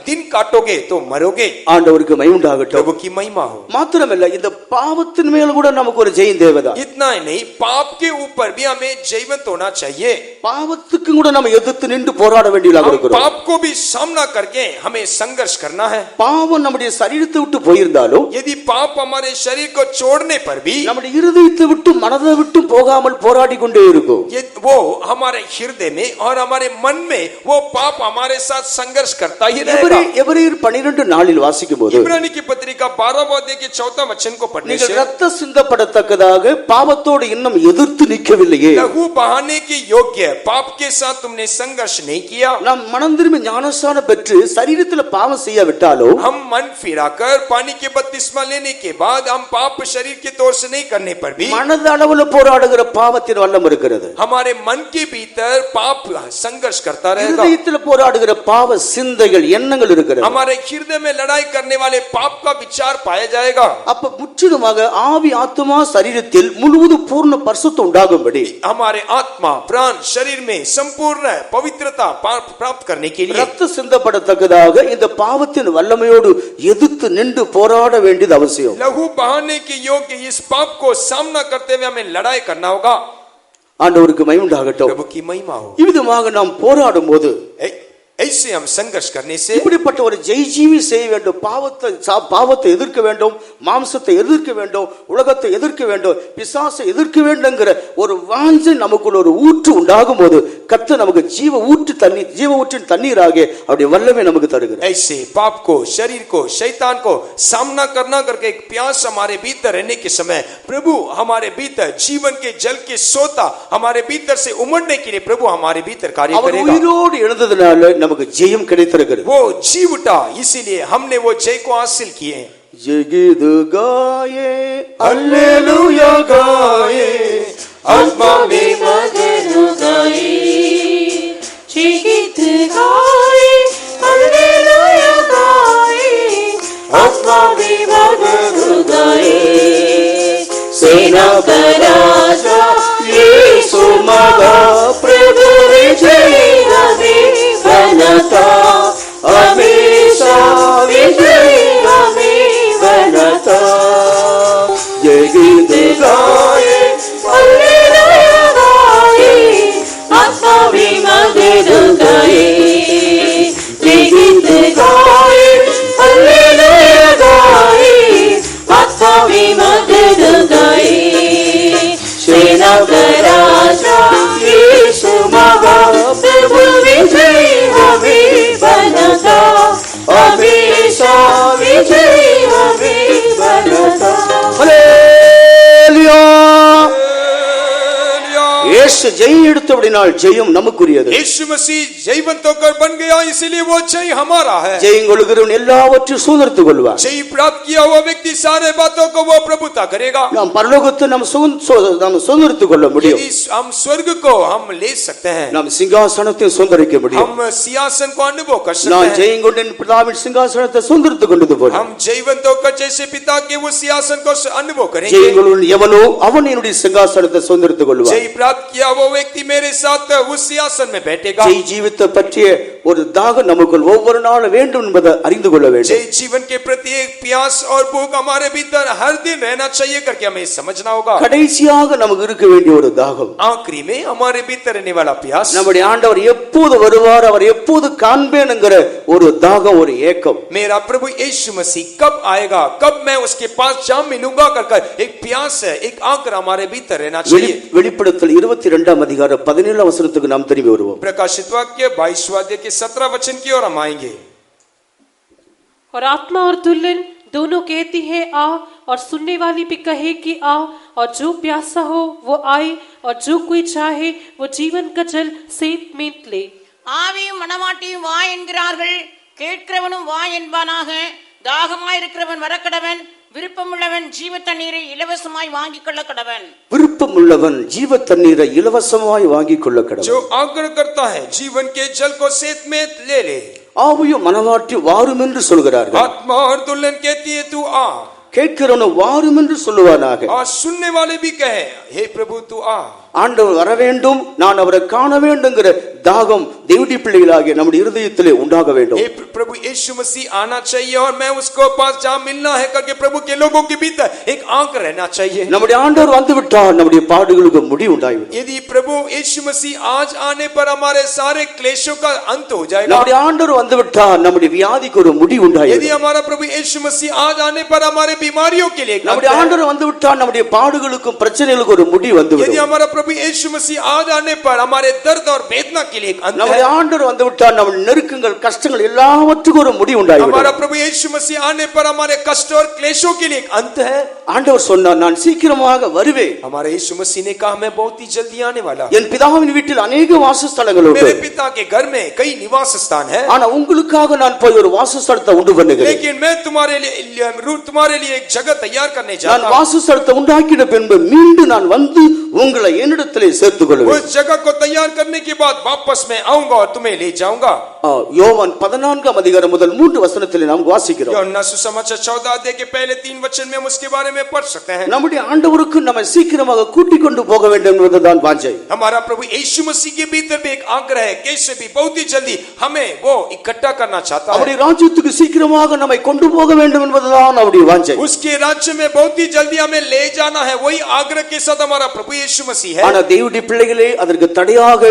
दिन काटोगे तो मरोगे.
ஆண்டவருக்கு மகிமை உண்டாகட்டும்.
प्रभु की महिमा हो.
மாத்திரமல்ல இந்த பாவத்தின் மேல் கூட நமக்கு ஒரு ஜெயம் தேவைதான்.
इतना ही नहीं पाप के ऊपर भी हमें जीवंत होना चाहिए.
பாவத்துக்கு கூட நம்ம எதிர்த்து நின்று போராட வேண்டியதாக இருக்கிறோம்.
पाप को भी सामना करके हमें संघर्ष करना है.
பாவம் நம்முடைய சரீரத்தை விட்டு போயிருந்தாலும்
यदि पाप हमारे शरीर को छोड़ने पर भी
நம்முடைய இருதயத்தை விட்டு மனதை விட்டு போகாமல் போராடி கொண்டே இருக்கும்.
वो हमारे हृदय में और हमारे मन में वो पाप हमारे साथ संघर्ष करता ही रहेगा.
எபிரெயர் 12:4 வாசிக்கும் போது
इब्रानी की पत्रिका 12वां अध्याय के 4वां वचन को पढ़ने से
நீங்கள் இரத்த சிந்தப்படத்தக்கதாக பாவத்தோடு இன்னும் எதிர்த்து நிற்கவில்லையே.
लहू बहाने के योग्य पाप के साथ तुमने संघर्ष नहीं किया.
நாம் மனம் திரும்பி ஞானஸ்நானம் பெற்று சரீரத்தில் பாவம் செய்யாவிட்டாலோ,
हम मन फिराकर पानी के बपतिस्मा लेने के बाद हम पाप शरीर के तौर से नहीं करने पर भी
மனதளவுல போராடுகிற பாவத்தின் வல்லம் இருக்கிறது.
हमारे मन के भीतर पाप संघर्ष करता रहेगा.
இதயத்தில் போராடுகிற பாவ சிந்தைகள் எண்ணங்கள் இருக்கிறது.
हमारे हृदय में लड़ाई करने वाले पाप का विचार पाया जाएगा.
அப்ப முற்றிலுமாக ஆவி ஆத்மா சரீரத்தில் முழுவதும் பூர்ண பரிசுத்தம் உண்டாகும்படி
हमारे आत्मा प्राण शरीर में संपूर्ण पवित्रता प्राप्त करने के लिए
ரத்த சிந்தப்படத்தக்கதாக இந்த பாவத்தின் வல்லமையோடு எதிர்த்து நின்று போராட வேண்டியது அவசியம்.
लहू बहाने के योग्य इस पाप को सामना करते हुए हमें लड़ाई करना होगा.
ஆண்டவருக்கு மகிமை உண்டாகட்டும்.
प्रभु की महिमा हो.
இவ்விதமாக நாம் போராடும் போது
ऐसे हम संघर्ष करने से
இப்படிப்பட்ட ஒரு ஜெய்ஜீவி செய்ய வேண்டும். பாவத்தை எதிர்க்க வேண்டும், மாம்சத்தை எதிர்க்க வேண்டும், உலகத்தை எதிர்க்க வேண்டும், பிசாசை எதிர்க்க வேண்டும்ங்கிற ஒரு வாஞ்சை நமக்குள்ள ஒரு ஊற்று உண்டாகும் போது கர்த்தர் நமக்கு ஜீவ ஊற்றின் தண்ணீராக அவருடைய வல்லமை நமக்கு தருகிறார்.
ऐसे पाप को, शरीर को, शैतान को सामना करना करके एक प्यास हमारे भीतर रहने के समय प्रभु हमारे भीतर जीवन के जल के सोता हमारे भीतर से उमड़ने के लिए प्रभु हमारे भीतर कार्य करेगा.
உயிரோடு எழுந்ததனால நமக்கு ஜெயம் கிடைத்திருக்கிறது.
वो जी उठा, इसीलिए हमने वो जय को हासिल किए.
जगीद गाये हालेलुया गाये,
आत्मा में मगन
गाए, जगीद गाए हालेलुया गाए, आत्मा में मगन गाए. सेना का राजा यीशु मगा, प्रभु विजय हमें बनता, हमेशा विजय हमें बनता.
जय गीत
गाए हालेलुया गाए, आत्मा में मगन गाए. जय गीत गाए हालेलुया गाए, आत्मा में मगन गाए. सेना का राजा यीशु मगा, प्रभु विजय हमें बनता, हमेशा विजय हमें बनता.
हालेलुया. இயேசு ஜெயம் எடுத்தபடினால் ஜெயம் நமக்குரியது.
यीशु मसीह जयवंत होकर बन गया, इसीलिए वो जय हमारा है.
ஜெயம் கொள்கிறவன் எல்லாவற்றையும் சுதந்திரத்துக் கொள்வார்.
जय प्राप्त किया हुआ व्यक्ति सारे बातों को वो प्रभुता करेगा.
நாம் பரலோகத்தை நாம் சுதந்திரத்துக் கொள்ள முடியும்.
यदि हम स्वर्ग को हम ले सकते हैं,
நாம் சிங்காசனத்தை சுதந்திரிக்க முடியும்.
हम सिंहासन को अनुभव कर सकते
நான்
हैं.
ஜெயம் கொண்ட பிதாவின் சிங்காசனத்தை சுதந்திரத்துக் கொண்டது போல
हम जयवंत होकर जैसे पिता के वो सिंहासन को अनुभव करेंगे.
ஜெயம் கொள்வன் எவனோ அவன் என்னுடைய சிங்காசனத்தை சுதந்திரத்துக் கொள்வார்.
जय प्राप्त किया वो व्यक्ति मेरे साथ उस सिंहासन में बैठेगा.
ஜெய் ஜீவித்தை பற்றிய ஒரு தாகம் நமக்குள் ஒவ்வொரு நாளும் வேண்டும் என்பதை அறிந்து கொள்ள வேண்டும்.
जय जीवन के प्रति एक प्यास और भूख हमारे भीतर हर दिन रहना चाहिए करके हमें समझना होगा.
கடைசியாக நமக்கு இருக்க வேண்டிய ஒரு தாகம்,
आखिरी में हमारे भीतर रहने वाला प्यास,
நம்முடைய ஆண்டவர் எப்போது வருவார், அவர் எப்போது காண்பேன்ங்கிற ஒரு தாகம், ஒரு ஏக்கம்.
मेरा प्रभु यीशु मसीह कब आएगा, कब मैं उसके पास जा मिलूंगा कर एक प्यास है, एक आग्रह हमारे भीतर रहना चाहिए.
வெளிப்படுத்தல் 22 அதிகாரம் 17 வசனத்துக்கு நாம் திரும்பி வருவோம்.
प्रकाशित वाक्य 22 अध्याय के 17 वचन की ओर हम आएंगे.
और आत्मा और दुल्हन दोनों कहती है आ, और सुनने वाली भी कहे कि आ, और जो प्यासा हो वो आए, और जो कोई चाहे वो जीवन का जल सेत में ले.
ஆவியும் மனமாட்டியும் வா என்கிறார்கள், கேட்கிறவனும் வா என்பானாக. தாகமாயிருக்கிறவன் வரக்கடவன், விருப்பமுள்ளவன் ஜீவ தண்ணீரை இலவசமாய் வாங்கிக் கொள்ள கடவன்.
விருப்பமுள்ளவன் ஜீவ தண்ணீரை இலவசமாய் வாங்கிக் கொள்ள கடவன்.
जो आग्रह करता है जीवन के जल को सेत में ले ले.
ஆவியும் மனவாட்டி வாரும் என்று சொல்கிறார்கள்.
आत्मा और दुल्हन कहती है तू आ.
கேட்கிறவனும் வாரும் என்று சொல்லுவானாக.
और सुनने वाले भी कहे हे प्रभु तू आ.
ஆண்டவர் வர வேண்டும், நான் அவரை காண வேண்டும்ங்கிற தாகம் தேவனுடைய பிள்ளைகளாகிய நம்முடைய இருதயத்திலே உண்டாக வேண்டும்.
हे प्रभु यीशु मसीह आना चाहिए और मैं उसको पास जा मिलना है करके प्रभु के लोगों के भीतर एक आंक रहना चाहिए.
நம்முடைய ஆண்டவர் வந்து விட்டார், நம்முடைய பாடுகளுக்கு முடிவு உண்டாயிடும்.
यदि प्रभु यीशु मसीह आज आने पर हमारे सारे क्लेशों का अंत हो जाएगा.
நம்முடைய ஆண்டவர் வந்து விட்டார், நம்முடைய வியாதிக்கு ஒரு முடிவு உண்டாயிடும்.
यदि हमारा प्रभु यीशु मसीह आज आने पर हमारे बीमारियों के लिए,
நம்முடைய ஆண்டவர் வந்து விட்டார், நம்முடைய பாடுகளுக்கும் பிரச்சனைகளுக்கும் ஒரு முடிவு வந்துவிடும்.
यदि हमारा प्रभु प्रभु यीशु मसीह आ जाने पर हमारे दर्द और वेदना के लिए एक अंत
நம்முடைய
है।
ஆண்டவர் வந்து விட்டார், நம்ம நெருக்கங்கள் கஷ்டங்கள் எல்லாவற்றுக்கும் ஒரு முடிவு உண்டாயிடும்.
हमारा प्रभु यीशु मसीह आने पर हमारे कष्ट और क्लेशों के लिए एक अंत है।
ஆண்டவர் சொன்னார், நான் சீக்கிரமாக வருவேன்.
हमारे यीशु मसीह ने कहा मैं बहुत ही जल्दी आने वाला हूं।
என் பிதாவின் வீட்டில் अनेक வாசஸ்தலங்கள் உண்டு.
मेरे पिता के घर में कई निवास स्थान है,
ஆனா உங்களுக்காக நான் போய் ஒரு வாசஸ்தலத்தை உண்டு பண்ணுகிறேன்.
लेकिन मैं तुम्हारे लिए एक जगह तैयार करने
நான்
जाता हूं।
வாசஸ்தலத்தை உண்டாக்கின பின்பு மீண்டும் நான் வந்து உங்களை என்னிடத்திலே சேர்த்துக் கொள்வேன்.
उस जगह को तैयार करने के बाद वापस मैं आऊंगा और तुम्हें ले जाऊंगा।
யோவான் 14 அதிகாரம் முதல் 3 வசனத்திலே நாம் வாசிக்கிறோம்.
यूहन्ना सुसमाचार 14 अध्याय के पहले 3 वचन में हम उसके बारे में पढ़ सकते हैं।
நம்முடைய ஆண்டவருக்கு நம்ம சீக்கிரமாக கூட்டிக் கொண்டு போக வேண்டும் என்பதுதான் வாஞ்சை.
हमारा प्रभु यीशु मसीह के भीतर भी एक आग्रह है, कैसे भी बहुत ही जल्दी हमें वो इकट्ठा करना चाहता है।
அவருடைய ராஜ்யத்துக்கு சீக்கிரமாக நம்மை கொண்டு போக வேண்டும் என்பதுதான் அவருடைய வாஞ்சை.
उसके राज्य में बहुत ही जल्दी हमें ले जाना है, वही आग्रह के साथ हमारा प्रभु यीशु मसीह है।
ஆனா தேவனுடைய பிள்ளைகளே அதற்கு தடையாக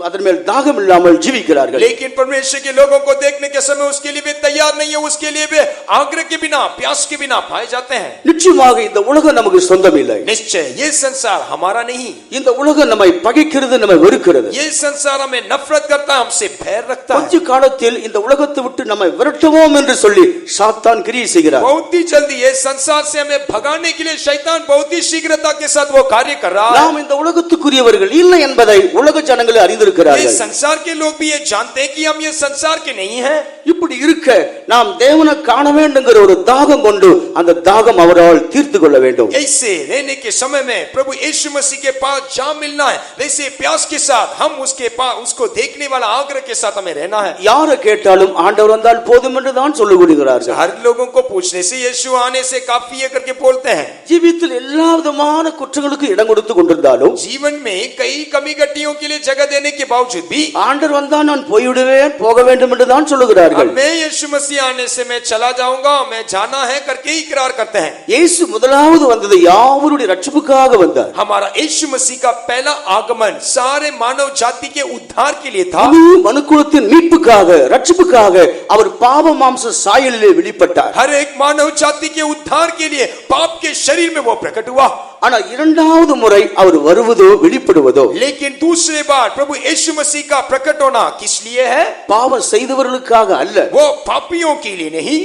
அதன் மேல் தாகம் இல்லாமல் ஜீவிக்கிறார்கள்.
लेकिन परमेश्वर के लोगों को देखने के समय उसके लिए भी तैयार नहीं है, उसके लिए भी आग्रह के बिना प्यास के बिना पाए जाते हैं।
நிச்சயமாக இந்த உலகம் நமக்கு சொந்தம் இல்லை.
निश्चय ये संसार हमारा नहीं,
இந்த உலகம் நம்மை பகைக்கிறது, நம்மை வெறுக்கிறது.
ये संसार हमें नफरत करता है, हमसे भय रखता है।
கொஞ்ச காலத்தில் இந்த உலகத்தை விட்டு நம்மை விரட்டுவோம் என்று சொல்லி சாத்தான் கிரியை செய்கிறார்.
बहुत ही जल्दी ये संसार से हमें भगाने के लिए शैतान बहुत ही शीघ्रता के साथ वो कार्य कर रहा है।
நாம் இந்த உலகத்துக்குரியவர்கள் இல்லை என்பதை உலக ஜனங்கள்
ये
அறிந்திருக்கிறார்கள்.
संसार के लोग भी ये जानते हैं कि हम ये संसार के नहीं हैं।
இப்படி இருக்க நாம் தேவனை காண வேண்டுங்கிற ஒரு தாகம் கொண்டு அந்த தாகம் அவரால் தீர்த்து கொள்ள வேண்டும்.
ऐसे रहने के समय में प्रभु यीशु मसीह के पास जा मिलना है, वैसे प्यास के साथ हम उसके पास उसको देखने वाला आग्रह के साथ हमें रहना है।
யாரை கேட்டாலும் ஆண்டவர் வந்தால் போதும் என்று தான் சொல்லுகிறார்கள்.
हर लोगों को पूछने से यीशु आने से काफी है करके बोलते हैं।
ஜீவியத்தில் எல்லா விதமான குற்றங்களுக்கு இடம் கொடுத்து கொண்டிருந்தாலும்
जीवन में कई कमी गट्टियों के लिए जगह देने के बावजूद भी
ஆண்டவர் வந்தா நான் போய்விடுவேன், போக வேண்டும் என்று தான் சொல்லுகிறார்கள்.
मैं यीशु मसीह आने से मैं चला जाऊंगा, मैं जाना है करके ही इकरार करते हैं।
இயேசு முதலாவது வந்தது யாவருடைய ரட்சிப்புக்காக வந்தார்.
हमारा यीशु मसीह का पहला आगमन सारे मानव जाति के उद्धार के लिए था।
முழு மனுக்குலத்தின் மீட்புக்காக, ரட்சிப்புக்காக அவர் பாவ மாம்ச சாயலிலே வெளிப்பட்டார்.
हर एक मानव जाति के उद्धार के लिए पाप के शरीर में वो प्रकट हुआ।
ஆனா இரண்டாவது முறை அவர் வருவதோ வெளிப்படுவதோ,
लेकिन दूसरे बार प्रभु यीशु मसीह का प्रकट होना किस लिए है?
பாவம் செய்தவர்களுக்காக அல்ல,
वो पापियों के लिए नहीं,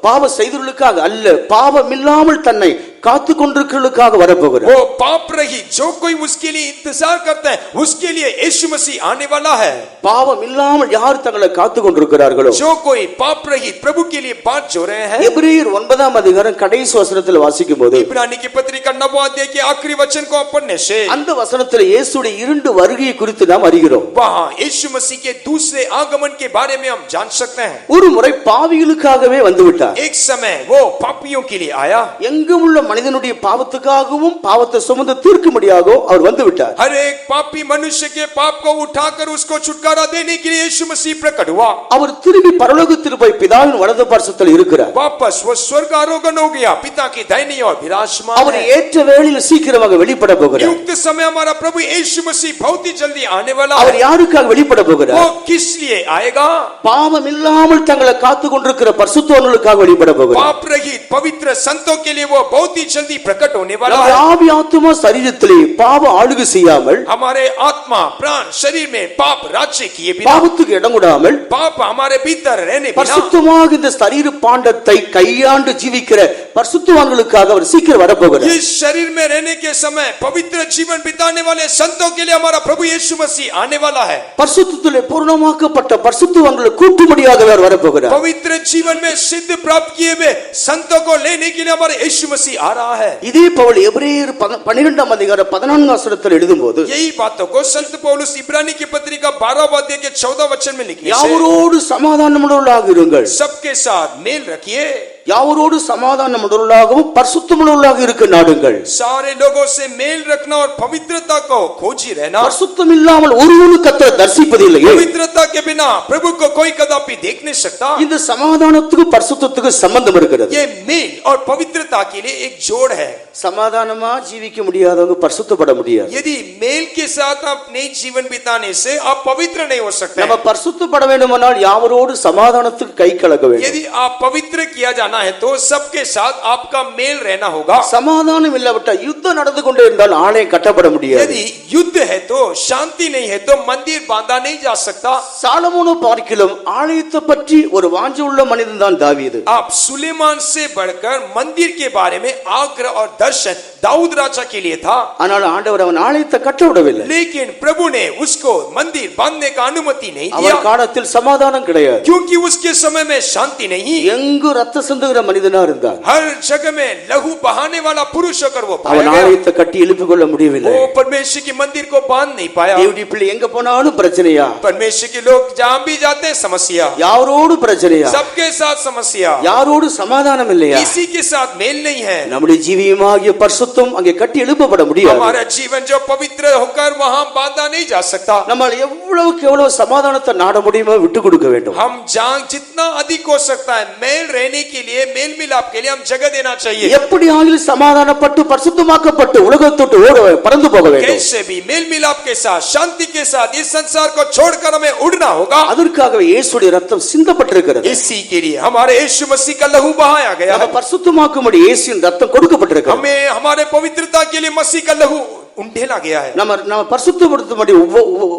பாவம் செய்தவர்களுக்காக அல்ல, பாவம் இல்லாமல் தன்னை காத்து கொண்டிருக்கிறவர்களுக்காக வரப்போகிறார்.
वो पाप रहित जो कोई उसके लिए इंतजार करता है उसके लिए यीशु मसीह आने वाला है।
பாவம் இல்லாமல் யார் தங்களை காத்து கொண்டிருக்கிறார்களோ,
जो कोई पाप रहित प्रभु के लिए बात जो रहे हैं।
எபிரேயர் 9 அதிகாரம் கடைசி வசனத்தில் வாசிக்கும் போது
इब्रानी की पत्रिका 9 अध्याय के आखिरी वचन को पढ़ने से
அந்த வசனத்தில் இயேசுடைய இரண்டு வருகையை குறித்து நாம் அறிகிறோம்.
वहां यीशु मसीह के दूसरे आगमन के बारे में हम जान सकते हैं।
ஒரு முறை பாவிகளுக்காகவே வந்துவிட்டார்.
एक समय वो पापियों के लिए आया,
எங்கும் உள்ள மனிதனுடைய பாவத்துக்காகவும் பாவத்தை சுமந்து தீர்க்கும்படியாக அவர் வந்துவிட்டார்.
हर एक पापी मनुष्य के पाप को उठाकर उसको छुटकारा देने के लिए यीशु मसीह प्रकट हुआ।
அவர் திரும்பி பரலோகத்தில் போய் பிதாவின் வலது பார்சத்தில் இருக்கிறார்.
वापस वो स्वर्ग आरोहण हो गया, पिता की दाहिनी ओर विराजमान
அவர்
है।
ஏற்ற வேளையில் சீக்கிரமாக வெளிப்பட போகிறார்.
युक्त समय हमारा प्रभु यीशु मसीह बहुत ही जल्दी आने वाला
அவர்
है।
யாருக்காக வெளிப்பட போகிறார்?
वो किस लिए आएगा?
பாவம் இல்லாமல் தங்களை காத்து கொண்டிருக்கிற பரிசுத்தவான்களுக்காக வெளிப்பட போகிறார்.
पाप रहित पवित्र संतों के लिए वो बहुत ही जल्दी प्रकट होने वाला
நம்முடைய
है।
ஆவி ஆத்துமா சரீரத்திலே பாவம் ஆளுகை செய்யாமல்,
हमारे आत्मा प्राण शरीर में पाप राज्य किए बिना,
பாவத்துக்கு இடம் கொடாமல்,
पाप हमारे भीतर रहने बिना,
பரிசுத்தமாக இந்த சரீர பாண்டத்தை கையாண்டு ஜீவிக்கிற பரிசுத்தவான்களுக்காக அவர் சீக்கிரம் வரப்போகிறார்.
इस शरीर में रहने के समय पवित्र जीवन बिताने वाले संतों के लिए हमारा प्रभु यीशु मसीह आने वाला है।
பரிசுத்தத்திலே பூர்ணமாக்கப்பட்ட பரிசுத்தவான்களை கூட்டும்படியாக அவர் வரப்போகிறார்.
पवित्र जीवन में सिद्ध प्राप्त किए हुए संतों को लेने के लिए हमारे यीशु मसीह आ रहा है।
இதே பவுல் எபிரேயர் 12 அதிகாரம் 14 வசனத்தில் எழுதும்போது,
यही बातों को संत पौलुस इब्रानी की पत्रिका 12 अध्याय के 14 वचन में लिखी है,
யாவரோடு சமாதானமுள்ளவர்களாக இருங்கள்,
सबके साथ मेल रखिए,
யாவரோடு சமாதானமுள்ளவர்களாகவும் பரிசுத்தமுள்ளவர்களாக இருக்க நாடுங்கள்.
सारे लोगों से मेल रखना और पवित्रता को खोजी रहना।
பரிசுத்தம் இல்லாமல் ஒருவனும் கர்த்தரை தரிசிப்பதில்லையே.
पवित्रता के बिना प्रभु को कोई कदापि देख नहीं सकता।
இந்த சமாதானத்துக்கு பரிசுத்தத்துக்கு சம்பந்தம் இருக்கிறது.
ये मेल और पवित्रता के लिए एक जोड़ है।
சமாதானமா ஜீவிக்க முடியாதவங்க பரிசுத்தப்பட முடியாது.
यदि मेल के साथ आप नई जीवन बिताने से आप पवित्र नहीं हो सकते.
நம்ம பரிசுத்தப்பட வேண்டுமானால் யாவரோடு சமாதானத்துக்கு கை கலக்க வேண்டும்.
यदि आप पवित्र किया जाना है तो सबके साथ आपका मेल रहना होगा.
சமாதானம் இல்லாவிட்டால் யுத்தம் நடந்து கொண்டே இருந்தால் ஆலயம் கட்டப்பட முடியாது.
यदि युद्ध है तो शांति नहीं है तो मंदिर बांधा नहीं जा सकता.
சாலமோனை பார்க்கிலும் ஆலயத்தை பற்றி ஒரு வாஞ்சை உள்ள மனிதன் தான் தாவீது.
आप सुलेमान से बढ़कर मंदिर के बारे में आग्रह और दर्शन दाऊद राजा के लिए था.
ஆனால் ஆண்டவர் அவன் ஆலயத்தை கட்ட விடவில்லை.
लेकिन प्रभु ने उसको मंदिर बांधने का अनुमति नहीं दिया.
அவன் காலத்தில் சமாதானம் கிடையாது.
क्योंकि उसके समय में शांति नहीं.
எங்கு ரத்த சிந்துகிற மனிதனா இருந்தான்.
हर जगह में लहू बहाने वाला पुरुष होकर वो पाया
அவன் ஆலயத்தை கட்டி எழுப்பிக் கொள்ள முடியவில்லை.
वो परमेश्वर की मंदिर को बांध नहीं पाया.
தேவனுடைய பிள்ளை எங்க போனாலும் பிரச்சனையா,
परमेश्वर के लोग जहां भी जाते हैं समस्या,
யாரோடு பிரச்சனையா,
सबके साथ समस्या,
யாரோடு சமாதானம் இல்லையா,
किसी के साथ मेल नहीं है.
நம்முடைய ஜீவியமாகிய பரிசுத்தம் அங்கே கட்டி எழுப்பப்பட முடியாது.
हमारा जीवन जो पवित्र होकर वहां बांधा नहीं जा सकता.
நம்ம எவ்வளவுக்கு எவ்வளவு சமாதானத்தை நாட முடியுமோ விட்டு கொடுக்க வேண்டும்.
हम जहां जितना अधिक हो सकता है मेल रहने के लिए, मेल मिलाप के लिए हम जगह देना चाहिए.
எப்படி ஆகிலும் சமாதானப்பட்டு பரிசுத்தமாக்கப்பட்டு உலகத்தொட்டு ஓட பறந்து போக வேண்டும்.
कैसे भी मेल मिलाप के साथ, शांति के साथ इस संसार को छोड़कर हमें उड़ना होगा.
அதற்காகவே இயேசுவின் ரத்தம் சிந்தப்பட்டிருக்கிறது.
इसी के लिए हमारे यीशु मसीह का लहू बहाया गया
நம்ம
है.
பரிசுத்தமாக்கும்படி இயேசுவின் ரத்தம் கொடுக்கப்பட்டிருக்கிறது.
हमें हमारे पवित्रता के लिए मसीह का लहू उंडेला गया है.
நம்ம பரிசுத்தப்படுத்தும்படி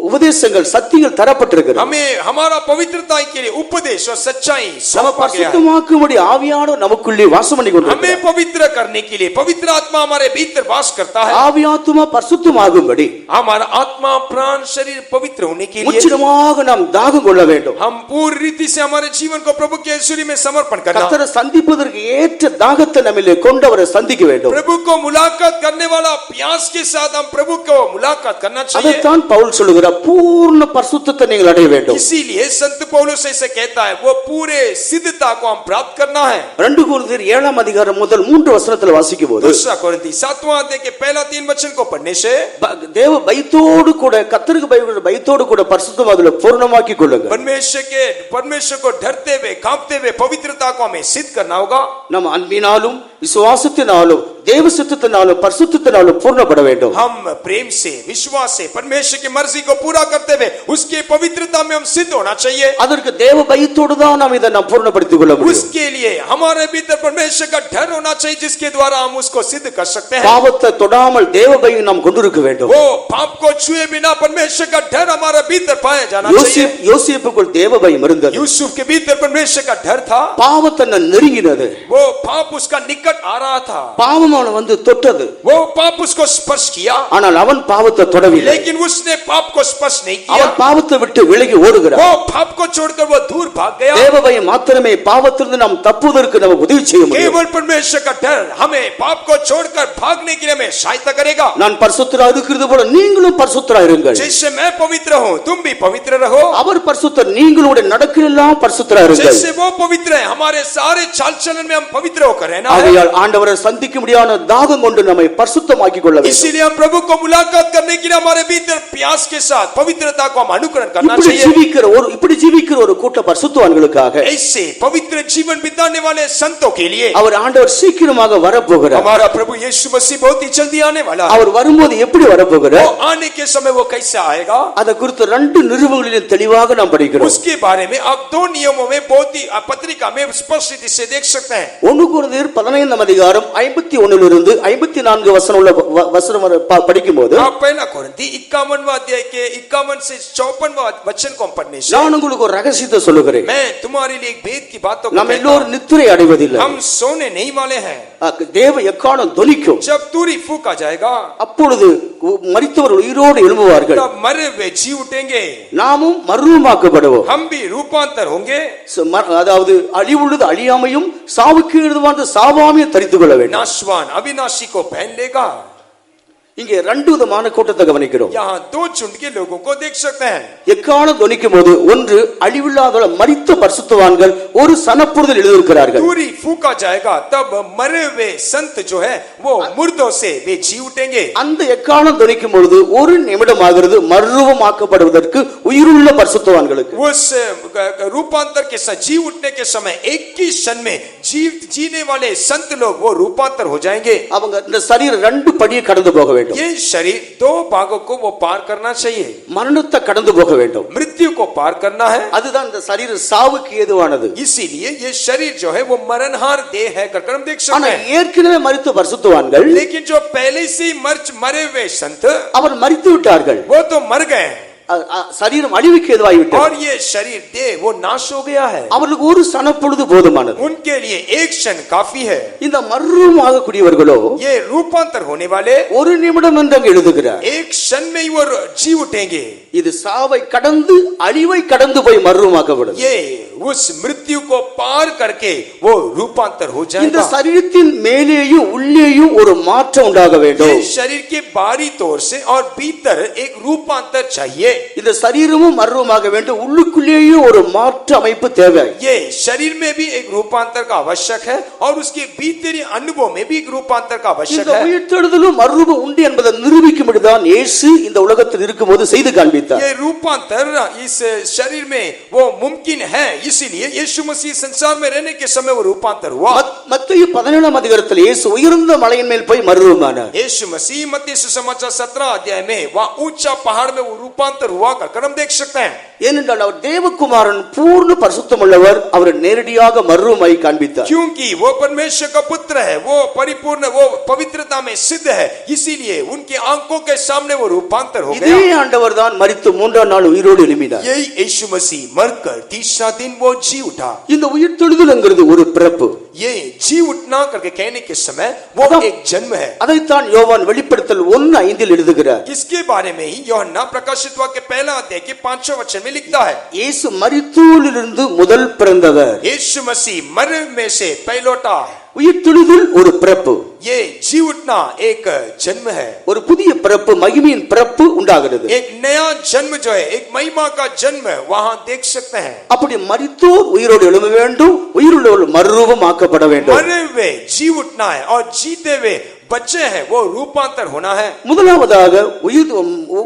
உபதேசங்கள் சத்தியங்கள் தரப்பட்டிருக்கிறது.
हमें हमारा पवित्रता के लिए उपदेश और सच्चाई
நம்ம
सौंपा गया है.
பரிசுத்தமாக்கும்படி ஆவியானவர் நமக்குள்ளே வாசம் பண்ணி
हमें
கொண்டிருக்கிறார்.
पवित्र करने के लिए पवित्र आत्मा हमारे भीतर वास करता है.
ஆவியாத்மா பரிசுத்தமாகும்படி
हमारा आत्मा प्राण शरीर पवित्र होने के लिए
முற்றிலுமாக நாம் தாகம் கொள்ள வேண்டும்.
हम पूरी रीति से हमारे जीवन को प्रभु के सूर्य में समर्पण करना.
கர்த்தரை சந்திப்பதற்கு ஏற்ற தாகத்தை நம்மிலே கொண்டு அவரை சந்திக்க வேண்டும்.
प्रभु को मुलाकात करने वाला प्यास के साथ हम प्रभु को मुलाकात करना चाहिए.
அதைத்தான் பவுல் சொல்லுகிறார், பூர்ண பரிசுத்தத்தை நீங்கள் அடைய வேண்டும்.
इसीलिए संत पौलुस ऐसे कहता है वो पूरे सिद्धता को हम प्राप्त करना है.
2 கொரிந்தியர் 7 அதிகாரம் முதல் 3 வசனத்தில் வாசிக்கும்போது
दूसरा कोरिन्थी 7वां अध्याय के पहला 3 वचन को पढ़ने से
தேவ பயத்தோடு கூட கர்த்தருக்கு பயப்படுற பயத்தோடு கூட பரிசுத்தம் அதுல பூர்ணமாக்கி கொள்ளுங்க.
परमेश्वर को डरते हुए कांपते हुए पवित्रता को हमें सिद्ध करना होगा.
நம்ம அன்பினாலும் விசுவாசத்தினாலும் தேவ சித்தத்தினாலும் பரிசுத்தத்தினாலும் பூர்ணப்பட வேண்டும்.
हम प्रेम से, विश्वास से परमेश्वर की मर्जी को पूरा करते हुए उसके पवित्रता में हम सिद्ध होना चाहिए.
அதற்கு தேவ பயத்தோடு தான் நாம் இதை நாம் பூர்ணப்படுத்திக் கொள்ள முடியும்.
उसके लिए हमारे भीतर परमेश्वर का डर होना चाहिए जिसके द्वारा हम उसको सिद्ध कर सकते हैं.
பாவத்தை தொடாமல் தேவ பயம் நாம் கொண்டிருக்க வேண்டும்.
वो पाप को छुए बिना परमेश्वर का डर हमारे भीतर पाया जाना चाहिए.
யோசேப்புக்குள் தேவ பயம் இருந்தது.
यूसुफ के भीतर परमेश्वर का डर था.
பாவத்தை நெருங்கினது.
वो पाप उसका निकट आ रहा था.
பாவம் அவனை வந்து தொட்டது.
वो पाप उसको स्पर्श किया.
ஆனால் அவன் பாவத்தை தொடவில்லை.
लेकिन उसने पाप को स्पर्श नहीं किया.
அவன் பாவத்தை விட்டு விலகி ஓடுகிறான்.
वो पाप को छोड़कर वो दूर भाग गया.
தேவ பயம் மாத்திரமே பாவத்திலிருந்து நாம் தப்புவதற்கு நமக்கு உதவி செய்ய முடியும்.
केवल परमेश्वर का डर हमें पाप को छोड़कर भागने के लिए हमें सहायता करेगा.
நான் பரிசுத்தரா இருக்கிறது போல நீங்களும் பரிசுத்தரா இருங்கள்.
जैसे मैं पवित्र हूँ तुम भी पवित्र रहो.
அவர் பரிசுத்தர், நீங்களுடைய நடக்கையெல்லாம் பரிசுத்தரா இருங்கள்.
जैसे वो पवित्र है हमारे सारे चाल चलन में हम पवित्र होकर रहना है.
ஆகையால் ஆண்டவரை சந்திக்க முடியாத தாகம் கொண்டு நம்மை பரிசுத்தமாக்கிக் கொள்ள வேண்டும்.
इसीलिए हम प्रभु को मुलाकात करने के लिए हमारे भीतर प्यास के साथ पवित्रता को हम अनुकरण करना चाहिए.
இப்படி ஜீவிக்கிற ஒரு கூட்ட பரிசுத்தவான்களுக்காக
ऐसे पवित्र जीवन बिताने वाले संतों के लिए
அவர் ஆண்டவர் சீக்கிரமாக வரப்போகிறார்.
हमारा प्रभु यीशु मसीह बहुत ही जल्दी आने वाला है.
அவர் வரும்போது எப்படி வரப்போகிறார்?
वो आने के समय वो कैसे आएगा
அதை குறித்து 2 நிருபங்களிலும் தெளிவாக நாம் படிக்கிறோம்.
उसके बारे में आप 2 नियमों में बहुत ही पत्रिका में स्पष्ट रीति से देख सकते हैं.
1 கொரிந்தியர் 15 அதிகாரம் 51 இருந்து 54 வசனம் உள்ள வசனம் படிக்கும்போது
आप पहला कोरिन्थी 51वां अध्याय के 51 से 54वां वचन को पढ़ने से
நான் உங்களுக்கு ஒரு ரகசியத்தை சொல்லுகிறேன்.
मैं तुम्हारे लिए एक भेद की बातों को
நாம்
कहता
எல்லோரும்
हूं.
நித்திரை அடைவதில்லை.
हम सोने नहीं वाले हैं.
தேவ எக்காலம் தொனிக்கும்.
जब तुरी फूका जाएगा
அப்பொழுது மரித்தவர்கள் உயிரோடு எழும்புவார்கள்.
तब मरे हुए जी उठेंगे.
நாமும் மறுரூபமாக்கப்படுவோம்.
हम भी रूपांतर होंगे.
அதாவது அழிவுள்ளது அழியாமையும் சாவுக்கு ஏதுவான சாவாமையும் தரித்துக் கொள்ள வேண்டும்.
नाशवान अविनाशी को पहन लेगा.
இங்கே ரெண்டு விதமான கூட்டத்தை கவனிக்கிறோம்.
यहाँ दो झुंड के लोगों को देख सकते हैं.
எக்காலம் துணிக்கும் போது ஒன்று அழிவில்லாத மரித்த பரிசுத்தவான்கள் ஒரு சனப்புறுதல் எழுதியிருக்கிறார்கள்.
दूरी फूका जाएगा तब मरे हुए संत जो है वो मुर्दों से वे जी उठेंगे.
அந்த எக்காலம் துணிக்கும் பொழுது ஒரு நிமிடம் ஆகிறது மறுரூபமாக்கப்படுவதற்கு உயிருள்ள பரிசுத்தவான்களுக்கு.
उस रूपांतर के साथ जी उठने के समय एक ही क्षण में जीने वाले संत लोग वो रूपांतर हो जाएंगे.
அவங்க இந்த சரீரம் ரெண்டு படியை கடந்து போக வேண்டும்.
ये शरीर दो भागों को वो पार करना चाहिए.
மரணத்தை கடந்து போக வேண்டும்.
मृत्यु को पार करना है.
அதுதான் இந்த சரீரம் சாவுக்கு ஏதுவானது.
इसीलिए ये शरीर जो है वो मरणहार देह है कर हम देख
ஆனா
सकते हैं.
ஏற்கனவே மரித்த பரிசுத்தவான்கள்
लेकिन जो पहले से मरे हुए संत
அவர் மரித்து விட்டார்கள்.
वो तो मर गए
சரீரம் அழிவுக்கு ஏதுவாகிவிட்டது.
और ये शरीर देह वो नाश हो गया है.
அவர்களுக்கு ஒரு சனப்பொழுது போதுமானது.
उनके लिए एक क्षण काफी है.
இந்த மறுரூபமாகக்கூடியவர்களோ
ये रूपांतर होने वाले
ஒரு நிமிடம் என்று அங்கு எழுதுகிறார்.
एक क्षण में ही वो जी उठेंगे.
இது சாவை கடந்து அழிவை கடந்து போய் மறுரூபமாக்கப்படும்.
ये उस मृत्यु को पार करके वो रूपांतर हो
இந்த
जाएगा.
சரீரத்தின் மேலேயும் உள்ளேயும் ஒரு மாற்றம் உண்டாக வேண்டும்.
ये शरीर के बाहरी तौर से और भीतर एक रूपांतर चाहिए.
இந்த சரீரமும் மறுரூபமாக வேண்டும். உள்ளுக்குள்ளேயும் ஒரு மாற்று அமைப்பு தேவை.
ये शरीर में भी एक रूपांतर का आवश्यक है और उसके भीतरी अनुभव में भी एक रूपांतर का आवश्यक
இந்த
है.
உயிர்த்தெழுதலும் மறுரூபம் உண்டு என்பதை நிரூபிக்கும்படிதான் இயேசு இந்த உலகத்தில் இருக்கும்போது செய்து காண்பித்தார்.
ये रूपांतर इस शरीर में वो मुमकिन है. इसीलिए यीशु मसीह संसार में रहने के समय वो रूपांतर हुआ.
மத்தேயு 17ஆம் அதிகாரத்தில் இயேசு உயர்ந்த மலையின் மேல் போய் மறுரூபமானார்.
यीशु मसीह मत्ती सुसमाचार 17 अध्याय में वहां ऊंचा पहाड़ में वो रूपांतर हुआ कर हम देख सकते हैं.
ஏனென்றால் அவர் தேவகுமாரன் பூர்ண பரிசுத்தம் உள்ளவர். அவர் நேரடியாக மறுரூபமாய் காண்பித்தார்.
क्योंकि वो परमेश्वर का पुत्र है, वो परिपूर्ण, वो पवित्रता में सिद्ध है. इसीलिए उनकी आंखों के सामने वो रूपांतर हो
இதே
गया.
ஆண்டவர் தான் மரித்து மூன்றாம் நாள் உயிரோடு எழும்பினார்.
यही यीशु मसीह मरकर तीसरा दिन वो जी उठा.
இந்த உயிர்த்தெழுதல்ங்கிறது ஒரு பிறப்பு.
ये जी उठना करके कहने के समय वो एक जन्म है.
அதைத்தான் யோவான் வெளிப்படுத்தல் 1:5 எழுதுகிறார்.
इसके बारे में ही யோहन्ना प्रकाशित वाक्य पहला अध्याय के 5वें वचन में लिखता है.
இயேசு மரித்தோரிலிருந்து முதல் பிறந்தவர்.
यीशु मसीह मरे में से पहलौटा.
உயிர்த்தெழுதல் ஒரு பிறப்பு.
ये जी उठना एक जन्म है.
ஒரு புதிய பிறப்பு, மகிமையின் பிறப்பு உண்டாகிறது.
एक नया जन्म जो है, एक महिमा का जन्म वहां देख सकते हैं.
அப்படி மரித்தோர் உயிரோடு எழும்ப வேண்டும், உயிருள்ளவர்கள் மறுரூபமாக்கப்பட வேண்டும்.
मरे हुए जी उठना है और जीते हुए बच्चे हैं वो रूपांतर होना है.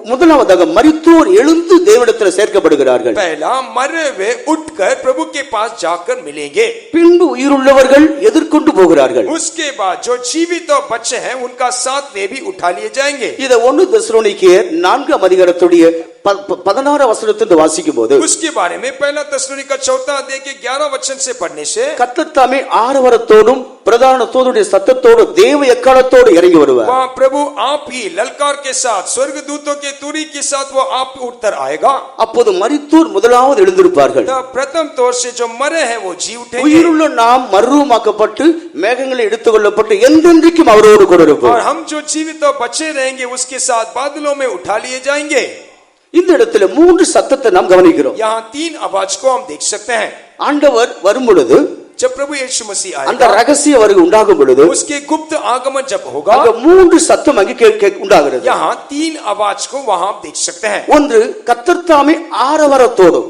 முதலாவதாக மரித்தோர் எழுந்து தேவனிடத்தில் சேர்க்கப்படுகிறார்கள்.
पहला मरे हुए उठकर प्रभु के पास जाकर मिलेंगे.
பின்பு உயிருள்ளவர்கள் எதிர்கொண்டு போகிறார்கள்.
उसके बाद जो जीवित और बच्चे हैं उनका साथ वे भी उठा लिए जाएंगे.
இத 1 தெசலோனிக்கேயர் 4ஆம் அதிகாரத்துடைய 16 வசனத்திலிருந்து வாசிக்கும் போது
उसके बारे में पहला தெசலோனிக்கா 4 अध्याय के 11 वचन से पढ़ने से
கர்த்தர் தாமே ஆரவாரத்தோடும் பிரதான தூதனுடைய சத்தத்தோடு தேவ எக்காலத்தோடு இறங்கி வருவார்.
वहां प्रभु आप ही ललकार के साथ स्वर्गदूतों के तुरी के साथ वो आप उठकर आएगा.
அப்போது மரித்தோர் முதலாவது எழுந்திருப்பார்கள்.
प्रथम तौर से जो मरे हैं वो जी उठेंगे.
உயிருள்ள நாம் மறுரூபமாக்கப்பட்டு மேகங்களை எடுத்துக்கொள்ளப்பட்டு என்றென்றைக்கும் அவரோடு கூட இருப்போம்.
और हम जो जीवित और बचे रहेंगे उसके साथ बादलों में उठा लिए जाएंगे.
இந்த இடத்துல 3 சத்தத்தை நாம் கவனிக்கிறோம்.
यहाँ 3 आवाज को हम देख सकते हैं.
ஆண்டவர் வரும் பொழுது,
जब प्रभु यीशु मसीह
அந்த
आएगा,
ரகசிய வருகை உண்டாகும் பொழுது
उसके गुप्त आगमन जब होगा,
அங்க 3 சத்தம் அங்கே உண்டாகிறது.
यहाँ 3 आवाज को वहां आप देख सकते हैं.
ஒன்று கர்த்தர் தாமே ஆரவாரத்தோடும்.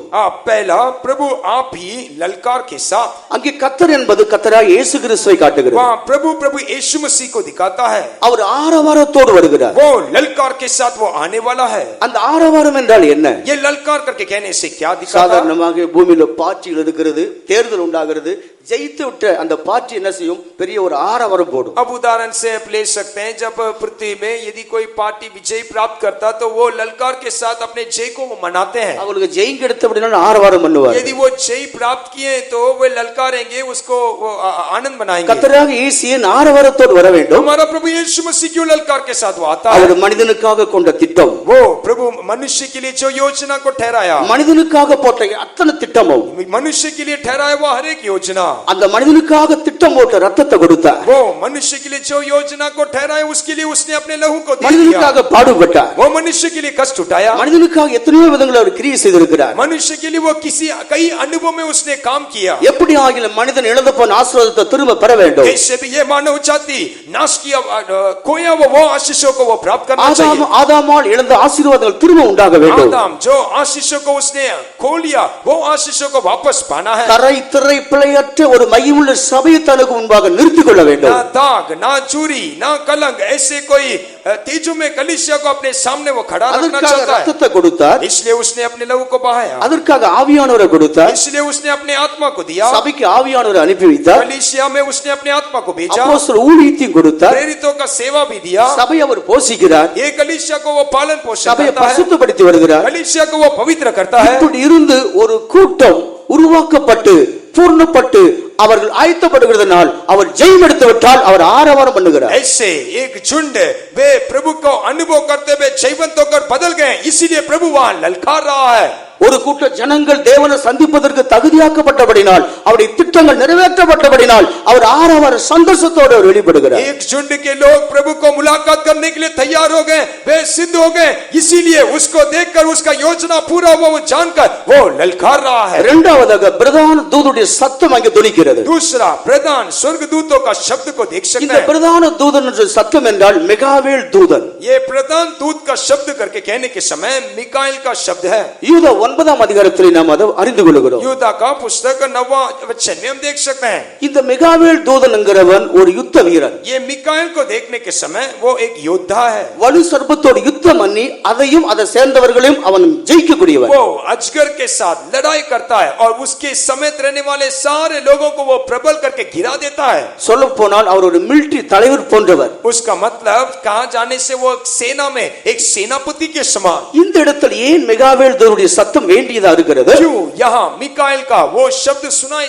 पहला प्रभु आप ही ललकार के साथ.
அங்கே கர்த்தர் என்பது கர்த்தராகிய இயேசு கிறிஸ்துவை காட்டுகிறது.
वहां प्रभु यीशु मसीह को दिखाता है.
அவர் ஆரவாரத்தோடு வருகிறார்.
वो ललकार के साथ वो आने वाला है.
அந்த ஆரவாரம் என்றால் என்ன?
ये ललकार करके कहने से क्या दिखाता है?
சாதாரணமாக பூமியில பாட்சிகள் இருக்கிறது, தேர்தல் உண்டாகிறது. ஜெயித்து விட்ட அந்த பார்ட்டி என்ன செய்யும்? பெரிய ஒரு ஆரவாரம் போடும்.
अब उदाहरण से आप ले सकते हैं, जब पृथ्वी में यदि कोई पार्टी विजय प्राप्त करता तो वो ललकार के साथ अपने जय को मनाते हैं.
அவங்களுக்கு ஜெயம் கிடைத்த அப்படினா ஆரவாரம் பண்ணுவார்.
यदि वो जय प्राप्त किए तो वो ललकारेंगे, उसको वो आनंद मनाएंगे.
கர்த்தராகிய இயேசுவின் ஆரவாரத்தோடு வர வேண்டும்.
हमारा प्रभु यीशु मसीह क्यों ललकार के साथ वो आता है?
அவர் மனிதனுக்காக கொண்ட திட்டம்,
वो प्रभु मनुष्य के लिए जो योजना को ठहराया,
மனிதனுக்காக போட்ட அத்தனை திட்டமும்,
मनुष्य के लिए ठहराया हुआ हर एक योजना,
அந்த மனிதனுக்காக திட்டம் திட்டம் போட்ட ரத்தத்தை கொடுத்தார்.
वो मनुष्य के लिए जो योजना को ठहराए उसके लिए उसने अपने लहू को दे दिया.
மனிதனுக்காக பாடுபட்டார்.
वो मनुष्य के लिए कष्ट उठाया.
மனிதனுக்காக எத்தனையோ விதங்களில் அவர் கிரியை செய்திருக்கிறார்.
मनुष्य के लिए वो कई अनुभव में उसने काम किया.
எப்படி ஆகிலும் மனிதன் இழந்து போன ஆசீர்வாதத்தை திரும்ப பெற வேண்டும்.
कैसे भी ये मानव जाति नाश किया खोया वो आशीषों को वो प्राप्त करना चाहिए.
ஆதாமால் இழந்த ஆசீர்வாதங்கள் திரும்ப உண்டாக வேண்டும்.
आदम जो आशीषों को उसने खो लिया वो आशीषों को वापस पाना है.
கரை திரை பிழையற்ற ஒரு மையமுள்ள சபையை தனக்கு முன்பாக நிறுத்திக் கொள்ள வேண்டும்.
ना दाग ना चूरी ना कलंक ऐसे कोई तेजो में कलीसिया को अपने सामने वो खड़ा रखना
அதற்காக
चाहता है.
ரத்தத்தை கொடுத்தார்.
इसलिए उसने अपने लहू को बहाया.
அதற்காக ஆவியானவரை கொடுத்தார்.
इसलिए उसने अपने आत्मा को दिया.
சபைக்கு ஆவியானவரை அனுப்பி வைத்தார்.
कलीसिया में उसने अपने आत्मा को भेजा.
அப்போஸ்தலர் ஊழியத்தையும் கொடுத்தார்.
प्रेरितों का सेवा भी दिया.
சபை அவர் போஷிக்கிறார்.
ये कलीसिया को वो पालन पोषण
சபையை
करता है.
பரிசுத்தப்படுத்தி வருகிறார்.
कलीसिया को वो पवित्र करता है.
இப்படி இருந்து ஒரு கூட்டம் உருவாக்கப்பட்டு பூர்ணப்பட்டு அவர்கள் ஆயத்தப்படுகிறதுனால் அவர் ஜெயம் எடுத்து விட்டால் அவர் ஆரவாரம் பண்ணுகிறார்.
ऐसे एक झुंड वे प्रभु को अनुभव करते हुए जयवंत होकर बदल गए. इसीलिए प्रभु वहां ललकार रहा है.
ஒரு கூட்ட ஜனங்கள் தேவனை சந்திப்பதற்கு தகுதியாக்கப்பட்டபடினால் அவருடைய திட்டங்கள் நிறைவேற்றப்பட்டபடினால் அவர் ஆரவார சந்தோஷத்தோடு அவர் வெளிப்படுகிறார்.
एक झुंड के लोग प्रभु को मुलाकात करने के लिए तैयार हो गए. वे सिद्ध हो गए. इसीलिए उसको देखकर उसका योजना पूरा हुआ वो जानकर वो ललकार रहा है.
இரண்டாவதாக பிரதான தூதனுடைய சத்தம் அங்கே துணிக்கிறது.
दूसरा प्रधान स्वर्गदूतों का शब्द को देख सकते
இந்த
हैं.
பிரதான தூதன் என்ற சத்தம் என்றால் மிகாவேல் தூதன்.
ये प्रधान दूत का शब्द करके कहने के समय मिकाएल का शब्द है.
யூதா 9ஆம் அதிகாரத்தில் நாம் அதை அறிந்து கொள்கிறோம்.
यूदा का पुस्तक 9वां वचन में हम देख सकते हैं.
இந்த மிகாவேல் தூதன் என்கிறவன் ஒரு யுத்த வீரன்.
ये मिकाएल को देखने के समय वो एक योद्धा है.
வலு சர்ப்பத்தோடு யுத்தம் பண்ணி அதையும் அதை சேர்ந்தவர்களையும் அவன் ஜெயிக்கக்கூடியவன்.
वो अजगर के साथ लड़ाई करता है और उसके समेत रहने वाले सारे लोगों को वो प्रबल करके गिरा देता है.
சொல்ல போனால் அவர் ஒரு மிலிட்டரி தலைவர் போன்றவர்.
उसका मतलब कहा जाने से वो सेना में एक सेनापति के समान.
இந்த இடத்தில் ஏன் மிகாவேல் தூதனுடைய சத்தம் வேண்டியதா இருக்கிறது?
क्यों यहाँ मिकाएल का वो शब्द सुनाई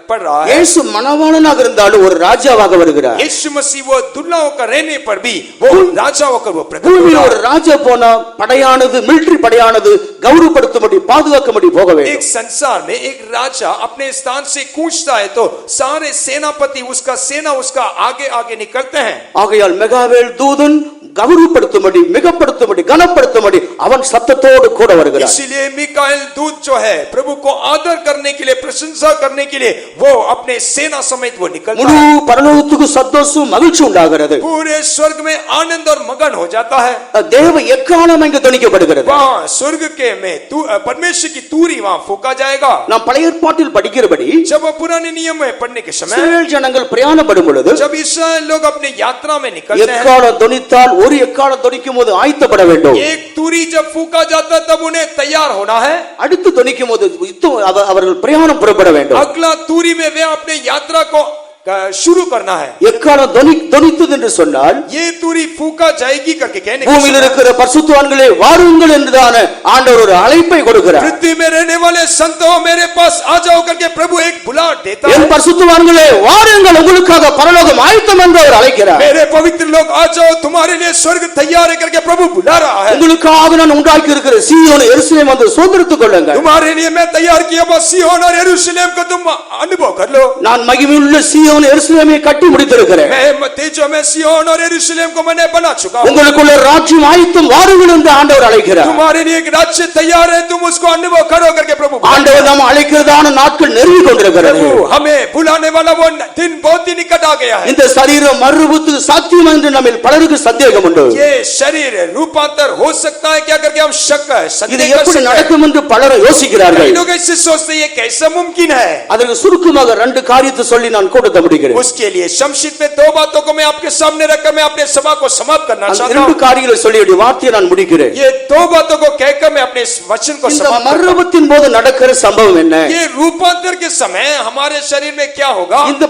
पड़ रहा है?
இயேசு மணவாளனாக இருந்தாலும் ஒரு ராஜாவாக வருகிறார்.
यीशु मसीह वो दुल्हा होकर रहने पर भी वो राजा होकर वो प्रकट
பூமியில்
हो
ஒரு
रहा है.
ராஜா போனா படையானது மிலிட்டரி படையானது கௌரவப்படுத்தும்படி பாதுகாக்கும்படி போக
एक
வேண்டும்.
संसार में एक राजा अपने स्थान से कूचता है तो सारे सेनापति उसका सेना उसका आगे आगे निकलते हैं.
ஆகையால் மிகாவேல் தூதன் கௌரவப்படுத்தும்படி மிகப்படுத்தும்படி கனப்படுத்தும்படி அவன் சத்தத்தோடு கூட வருகிறார்.
इसीलिए मिकाएल दूत जो है प्रभु को आदर करने के लिए प्रशंसा करने के लिए वो अपने सेना समेत वो निकलता
முழு
है.
பரலோகத்துக்கு சந்தோஷம் மகிழ்ச்சி உண்டாகிறது.
पूरे स्वर्ग में आनंद और मगन हो जाता है.
தேவ எக்காலம் இங்கு துணிக்கப்படுகிறது.
वहाँ स्वर्ग के में परमेश्वर की तूरी वहाँ फूका जाएगा.
நாம் பழைய ஏற்பாட்டில் படிக்கிறபடி
जब वो पुराने नियम में पढ़ने के समय
இஸ்ரவேல் ஜனங்கள் பிரயாணப்படும் பொழுது
जब इस्राएल लोग अपने यात्रा में निकलते हैं
எக்காலம் துணித்தால் ஒரு எக்காலம் துணிக்கும் போது ஆயத்தப்பட வேண்டும்.
एक तूरी जब फूका जाता तब उन्हें तैयार होना है.
அடுத்து துணிக்கும் போது அவர்கள் பிரயாணம் புறப்பட வேண்டும்.
अगला तूरी में वे अपने यात्रा को शुरू करना है.
எக்காலம் துணித்தது என்று சொன்னால்
ये तूरी फूका जाएगी करके कहने के
பூமியில்
समय
இருக்கிற பரிசுத்தவான்களே வாருங்கள் என்றுதான ஆண்டவர் ஒரு அழைப்பை கொடுக்கிறார்.
पृथ्वी में रहने वाले संतों मेरे पास आ जाओ करके प्रभु एक बुलाहट देता
என்
है.
பரிசுத்தவான்களே வாருங்கள் உங்களுக்காக பரலோகம் ஆயத்தம் என்று அவர் அழைக்கிறார்.
मेरे पवित्र लोग आ जाओ तुम्हारे लिए स्वर्ग तैयार है करके प्रभु बुला रहा है.
உங்களுக்காக நான் உண்டாக்கி இருக்கிற சீயோன் எருசலேம் வந்து சுதந்திரத்துக் கொள்ளுங்கள்.
तुम्हारे लिए मैं तैयार किया वो सिय्योन और यरूशलेम को तुम अनुभव कर लो.
நான் மகிமையுள்ள சீயோன் எருசலேமை கட்டி முடித்திருக்கிறேன்.
मैं तेजो में सिय्योन और यरूशलेम को मैंने बना चुका हूं.
உங்களுக்குள்ள ராஜ்யம் ஆயத்தம் வாருங்கள் என்று ஆண்டவர் அழைக்கிறார்.
तुम्हारे लिए एक राज्य तैयार है तुम उसको अनुभव करो करके प्रभु
ஆண்டவர் நாம் அழைக்கிறதான நாட்கள் நெருங்கி கொண்டிருக்கிறது.
प्रभु हमें बुलाने वाला वो दिन बहुत ही निकट आ गया है.
இந்த சரீரம் மறுரூபத்துக்கு சாத்தியம் என்று நம்மில் பலருக்கு சந்தேகம் உண்டு.
ये शरीर रूपांतर हो सकता है क्या करके हम शक
இது
संदेह कर
எப்படி
सकते हैं.
நடக்கும் என்று பலர் யோசிக்கிறார்கள்.
कई लोग ऐसे सोचते हैं ये कैसा मुमकिन है.
அதற்கு சுருக்கமாக ரெண்டு காரியத்தை சொல்லி நான் கூட்டத்தை முடிக்கிறேன்.
उसके लिए शमशीद में दो बातों को मैं आपके सामने रखकर मैं अपने सभा को समाप्त करना
அந்த
चाहता
இரண்டு
हूं.
காரியங்களை சொல்லி வார்த்தையை நான் முடிக்கிறேன்.
ये दो बातों को कहकर मैं अपने इस वचन को
இந்த
समाप्त करता हूं.
மறுரூபத்தின் போது நடக்கிற சம்பவம் என்ன?
ये रूपांतर के समय हमारे शरीर में क्या होगा?
இந்த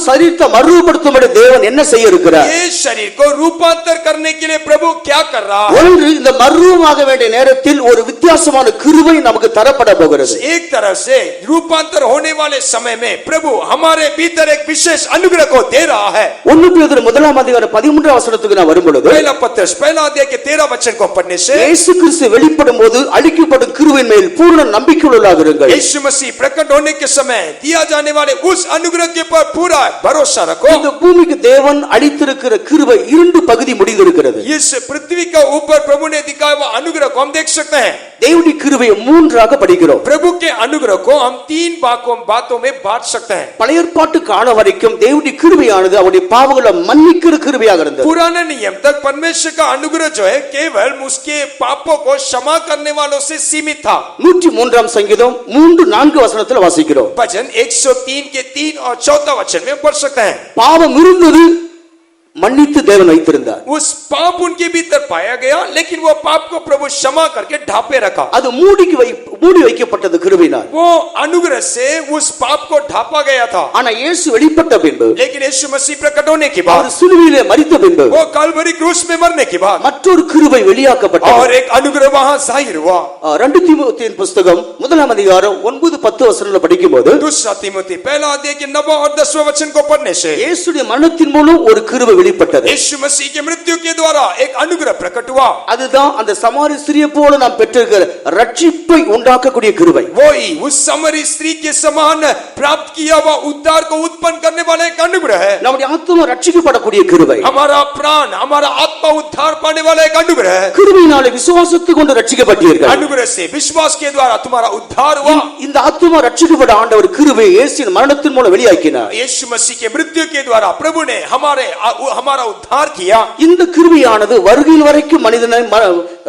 சரீரத்தை மறுரூபப்படுத்தும்படி தேவன் என்ன செய்ய இருக்கிறார்?
ये शरीर को रूपांतर करने के लिए प्रभु क्या कर रहा है?
ஒன்று இந்த மறுரூபமாக வேண்டிய நேரத்தில் ஒரு வித்தியாசமான கிருபை நமக்கு தரப்பட போகிறது.
एक तरफ से रूपांतर होने वाले समय में प्रभु हमारे भीतर एक विशेष अनुग्रह को दे रहा है।
1 பேதுரு 1:13 நான் வரும்பொழுது
पहला पत्रस पहला अध्याय के 13 वचन को पढ़ने से
இயேசு கிறிஸ்து வெளிப்படும் போது அளிக்கப்படும் கிருபையின் மேல் பூரண நம்பிக்கையுள்ளவர்களாக இருங்கள்.
यीशु मसीह प्रकट होने के समय दिया जाने वाले उस अनुग्रह के पर पूरा भरोसा रखो।
இந்த பூமிக்கு தேவன் அளித்திருக்கிற கிருபை 2 பகுதி முடிந்திருக்கிறது.
इस पृथ्वी का ऊपर प्रभु ने दिखाया हुआ अनुग्रह को हम देख सकते हैं।
தேவனுடைய கிருபையை 3ஆக படிக்கிறோம்.
प्रभु के अनुग्रह को हम 3 बातों में बांट सकते हैं।
பழைய ஏற்பாட்டு காலம் வரைக்கும் தேவனுடைய கிருபையானது அவருடைய பாவங்களை மன்னிக்கிற கிருபையாக இருந்தது.
पुराने नियम तक परमेश्वर का अनुग्रह जो है केवल उसके पापों को क्षमा करने वालों से सीमित था।
103 சங்கீதம் 3-4 வசனத்துல வாசிக்கிறோம்.
भजन 103 के 3 और 4 वचन में पढ़ सकते हैं।
பாவம் இருந்தது, மன்னித்து தேவன் வைத்திருந்தார்.
उस पाप उनके भीतर पाया गया, लेकिन वो पाप को प्रभु क्षमा करके ढांपे रखा।
அது மூடி வைக்கப்பட்டது கிருபையினால்.
वो अनुग्रह से उस पाप को ढांपा गया था।
ஆனா இயேசு வெளிப்பட்ட பின்பு,
लेकिन यीशु मसीह प्रकट होने के बाद,
அவர் சிலுவையிலே மரித்த பின்பு,
वो कलवरी क्रूस में मरने के बाद
மற்றொரு கிருபை வெளியாக்கப்பட்டது.
और एक अनुग्रह वहां जाहिर हुआ।
2 தீமோத்தேயுவின் புத்தகம் 1 9-10 வசனங்களை படிக்கும்போது
दूसरा तीमुथी पहला अध्याय के 9 और 10 वचन को पढ़ने से
இயேசுடைய மரணத்தின் மூலம் ஒரு கிருபை வெளிப்பட்டது.
यीशु मसीह के मृत्यु के द्वारा एक अनुग्रह प्रकट हुआ।
அதுதான் அந்த சமாரிய ஸ்திரியை போல நாம் பெற்றிருக்கிற ரட்சிப்பை உண்டாக்கக்கூடிய கிருபை.
वही उस समरी स्त्री के समान प्राप्त किया हुआ उद्धार को उत्पन्न करने वाला एक अनुग्रह है।
நம்முடைய ஆத்துமா ரட்சிக்கப்படக்கூடிய கிருபை.
हमारा प्राण हमारा आत्मा उद्धार पाने वाला एक अनुग्रह है।
கிருபையினாலே விசுவாசத்தை கொண்டு ரட்சிக்கப்பட்டீர்கள்.
अनुग्रह से विश्वास के द्वारा तुम्हारा उद्धार हुआ।
இந்த ஆத்துமா ரட்சிக்கப்பட்ட ஆண்டவர் கிருபை இயேசுவின் மரணத்தின் மூலம் வெளியாக்கினார்.
यीशु मसीह के मृत्यु के द्वारा प्रभु ने हमारा उद्धार किया।
இந்த கிருபையானது வருகையில் வரைக்கும் மனிதனை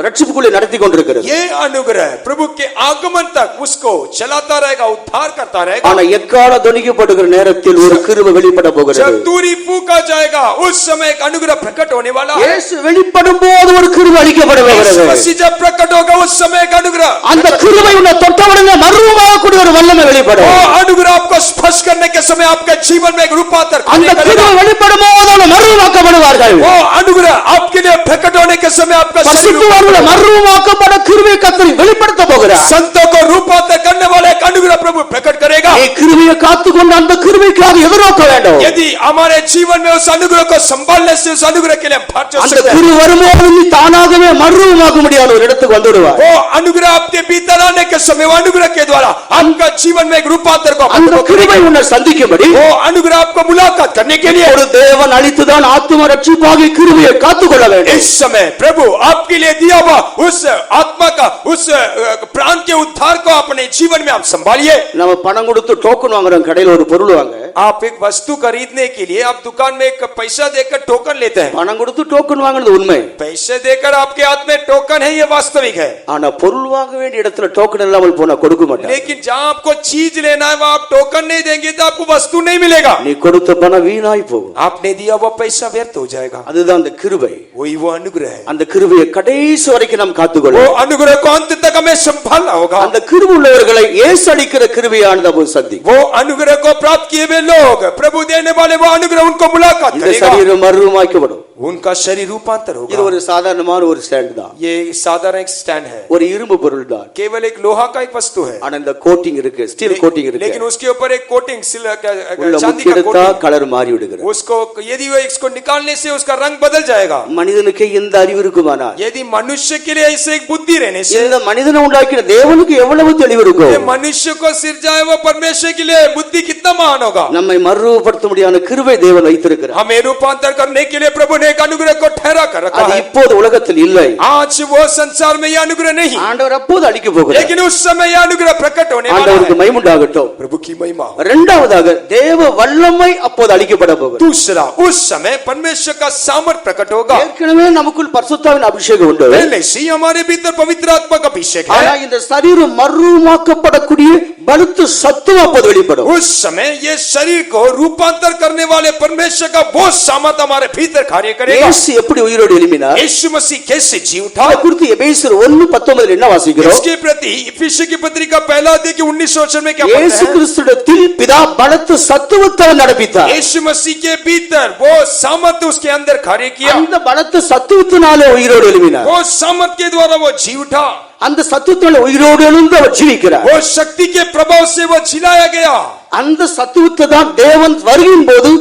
ரட்சிப்புக்குள்ளே நடத்தி கொண்டிருக்கிறது.
ये अनुग्रह प्रभु के आगमन तक उसको चलाता रहेगा, उद्धार करता रहेगा।
ஆனா எக்கால ध्वनिக்கப்படுகிற நேரத்தில் ஒரு கிருபை வெளிப்பட போகிறது.
जब दूरी फूका जाएगा उस समय एक अनुग्रह प्रकट होने वाला है।
இயேசு வெளிப்படும் போது ஒரு கிருபை அளிக்கப்பட போகிறது.
यीशु मसीह जब प्रकट होगा उस समय एक अनुग्रह,
அந்த கிருபை உன்னை தொட்டவுடனே மறுரூபமாகக்கூடிய ஒரு வல்லமை வெளிப்படும்.
वो अनुग्रह आपको स्पर्श करने के समय आपके जीवन में एक रूपांतर
அந்த கிருபை வெளிப்படும் போது மறுரூபமாக்கப்படுவார்கள்.
वो अनुग्रह आपके लिए प्रकट होने के समय आपका
பரிசுத்தவான்கள் மறுரூபமாக்கப்பட கிருபை கர்த்தர் வெளிப்படுத்த போகிறார்.
संतों को रूपांतर करने वाला एक अनुग्रह प्रभु प्रकट करेगा।
ये கிருபையை காத்துக்கொண்டு அந்த கிருபைக்காக எதிர்நோக்க வேண்டும்.
यदि हमारे जीवन में उस अनुग्रह को संभालने से उस अनुग्रह के लिए हम भाग
அந்த
सकते हैं।
கிருபை வரும்போது நீ தானாகவே மறுரூபமாக முடியாத ஒரு இடத்துக்கு வந்துடுவாய்.
वो अनुग्रह आपके भीतर आने के समय वो अनुग्रह के द्वारा आपका जीवन में एक रूपांतर को
அந்த கிருபை உன்னை சந்திக்கும்படி
वो अनुग्रह आपको मुलाकात करने के लिए
ஒரு தேவன் அளித்துதான் ஆத்தும ரட்சிப்பாகிய கிருபையை காத்துக்கொள்ள வேண்டும்.
इस समय प्रभु आपके लिए दिया हुआ उस आत्मा का उस प्राण के उद्धार को अपने जीवन में आप संभालिए।
நம்ம பணம் கொடுத்து டோக்கன் வாங்குறோம், கடையில ஒரு பொருள் வாங்க.
आप एक वस्तु खरीदने के लिए आप दुकान में एक पैसा देकर टोकन लेते हैं।
பணம் கொடுத்து டோக்கன் வாங்குறது உண்மை.
पैसे देकर आपके हाथ में टोकन है, ये वास्तविक है।
ஆனா பொருள் வாங்க வேண்டிய இடத்துல டோக்கன் இல்லாமல் போனா கொடுக்க மாட்டாங்க.
लेकिन जहां आपको चीज लेना है वहां आप टोकन नहीं देंगे तो आपको वस्तु नहीं मिलेगा।
நீ கொடுத்த பணம் வீணாய் போகும்.
आपने दिया वो पैसा व्यर्थ हो जाएगा।
அதுதான் அந்த கிருபை.
वही वो अनुग्रह है।
அந்த கிருபையை கடைசி வரைக்கும் நாம் காத்துக்கொள்ள
वो अनुग्रह को अंत तक हमें संभालना होगा।
அந்த கிருபை உள்ளவர்களை இயேசு அளிக்கிற கிருபையானது அவர்கள் சந்திக்கும்.
वो अनुग्रह को प्राप्त किए हुए लोग प्रभु देने वाले वो अनुग्रह उनको मुलाकात
இந்த
करेगा।
சரீரம் மறுரூபமாக்கப்படும்.
उनका शरीर रूपांतर
இது
होगा।
ஒரு சாதாரணமான ஒரு ஸ்டாண்ட் தான்.
ये साधारण एक स्टैंड है,
ஒரு இரும்பு பொருள் தான்.
केवल एक लोहा का एक वस्तु है।
ஆனா இந்த கோட்டிங் இருக்கு, ஸ்டீல் கோட்டிங் இருக்கு.
लेकिन उसके ऊपर एक कोटिंग
உள்ள
चांदी
முக்கிய
का
எடுத்தா
कोटिंग,
கலர் மாறி விடுகிறது.
उसको यदि वो इसको निकालने से उसका रंग बदल जाएगा।
மனிதனுக்கு இந்த அறிவு இருக்குமானா,
यदि मनुष्य के लिए ऐसे एक बुद्धि रहने से,
இந்த மனிதனை உண்டாக்கின தேவனுக்கு எவ்வளவு தெளிவு இருக்கும்.
ये मनुष्य को सिरजाए वो परमेश्वर के लिए बुद्धि कितना महान होगा।
நம்மை மறுரூபப்படுத்த முடியாத கிருபை தேவன் வைத்திருக்கிறார்.
हमें रूपांतर करने के लिए प्रभु ने एक अनुग्रह को ठहरा कर रखा
அது
है।
இப்போது உலகத்தில் இல்லை.
आज वो संसार में ये अनुग्रह नहीं,
ஆண்டவர் அப்போது அளிக்க போகிறார்.
लेकिन उस समय ये अनुग्रह प्रकट होने वाला
ஆண்டவருக்கு
है।
மகிமை உண்டாகட்டும்.
प्रभु की महिमा।
இரண்டாவதாக தேவ வல்லமை அப்போது அளிக்கப்பட போகிறது.
दूसरा, उस समय परमेश्वर का सामर्थ प्रकट होगा।
ஏற்கனவே நமக்குள் பரிசுத்தாவின் அபிஷேகம் உண்டு.
पहले से ही हमारे भीतर पवित्र आत्मा का अभिषेक
ஆனா
है।
இந்த சரீரம் மறுரூபமாக்கப்படக்கூடிய பலத்த சத்துவம் அப்போது வெளிப்படும்.
उस समय ये शरीर को रूपांतर करने वाले परमेश्वर का बहुत सामर्थ हमारे भीतर कार्य करेगा।
இயேசு எப்படி உயிரோடு எழும்பினார்?
यीशु मसीह कैसे जी उठा,
அதை குறித்து எபேசியர் 1:19 என்ன வாசிக்கிறோம்?
इसके प्रति इफिसियों की पत्रिका पहला अध्याय के 19 वचन में क्या
இயேசு
पढ़ते हैं?
கிறிஸ்துவிடத்தில் பிதா பலத்த சத்துவத்தை நடப்பித்தார்.
यीशु मसीह के भीतर वो सामर्थ उसके अंदर कार्य किया।
அந்த பலத்த சத்துவத்தினாலே உயிரோடு எழும்பினார்.
वो सामर्थ के द्वारा वो जी उठा।
அந்த சத்துவத்தினாலே உயிரோடு எழுந்து அவர் ஜீவிக்கிறார்.
वो शक्ति के प्रभाव से वो जिलाया गया।
அந்த சத்துவத்தை தான் தேவன் வருகின் போது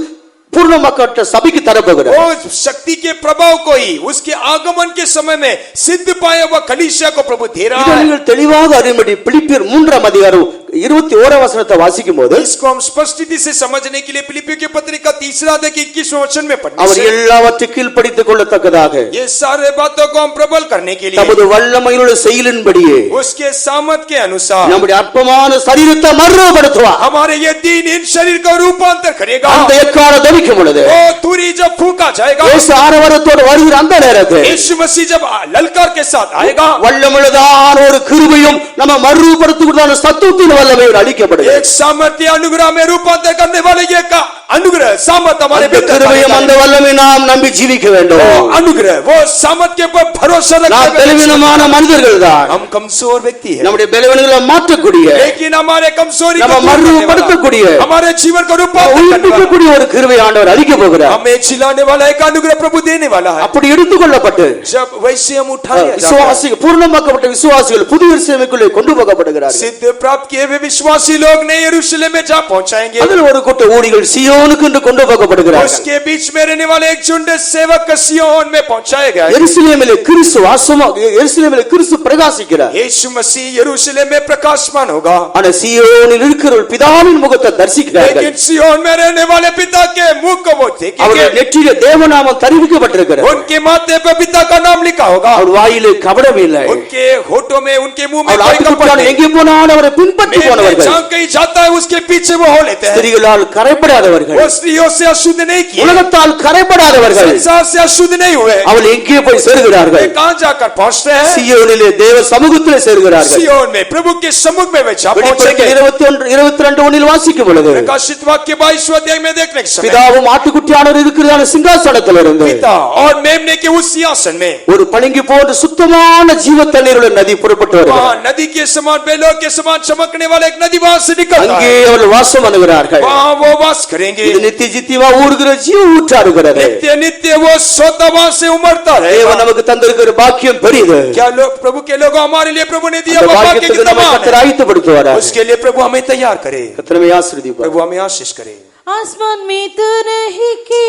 பூர்ணமாக்கப்பட்ட சபைக்கு தரப்போகிறார்.
वो शक्ति के प्रभाव को ही उसके आगमन के समय में सिद्ध पाया हुआ कलीसिया को प्रभु दे रहा
இதை
है.
நீங்கள் தெளிவாக அறியும்படி பிலிப்பியர் 3 அதிகாரம் 21 वचனத்தை வாசிக்கும் போது
इसको हम स्पष्टति से समझने के लिए फिलिपियों की पत्री का 3 अध्याय के 21वें वचन में पढ़ने
அவர்
से
எல்லாவற்றையும் கீழ்ப்படித்துக் கொள்ளத்தக்கதாக
ये सारे बातों को हम प्रबल करने के लिए
தமது வல்லமையுள்ள செயலின்படியே
उसके सामर्थ के अनुसार
நம்முடைய அற்பமான சரீரத்தை மறுரூபப்படுத்துவார்.
हमारे ये दीनहीन शरीर का रूपांतर करेगा.
அந்த எக்காலம் தவிக்கும் பொழுது
वो तुरी जब फूंका जाएगा,
இயேசு ஆரவாரத்தோடு வருகிற அந்த நேரத்தில்
यीशु मसीह जब ललकार के साथ आएगा,
வல்லமுள்ளதான ஒரு கிருபையும் நம்ம மறுரூபப்படுத்துவதான சத்துவத்தின் வல்லமையோடு அளிக்கப்படுகிறது.
एक सामर्थ्य अनुग्रह में रूपांतर करने वाले ये का अनुग्रह सामर्थ हमारे
அந்த கிருபையும் அந்த வல்லமை நாம் நம்பி ஜீவிக்க வேண்டும்.
वो अनुग्रह वो सामर्थ के ऊपर भरोसा
நாம்
रखते हुए
பலவீனமான மனிதர்கள் தான்.
हम कमजोर व्यक्ति हैं,
நம்முடைய பலவீனங்களை மாற்றக்கூடிய
लेकिन हमारे कमजोरी को
நம்ம
दूर करने
மறுரூபப்படுத்தக்கூடிய
वाला, हमारे जीवन को रूपांतर करने वाला,
உயிர்ப்பிக்கக்கூடிய ஒரு கிருபை ஆண்டவர் அளிக்க போகிறார்.
हमें चिल्लाने वाला एक अनुग्रह प्रभु देने वाला है.
அப்படி எடுத்துக்கொள்ளப்பட்டு
जब वैसे हम उठाए जाते हैं,
விசுவாசிகள் பூர்ணமாக்கப்பட்ட விசுவாசிகள் புது எருசலேமுக்குள்ளே கொண்டு போகப்படுகிறார்கள்.
सिद्ध प्राप्त किए हुए विश्वासी लोग नए यरूशलेम में जा पहुंचाएंगे.
அதில் ஒரு கூட்ட ஊழியர்கள் சியோனுக்கு என்று கொண்டு போகப்படுகிறார்கள்.
उसके बीच में रहने वाले एक झुंड सेवक सिय्योन में पहुंचाए गए.
எருசலேமிலே கிறிஸ்து வாசமாக எருசலேமிலே கிறிஸ்து பிரகாசிக்கிறார்.
यीशु मसीह यरूशलेम में प्रकाशमान होगा,
ஆனா சியோனில் இருக்கிற பிதாவின் முகத்தை தரிசிக்கிறார்கள்.
लेकिन सिय्योन में रहने वाले पिता के मुख को वो देखेंगे.
அவர்கள் நெற்றியிலே தேவநாமம் தரிவிக்கப்பட்டிருக்கிறது.
उनके माथे पर पिता का नाम लिखा होगा,
அவர் வாயிலே கபடம் இல்லை.
उनके होठों में उनके मुंह में
அவர்
कोई कपट
ஆட்டுக்குட்டியான
नहीं.
எங்கே போனாலும் அவரை பின்பற்றி போனவர்கள்.
जहां कहीं जाता है उसके पीछे वो हो लेते हैं.
ஸ்திரீகளால் கரைப்படாதவர்கள்,
वो स्त्रियों से अशुद्ध नहीं किए,
உலகத்தால் கரைப்படாதவர்கள்,
संसार से अशुद्ध नहीं हुए.
அவள் எங்கே போய் சேருகிறார்கள்?
वे कहां जाकर पहुंचते हैं?
சியோனிலே தேவ சமூகத்திலே சேருகிறார்கள்.
सिय्योन में प्रभु के सम्मुख में वे जा पहुंचेंगे.
22:1 வாசிக்கும் பொழுது
प्रकाशित वाक्य 22वें अध्याय में देखने के समय
பிதாவும் ஆட்டுக்குட்டியானவர் இருக்கிறதான சிங்காசனத்தில் இருந்து
पिता और मेमने के उस सिंहासन में
ஒரு பளிங்கு போன்ற சுத்தமான ஜீவ தண்ணீருள்ள நதி புறப்பட்டு வருகிறது.
वहां नदी के समान बेलों के समान चमकने वाला एक नदी वहां से निकलता
அங்கே
है.
அவர்கள் வாசம் பண்ணுகிறார்கள்.
वहां वो वास करेंगे.
இது நித்திய ஜீவா ஊறுகிற ஜீவ ஊற்றாருகிறது.
नित्य नित्य वो सोता वहां से उमड़ता
தேவன்
रहेगा.
நமக்கு தந்திருக்கிற பாக்கியம் பெரியது.
क्या लोग प्रभु के लोग हमारे लिए प्रभु ने दिया
அந்த
वो भाग्य
பாக்கியத்துக்கு
कितना
நம்ம
महान
கர்த்தர்
है.
ஆயத்தப்படுத்துவார்.
उसके लिए प्रभु हमें तैयार करे.
கர்த்தர் நம்மை ஆசீர்வதிப்பார்.
प्रभु हमें आशीष करे.
आसमान में तरह की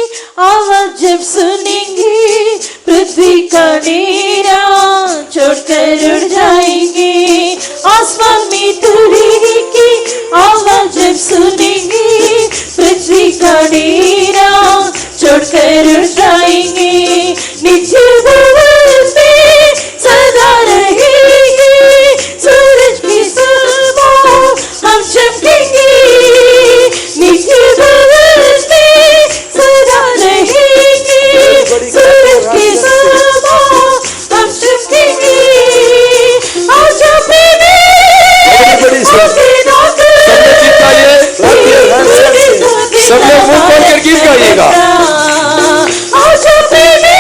आवाज जब सुनेंगे, पृथ्वी का डेरा छोड़कर उड़ जाएंगे. आसमान में तरह की आवाज जब सुनेंगे, पृथ्वी का डेरा छोड़कर उड़ जाएंगे. नित्य भवन में सदा रहेंगे, सूरज की सुबह हम चमकेंगे. नित्य भवन में सदा रहेंगे, सूरज की सुबह हम चमकेंगे. आजा प्रेमी
सब लोग मुंह खोल कर गीत गाइएगा.
आजा प्रेमी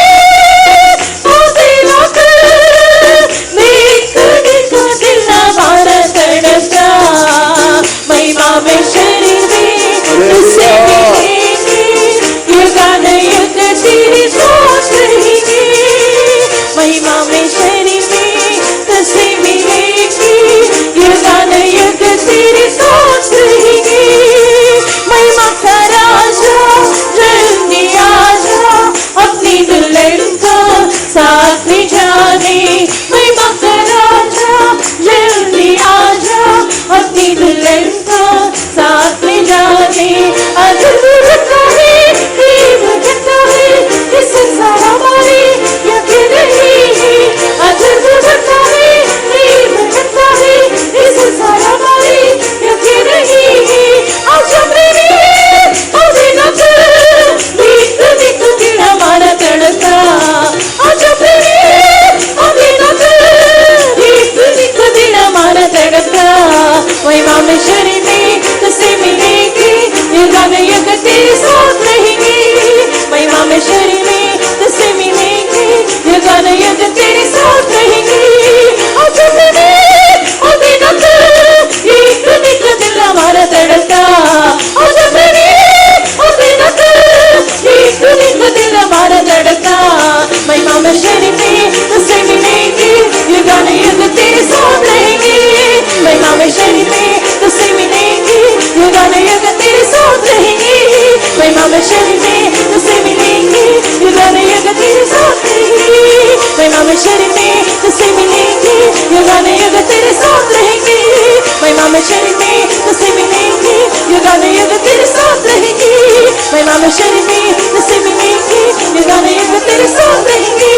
महिमा में शरीर में तुझसे मिलेंगे, ये गाने युग तेरे साथ रहेंगे।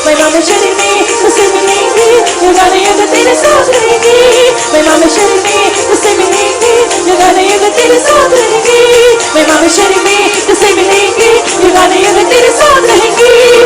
महिमा में शरीर में तुझसे मिलेंगे, ये गाने युग तेरे साथ रहेंगे। महिमा में शरीर में तुझसे मिलेंगे, ये गाने युग तेरे साथ रहेंगे। महिमा में शरीर में तुझसे मिलेंगे, ये गाने युग तेरे साथ रहेंगे।